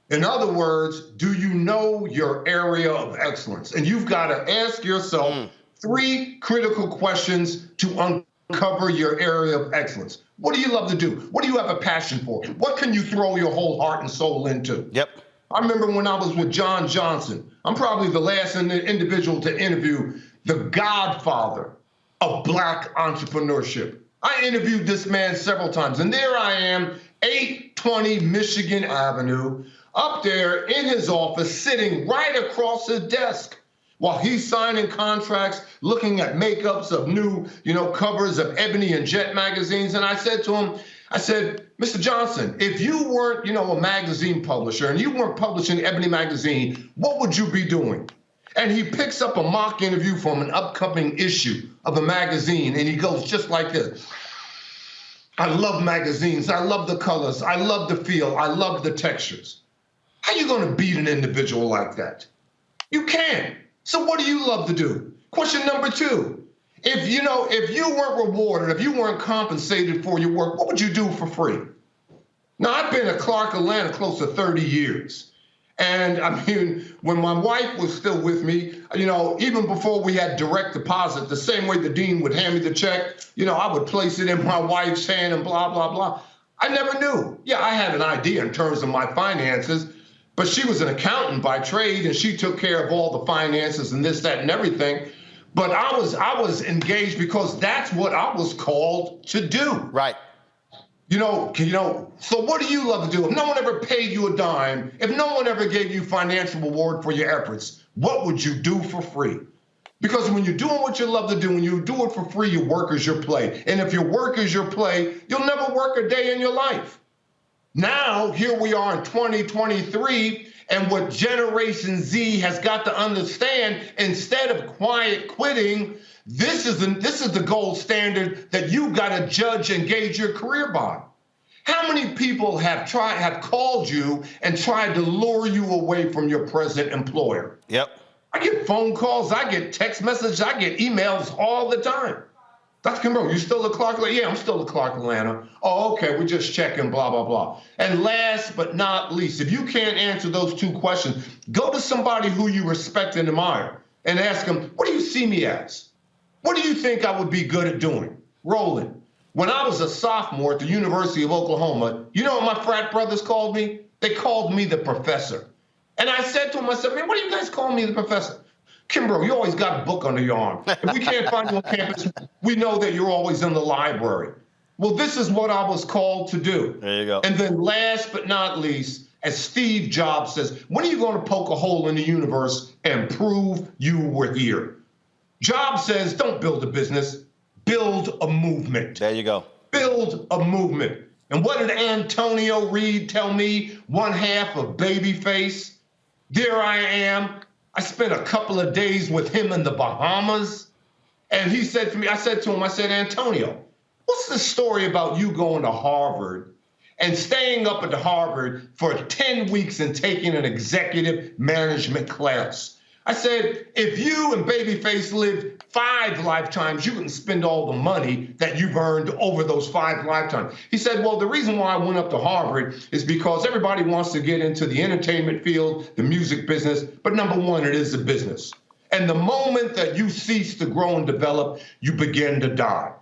In other words, do you know your area of excellence? And you've got to ask yourself 3 critical questions to uncover your area of excellence. What do you love to do? What do you have a passion for? What can you throw your whole heart and soul into? Yep. I remember when I was with John Johnson, I'm probably the last individual to interview the godfather of Black entrepreneurship. I interviewed this man several times, and there I am, 820 Michigan Avenue, up there in his office, sitting right across his desk while he's signing contracts, looking at makeups of new, covers of Ebony and Jet magazines. And I said to him, Mr. Johnson, if you weren't, a magazine publisher and you weren't publishing Ebony magazine, what would you be doing? And he picks up a mock interview from an upcoming issue of a magazine, and he goes just like this. I love magazines. I love the colors. I love the feel. I love the textures. How are you going to beat an individual like that? You can't. So what do you love to do? Question number 2. If you weren't rewarded, if you weren't compensated for your work, what would you do for free? Now, I've been at Clark Atlanta close to 30 years. And I mean, when my wife was still with me, even before we had direct deposit, the same way the dean would hand me the check, I would place it in my wife's hand and blah, blah, blah. I never knew. Yeah, I had an idea in terms of my finances, but she was an accountant by trade, and she took care of all the finances and this, that, and everything. But I was engaged because that's what I was called to do. Right. So what do you love to do? If no one ever paid you a dime, if no one ever gave you financial reward for your efforts, what would you do for free? Because when you're doing what you love to do, when you do it for free, your work is your play. And if your work is your play, you'll never work a day in your life. Now, here we are in 2023, and what Generation Z has got to understand, instead of quiet quitting, this is the gold standard that you got to judge and gauge your career by. How many people have called you and tried to lure you away from your present employer? Yep. I get phone calls, I get text messages, I get emails all the time. Dr. Kimbro, you still at Clark Atlanta? Yeah, I'm still at Clark Atlanta. Oh, okay, we're just checking, blah, blah, blah. And last but not least, if you can't answer those 2 questions, go to somebody who you respect and admire and ask them, what do you see me as? What do you think I would be good at doing? Roland, when I was a sophomore at the University of Oklahoma, you know what my frat brothers called me? They called me the professor. And I said to them, man, what do you guys call me the professor? Kimbro, you always got a book under your arm. If we can't find you on campus, we know that you're always in the library. Well, this is what I was called to do. There you go. And then last but not least, as Steve Jobs says, when are you going to poke a hole in the universe and prove you were here? Jobs says, don't build a business, build a movement. There you go. Build a movement. And what did Antonio Reed tell me, one half of Babyface? There I am. I spent a couple of days with him in the Bahamas. And he said to me, I said, Antonio, what's the story about you going to Harvard and staying up at Harvard for 10 weeks and taking an executive management class? I said, if you and Babyface lived 5 lifetimes, you wouldn't spend all the money that you've earned over those 5 lifetimes. He said, well, the reason why I went up to Harvard is because everybody wants to get into the entertainment field, the music business, but number one, it is a business. And the moment that you cease to grow and develop, you begin to die.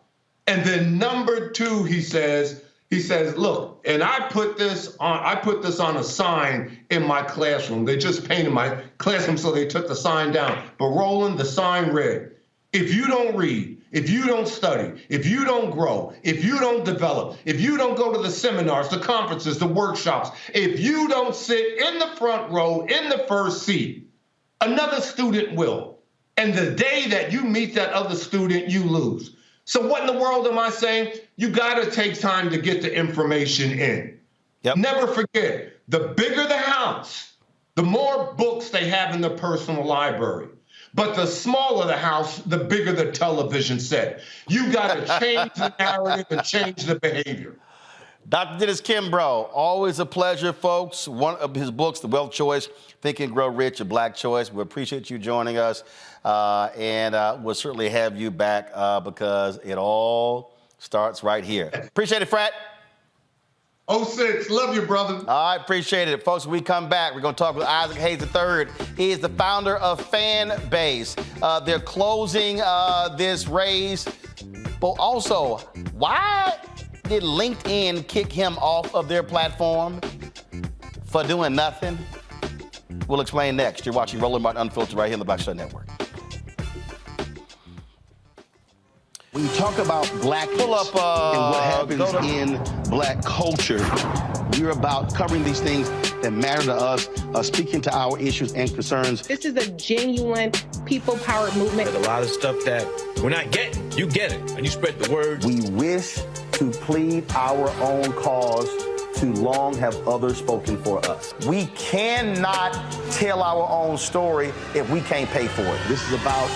And then number 2, he says, He says, look, and I put this on a sign in my classroom. They just painted my classroom, so they took the sign down. But Roland, the sign read, if you don't read, if you don't study, if you don't grow, if you don't develop, if you don't go to the seminars, the conferences, the workshops, if you don't sit in the front row, in the first seat, another student will. And the day that you meet that other student, you lose. So what in the world am I saying? You got to take time to get the information in. Yep. Never forget, the bigger the house, the more books they have in their personal library. But the smaller the house, the bigger the television set. You got to change the narrative and change the behavior. Dr. Dennis Kimbro, always a pleasure, folks. One of his books, The Wealth Choice, Think and Grow Rich, A Black Choice. We appreciate you joining us, and we'll certainly have you back because it all starts right here. Appreciate it, Frat. 06, love you, brother. I appreciate it. Folks, when we come back, we're going to talk with Isaac Hayes III. He is the founder of Fanbase. They're closing this raise, but also, why did LinkedIn kick him off of their platform for doing nothing? We'll explain next. You're watching Roland Martin Unfiltered right here on the Black Star Network. When you talk about blackness and what happens in black culture, we're about covering these things that matter to us, speaking to our issues and concerns. This is a genuine people-powered movement. There's a lot of stuff that we're not getting. You get it, and you spread the word. We wish to plead our own cause. Too long have others spoken for us. We cannot tell our own story if we can't pay for it. This is about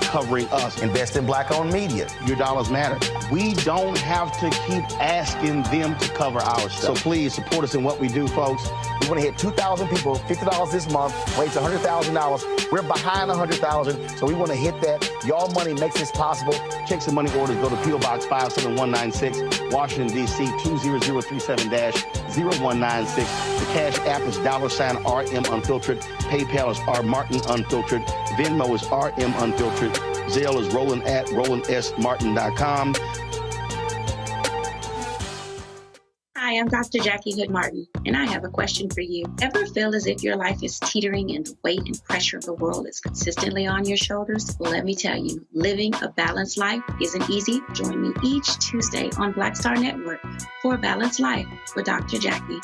covering us. Invest in black-owned media. Your dollars matter. We don't have to keep asking them to cover our stuff. So please support us in what we do, folks. We want to hit 2,000 people, $50 this month, raise $100,000. We're behind 100,000, so we want to hit that. Y'all money makes this possible. Checks and money orders go to P.O. Box 57196, Washington, D.C. 20037-0196. The Cash App is $RM Unfiltered. PayPal is R Martin Unfiltered. Venmo is RM Unfiltered. Zelle is Roland at RolandSMartin.com. Hi, I'm Dr. Jackie Hood Martin, and I have a question for you. Ever feel as if your life is teetering and the weight and pressure of the world is consistently on your shoulders? Well, let me tell you, living a balanced life isn't easy. Join me each Tuesday on Black Star Network for A Balanced Life with Dr. Jackie.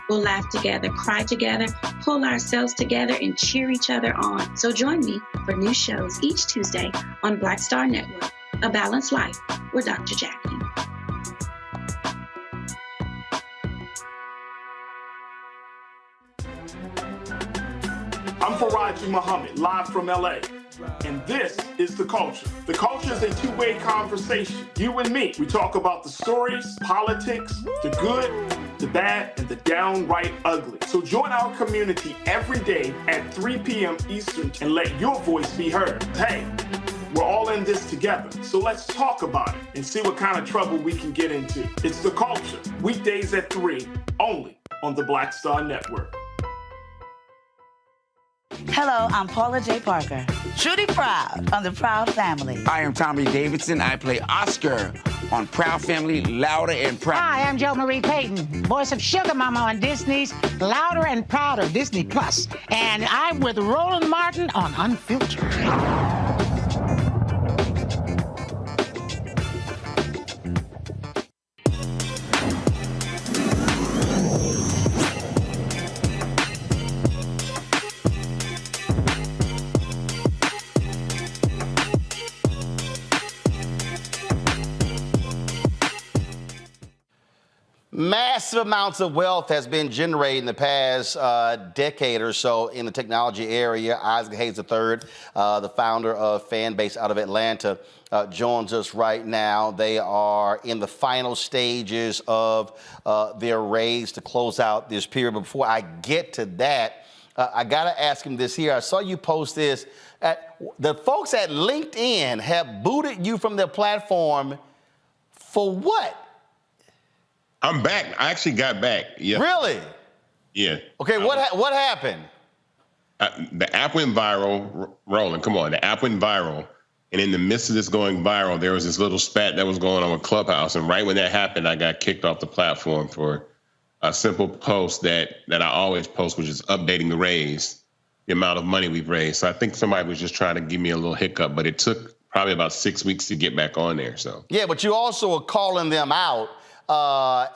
We'll laugh together, cry together, pull ourselves together, and cheer each other on. So join me for new shows each Tuesday on Black Star Network, A Balanced Life with Dr. Jackie. I'm Faraji Muhammad, live from LA. And this is The Culture. The Culture is a two-way conversation. You and me. We talk about the stories, politics, the good, the bad, and the downright ugly. So join our community every day at 3 p.m. Eastern and let your voice be heard. Hey, we're all in this together. So let's talk about it and see what kind of trouble we can get into. It's The Culture, weekdays at 3, only on the Black Star Network. Hello, I'm Paula J. Parker. Trudy Proud on the Proud Family. I am Tommy Davidson. I play Oscar on Proud Family, Louder and Proud. Hi, I'm Jo Marie Payton, voice of Sugar Mama on Disney's Louder and Prouder, Disney Plus. And I'm with Roland Martin on Unfiltered. Massive amounts of wealth has been generated in the past decade or so in the technology area. Isaac Hayes III, the founder of Fanbase out of Atlanta, joins us right now. They are in the final stages of their raise to close out this period. But before I get to that, I got to ask him this here. I saw you post this. The folks at LinkedIn have booted you from their platform for what? I'm back. I actually got back. Yeah. Really? Yeah. Okay, what happened? The app went viral. Roland, come on. The app went viral. And in the midst of this going viral, there was this little spat that was going on with Clubhouse. And right when that happened, I got kicked off the platform for a simple post that I always post, which is updating the raise, the amount of money we've raised. So I think somebody was just trying to give me a little hiccup, but it took probably about 6 weeks to get back on there. So yeah, but you also are calling them out,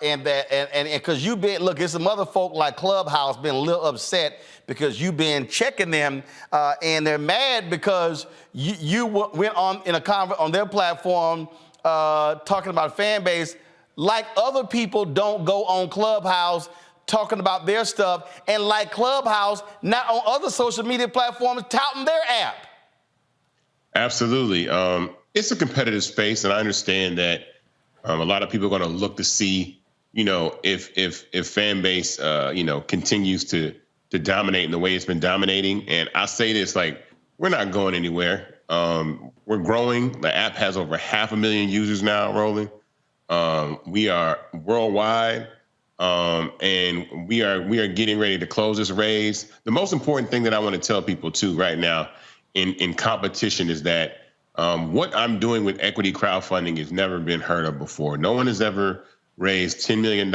and because you've been, look, it's some other folk like Clubhouse been a little upset because you've been checking them, and they're mad because you went on in on their platform talking about Fanbase like other people don't go on Clubhouse talking about their stuff, and like Clubhouse not on other social media platforms touting their app. Absolutely. It's a competitive space, and I understand that a lot of people are going to look to see, if Fanbase, continues to dominate in the way it's been dominating. And I say this, like, we're not going anywhere. We're growing. The app has over 500,000 users now, Roland. We are worldwide, and we are getting ready to close this raise. The most important thing that I want to tell people too right now in competition is that what I'm doing with equity crowdfunding has never been heard of before. No one has ever raised $10 million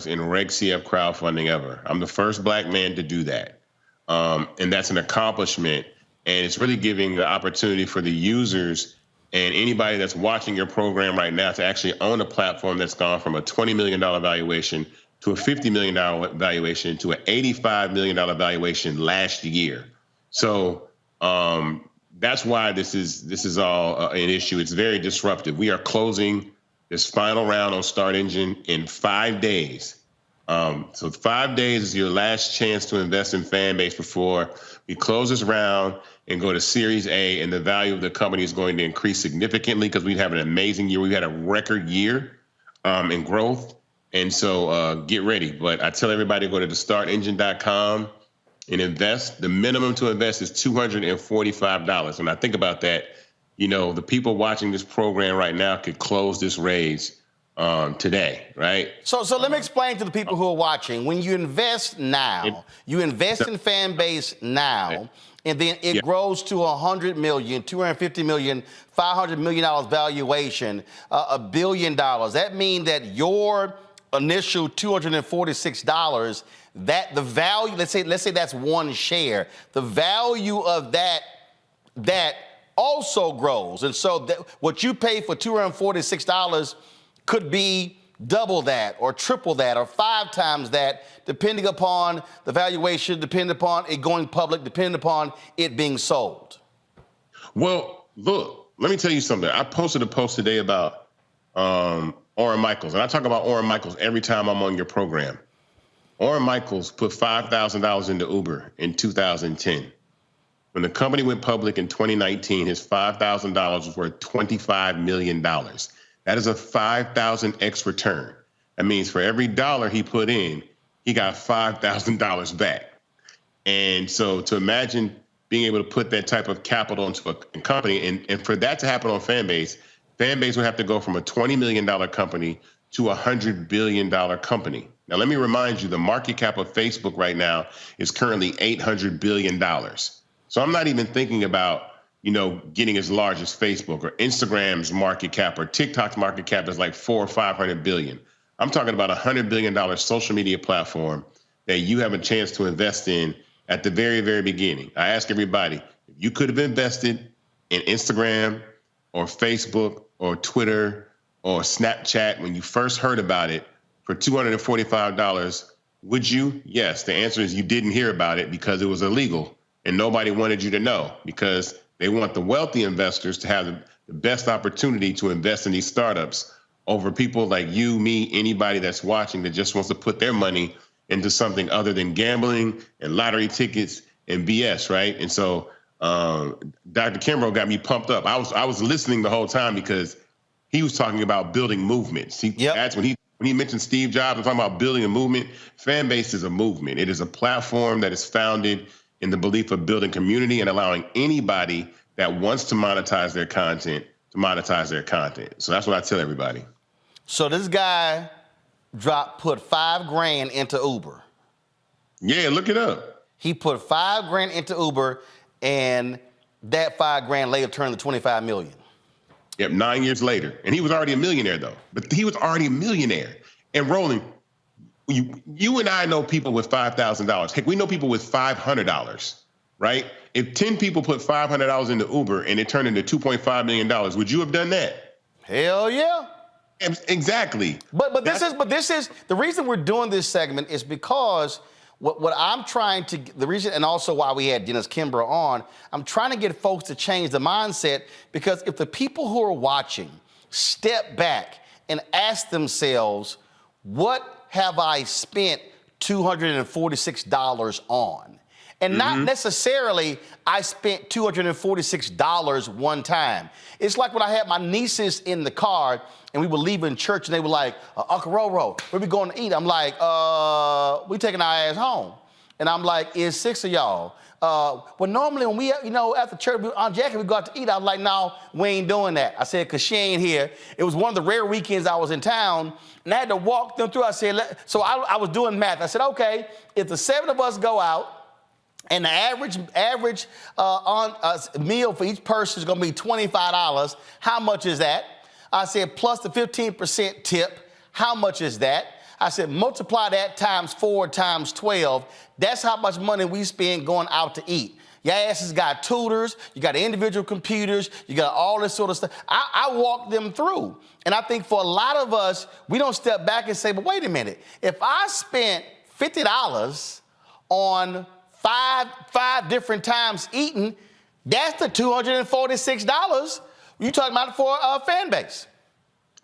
in Reg CF crowdfunding ever. I'm the first Black man to do that. And that's an accomplishment. And it's really giving the opportunity for the users and anybody that's watching your program right now to actually own a platform that's gone from a $20 million valuation to a $50 million valuation to an $85 million valuation last year. So that's why this is all an issue. It's very disruptive. We are closing this final round on Start Engine in 5 days. So 5 days is your last chance to invest in Fanbase before we close this round and go to Series A, and the value of the company is going to increase significantly because we have an amazing year. We've had a record year in growth, and so get ready. But I tell everybody to go to thestartengine.com and invest. The minimum to invest is $245. When I think about that, the people watching this program right now could close this raise today, right? So let me explain to the people who are watching. When you invest now, you invest in Fanbase now, and then it grows to $100 million, $250 million, $500 million valuation, $1 billion. That means that your initial $246, that the value, let's say that's one share, the value of that also grows. And so what you pay for $246 could be double that or triple that or 5 times that, depending upon the valuation, depending upon it going public, depending upon it being sold. Well, look, let me tell you something. I posted a post today about Orrin Michaels, and I talk about Orrin Michaels every time I'm on your program. Orrin Michaels put $5,000 into Uber in 2010. When the company went public in 2019, his $5,000 was worth $25 million. That is a 5,000x return. That means for every dollar he put in, he got $5,000 back. And so to imagine being able to put that type of capital into a company, and for that to happen on Fanbase would have to go from a $20 million company to a $100 billion company. Now, let me remind you, the market cap of Facebook right now is currently $800 billion. So I'm not even thinking about getting as large as Facebook or Instagram's market cap or TikTok's market cap is like 400 or 500 billion. I'm talking about $100 billion social media platform that you have a chance to invest in at the very, very beginning. I ask everybody, if you could have invested in Instagram or Facebook or Twitter or Snapchat when you first heard about it for $245, would you? Yes. The answer is you didn't hear about it because it was illegal and nobody wanted you to know, because they want the wealthy investors to have the best opportunity to invest in these startups over people like you, me, anybody that's watching that just wants to put their money into something other than gambling and lottery tickets and BS, right? And so Dr. Kimbro got me pumped up. I was listening the whole time because he was talking about building movements. That's when he mentioned Steve Jobs and talking about building a movement. Fanbase is a movement. It is a platform that is founded in the belief of building community and allowing anybody that wants to monetize their content to monetize their content. So that's what I tell everybody. So this guy put $5,000 into Uber. Yeah, look it up. He put $5,000 into Uber, and That $5,000 later turned to 25 million. Yep, 9 years later. And he was already a millionaire, though. But he was already a millionaire. And Roland, you and I know people with $5,000. Heck, we know people with $500, right? If 10 people put $500 into Uber and it turned into $2.5 million, would you have done that? Hell yeah. Exactly. But this is the reason we're doing this segment is because what I'm trying to, the reason, and also why we had Dennis Kimbro on, I'm trying to get folks to change the mindset, because if the people who are watching step back and ask themselves, what have I spent $246 on? And not necessarily I spent $246 one time. It's like when I had my nieces in the car and we were leaving church and they were like, Uncle Roro, where we going to eat? I'm like, we taking our ass home. And I'm like, it's 6 of y'all. Well, normally when we, after church, Aunt Jackie, we go out to eat. I was like, no, we ain't doing that. I said, because she ain't here. It was one of the rare weekends I was in town, and I had to walk them through. I said, so I was doing math. I said, okay, if the 7 of us go out, and the average meal for each person is going to be $25, how much is that? I said, plus the 15% tip, how much is that? I said, multiply that times 4 times 12. That's how much money we spend going out to eat. Your asses got tutors, you got individual computers, you got all this sort of stuff. I walk them through. And I think for a lot of us, we don't step back and say, but wait a minute. If I spent $50 on five different times eating, that's the $246 you talking about for a fan base.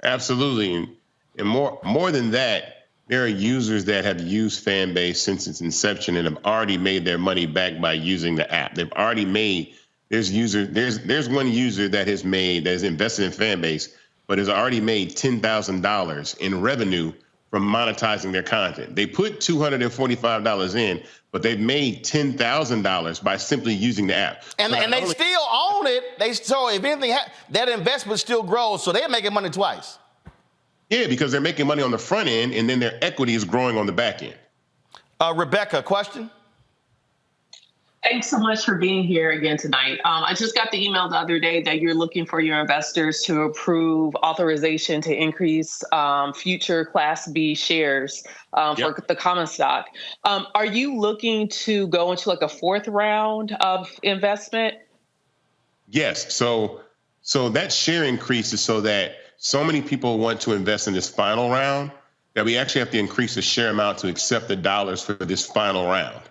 Absolutely. And more than that, there are users that have used Fanbase since its inception and have already made their money back by using the app. They've already made, there's one user that has invested in Fanbase, but has already made $10,000 in revenue from monetizing their content. They put $245 in, but they've made $10,000 by simply using the app. And they still own it. So if anything, that investment still grows, so they're making money twice. Yeah, because they're making money on the front end, and then their equity is growing on the back end. Rebecca, question? Thanks so much for being here again tonight. I just got the email the other day that you're looking for your investors to approve authorization to increase future Class B shares for the common stock. Are you looking to go into like a 4th round of investment? Yes. So that share increase is so that so many people want to invest in this final round that we actually have to increase the share amount to accept the dollars for this final round.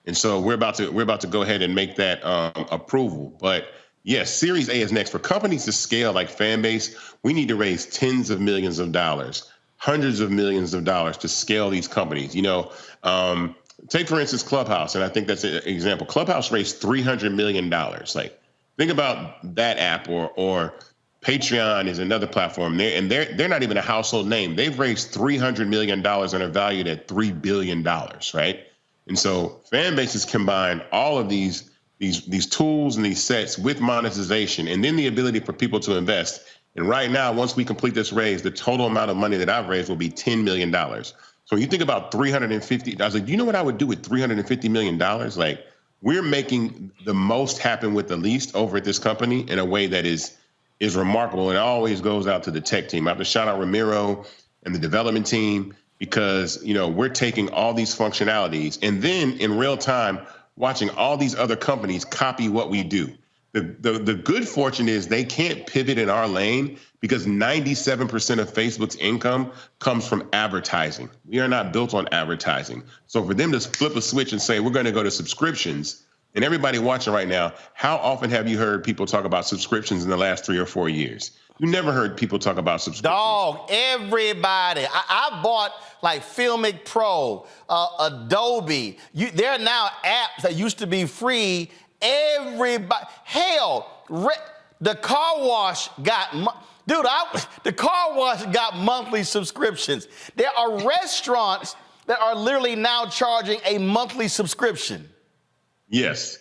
And so we're about to go ahead and make that approval. But yes, Series A is next. For companies to scale like Fanbase, we need to raise tens of millions of dollars, hundreds of millions of dollars to scale these companies. Take for instance Clubhouse, and I think that's an example. Clubhouse raised $300 million. Like, think about that app, or Patreon is another platform. They're not even a household name. They've raised $300 million and are valued at $3 billion, right? And so Fanbase has combined all of these tools and these sets with monetization, and then the ability for people to invest. And right now, once we complete this raise, the total amount of money that I've raised will be $10 million. So when you think about 350, I was like, do you know what I would do with $350 million? Like, we're making the most happen with the least over at this company in a way that is remarkable. And it always goes out to the tech team. I have to shout out Ramiro and the development team, because, we're taking all these functionalities and then in real time watching all these other companies copy what we do. The good fortune is they can't pivot in our lane because 97% of Facebook's income comes from advertising. We are not built on advertising. So for them to flip a switch and say, we're going to go to subscriptions, and everybody watching right now, how often have you heard people talk about subscriptions in the last 3 or 4 years? You never heard people talk about subscriptions. Dog, everybody. I bought like Filmic Pro, Adobe. There are now apps that used to be free. Everybody. Hell, the car wash got, the car wash got monthly subscriptions. There are restaurants that are literally now charging a monthly subscription. Yes.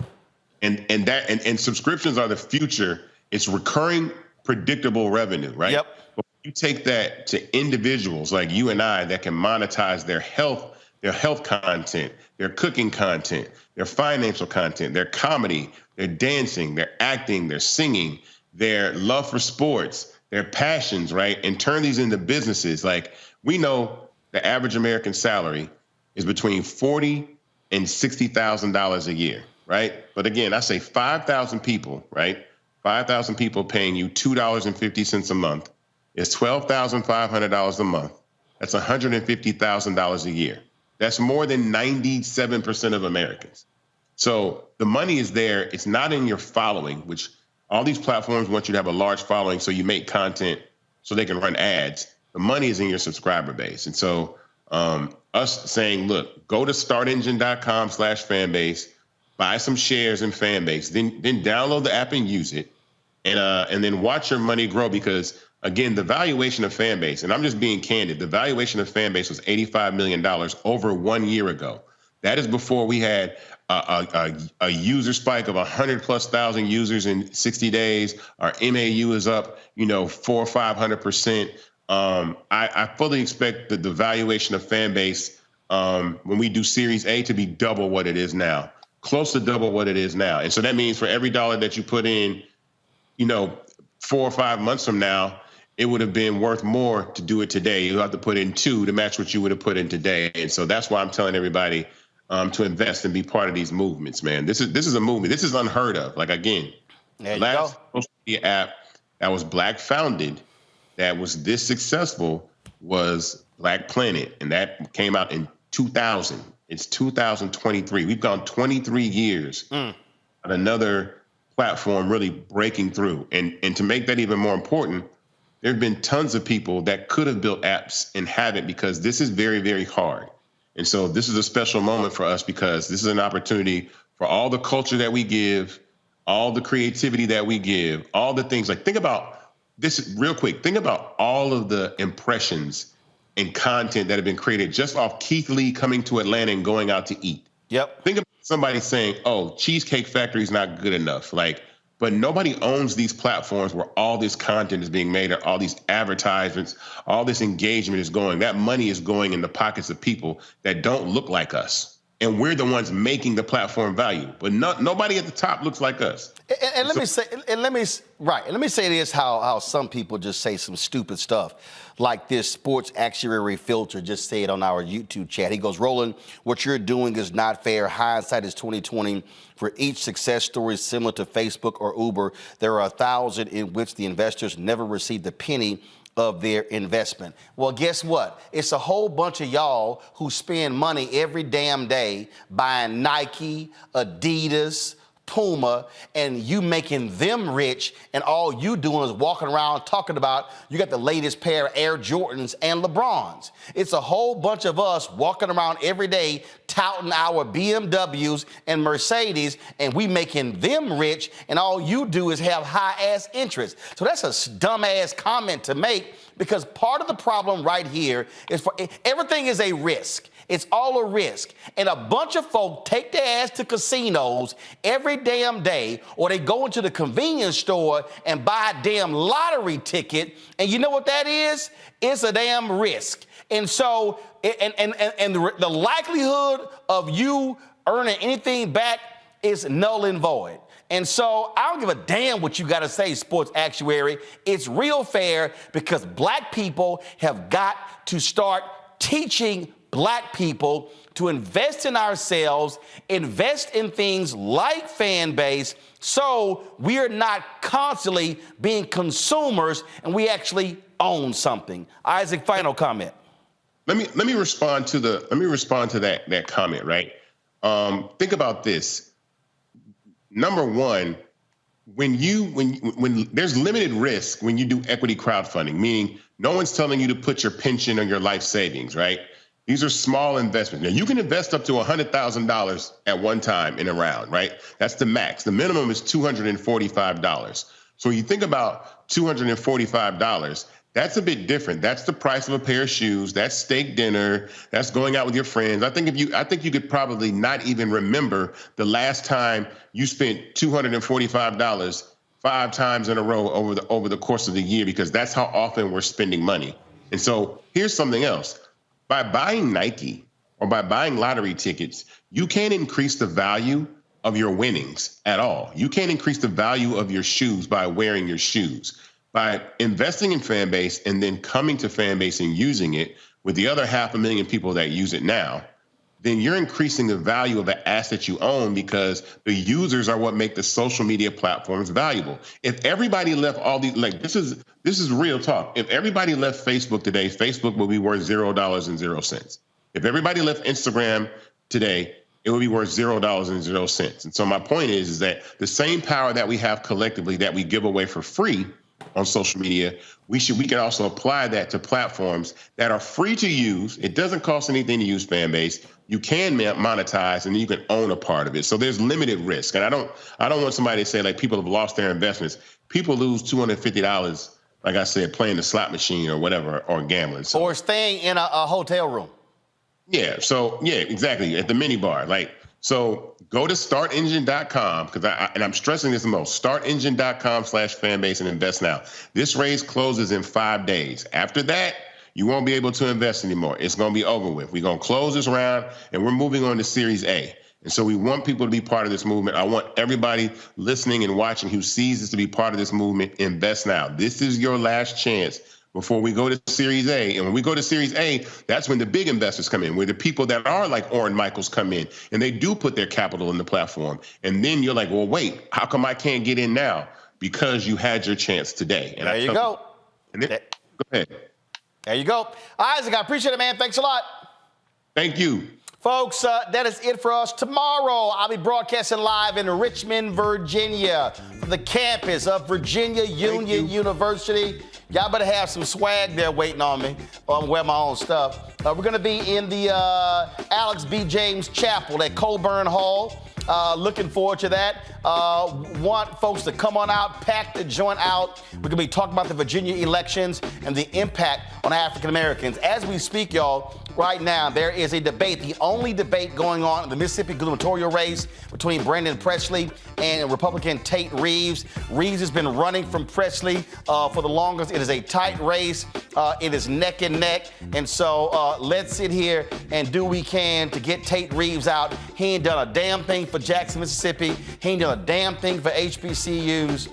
And subscriptions are the future. It's recurring, predictable revenue, right? Yep. But you take that to individuals like you and I that can monetize their health their health content, their cooking content, their financial content, their comedy, their dancing, their acting, their singing, their love for sports, their passions, right? And turn these into businesses. Like, we know the average American salary is between $40,000 and $60,000 a year, right? But again, I say 5,000 people, right? 5,000 people paying you $2.50 a month is $12,500 a month. That's $150,000 a year. That's more than 97% of Americans. So the money is there. It's not in your following, which all these platforms want you to have a large following so you make content so they can run ads. The money is in your subscriber base. And so us saying, look, go to startengine.com/fanbase, buy some shares in Fanbase, then download the app and use it, and then watch your money grow, because again, the valuation of Fanbase, and I'm just being candid, the valuation of Fanbase was $85 million over 1 year ago. That is before we had a user spike of 100,000+ users in 60 days. Our MAU is up, 400% or 500%. I fully expect that the valuation of Fanbase when we do Series A to be double what it is now, close to double what it is now. And so that means for every dollar that you put in, 4 or 5 months from now, it would have been worth more to do it today. You have to put in 2 to match what you would have put in today. And so that's why I'm telling everybody to invest and be part of these movements, man. This is a movement. This is unheard of. Like, again, the last social media app that was Black founded, that was this successful, was Black Planet. And that came out in 2000. It's 2023. We've gone 23 years on another platform really breaking through. And to make that even more important, there have been tons of people that could have built apps and haven't, because this is very, very hard. And so this is a special moment for us, because this is an opportunity for all the culture that we give, all the creativity that we give, all the things. Like, think about this real quick. Think about all of the impressions and content that have been created just off Keith Lee coming to Atlanta and going out to eat. Yep. Think about somebody saying, oh, Cheesecake Factory is not good enough. But nobody owns these platforms where all this content is being made, or all these advertisements, all this engagement is going. That money is going in the pockets of people that don't look like us. And we're the ones making the platform value. But nobody at the top looks like us. And let me say this, how some people just say some stupid stuff. Like this sports actuary filter just said on our YouTube chat. He goes, Roland, what you're doing is not fair. Hindsight is 20/20. For each success story similar to Facebook or Uber, there are 1,000 in which the investors never received a penny of their investment. Well, guess what? It's a whole bunch of y'all who spend money every damn day buying Nike, Adidas, Puma, and you making them rich, and all you doing is walking around talking about you got the latest pair of Air Jordans and LeBrons. It's a whole bunch of us walking around every day touting our BMWs and Mercedes, and we making them rich, and all you do is have high-ass interest. So that's a dumb-ass comment to make, because part of the problem right here is everything is a risk. It's all a risk. And a bunch of folk take their ass to casinos every damn day, or they go into the convenience store and buy a damn lottery ticket. And you know what that is? It's a damn risk. And so, the likelihood of you earning anything back is null and void. And so I don't give a damn what you got to say, sports actuary. It's real fair, because Black people have got to start teaching Black people to invest in ourselves, invest in things like Fanbase, so we're not constantly being consumers and we actually own something. Isaac, final comment. Let me respond to that comment, right? Think about this. Number one, when there's limited risk when you do equity crowdfunding, meaning no one's telling you to put your pension or your life savings, right? These are small investments. Now, you can invest up to $100,000 at one time in a round, right? That's the max. The minimum is $245. So when you think about $245, that's a bit different. That's the price of a pair of shoes. That's steak dinner. That's going out with your friends. I think you could probably not even remember the last time you spent $245 5 times in a row over the course of the year, because that's how often we're spending money. And so here's something else. By buying Nike or by buying lottery tickets, you can't increase the value of your winnings at all. You can't increase the value of your shoes by wearing your shoes. By investing in Fanbase and then coming to Fanbase and using it with the other 500,000 people that use it now, then you're increasing the value of the asset you own, because the users are what make the social media platforms valuable. If everybody left all these, like, this is real talk. If everybody left Facebook today, Facebook would be worth $0.00. If everybody left Instagram today, it would be worth $0.00. And so my point is that the same power that we have collectively that we give away for free on social media, we can also apply that to platforms that are free to use. It doesn't cost anything to use Fanbase. You can monetize, and you can own a part of it. So there's limited risk. And I don't want somebody to say, like, people have lost their investments. People lose $250, like I said, playing the slot machine or whatever, or gambling. So, or staying in a hotel room. Yeah. So yeah, exactly. At the mini bar. So go to startengine.com, and I'm stressing this the most, startengine.com/fanbase and invest now. This raise closes in 5 days. After that, you won't be able to invest anymore. It's going to be over with. We're going to close this round, and we're moving on to Series A. And so we want people to be part of this movement. I want everybody listening and watching who sees this to be part of this movement. Invest now. This is your last chance before we go to Series A. And when we go to Series A, that's when the big investors come in, where the people that are like Orrin Michaels come in, and they do put their capital in the platform. And then you're like, well, wait, how come I can't get in now? Because you had your chance today. And there you go. And then, go ahead. There you go. Isaac, I appreciate it, man. Thanks a lot. Thank you. Folks, that is it for us. Tomorrow, I'll be broadcasting live in Richmond, Virginia, from the campus of Virginia Union University. Y'all better have some swag there waiting on me. I'm wearing my own stuff. We're going to be in the Alex B. James Chapel at Colburn Hall. Looking forward to that. Want folks to come on out, pack the joint out. We're going to be talking about the Virginia elections and the impact on African Americans. As we speak, y'all, right now, there is a debate, the only debate going on in the Mississippi gubernatorial race between Brandon Presley and Republican Tate Reeves. Reeves has been running from Presley for the longest. It is a tight race. It is neck and neck. And so let's sit here and do what we can to get Tate Reeves out. He ain't done a damn thing for Jackson, Mississippi. He ain't done a damn thing for HBCUs.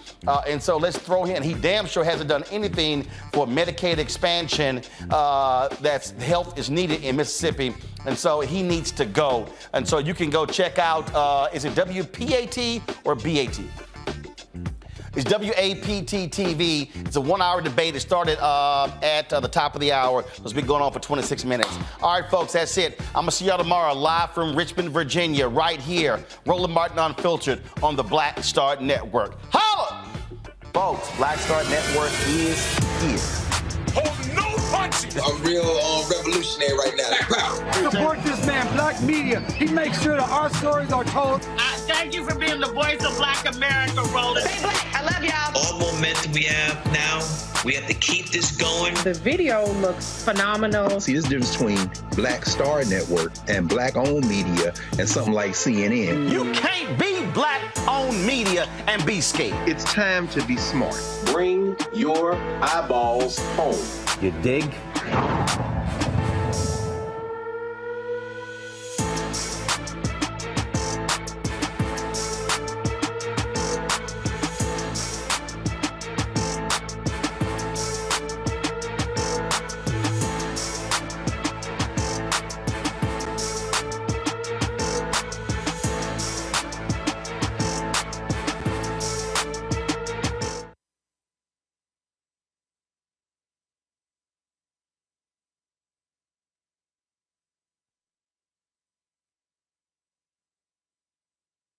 And so let's throw him. He damn sure hasn't done anything for Medicaid expansion that's health is needed in Mississippi. And so he needs to go. And so you can go check out, is it WPAT or BAT? It's WAPT TV. It's a 1-hour debate. It started at the top of the hour. It's been going on for 26 minutes. All right, folks, that's it. I'm going to see y'all tomorrow live from Richmond, Virginia, right here. Roland Martin Unfiltered on the Black Star Network. Holla! Folks, Black Star Network is here. Oh, no punches! I'm real revolutionary right now. Support this man, Black Media. He makes sure that our stories are told. Thank you for being the voice of Black America, Roland. Stay black. I love y'all. All momentum we have now, we have to keep this going. The video looks phenomenal. See, there's a difference between Black Star Network and Black-owned media and something like CNN. You can't be Black-owned media and be scared. It's time to be smart. Bring your eyeballs home. You dig?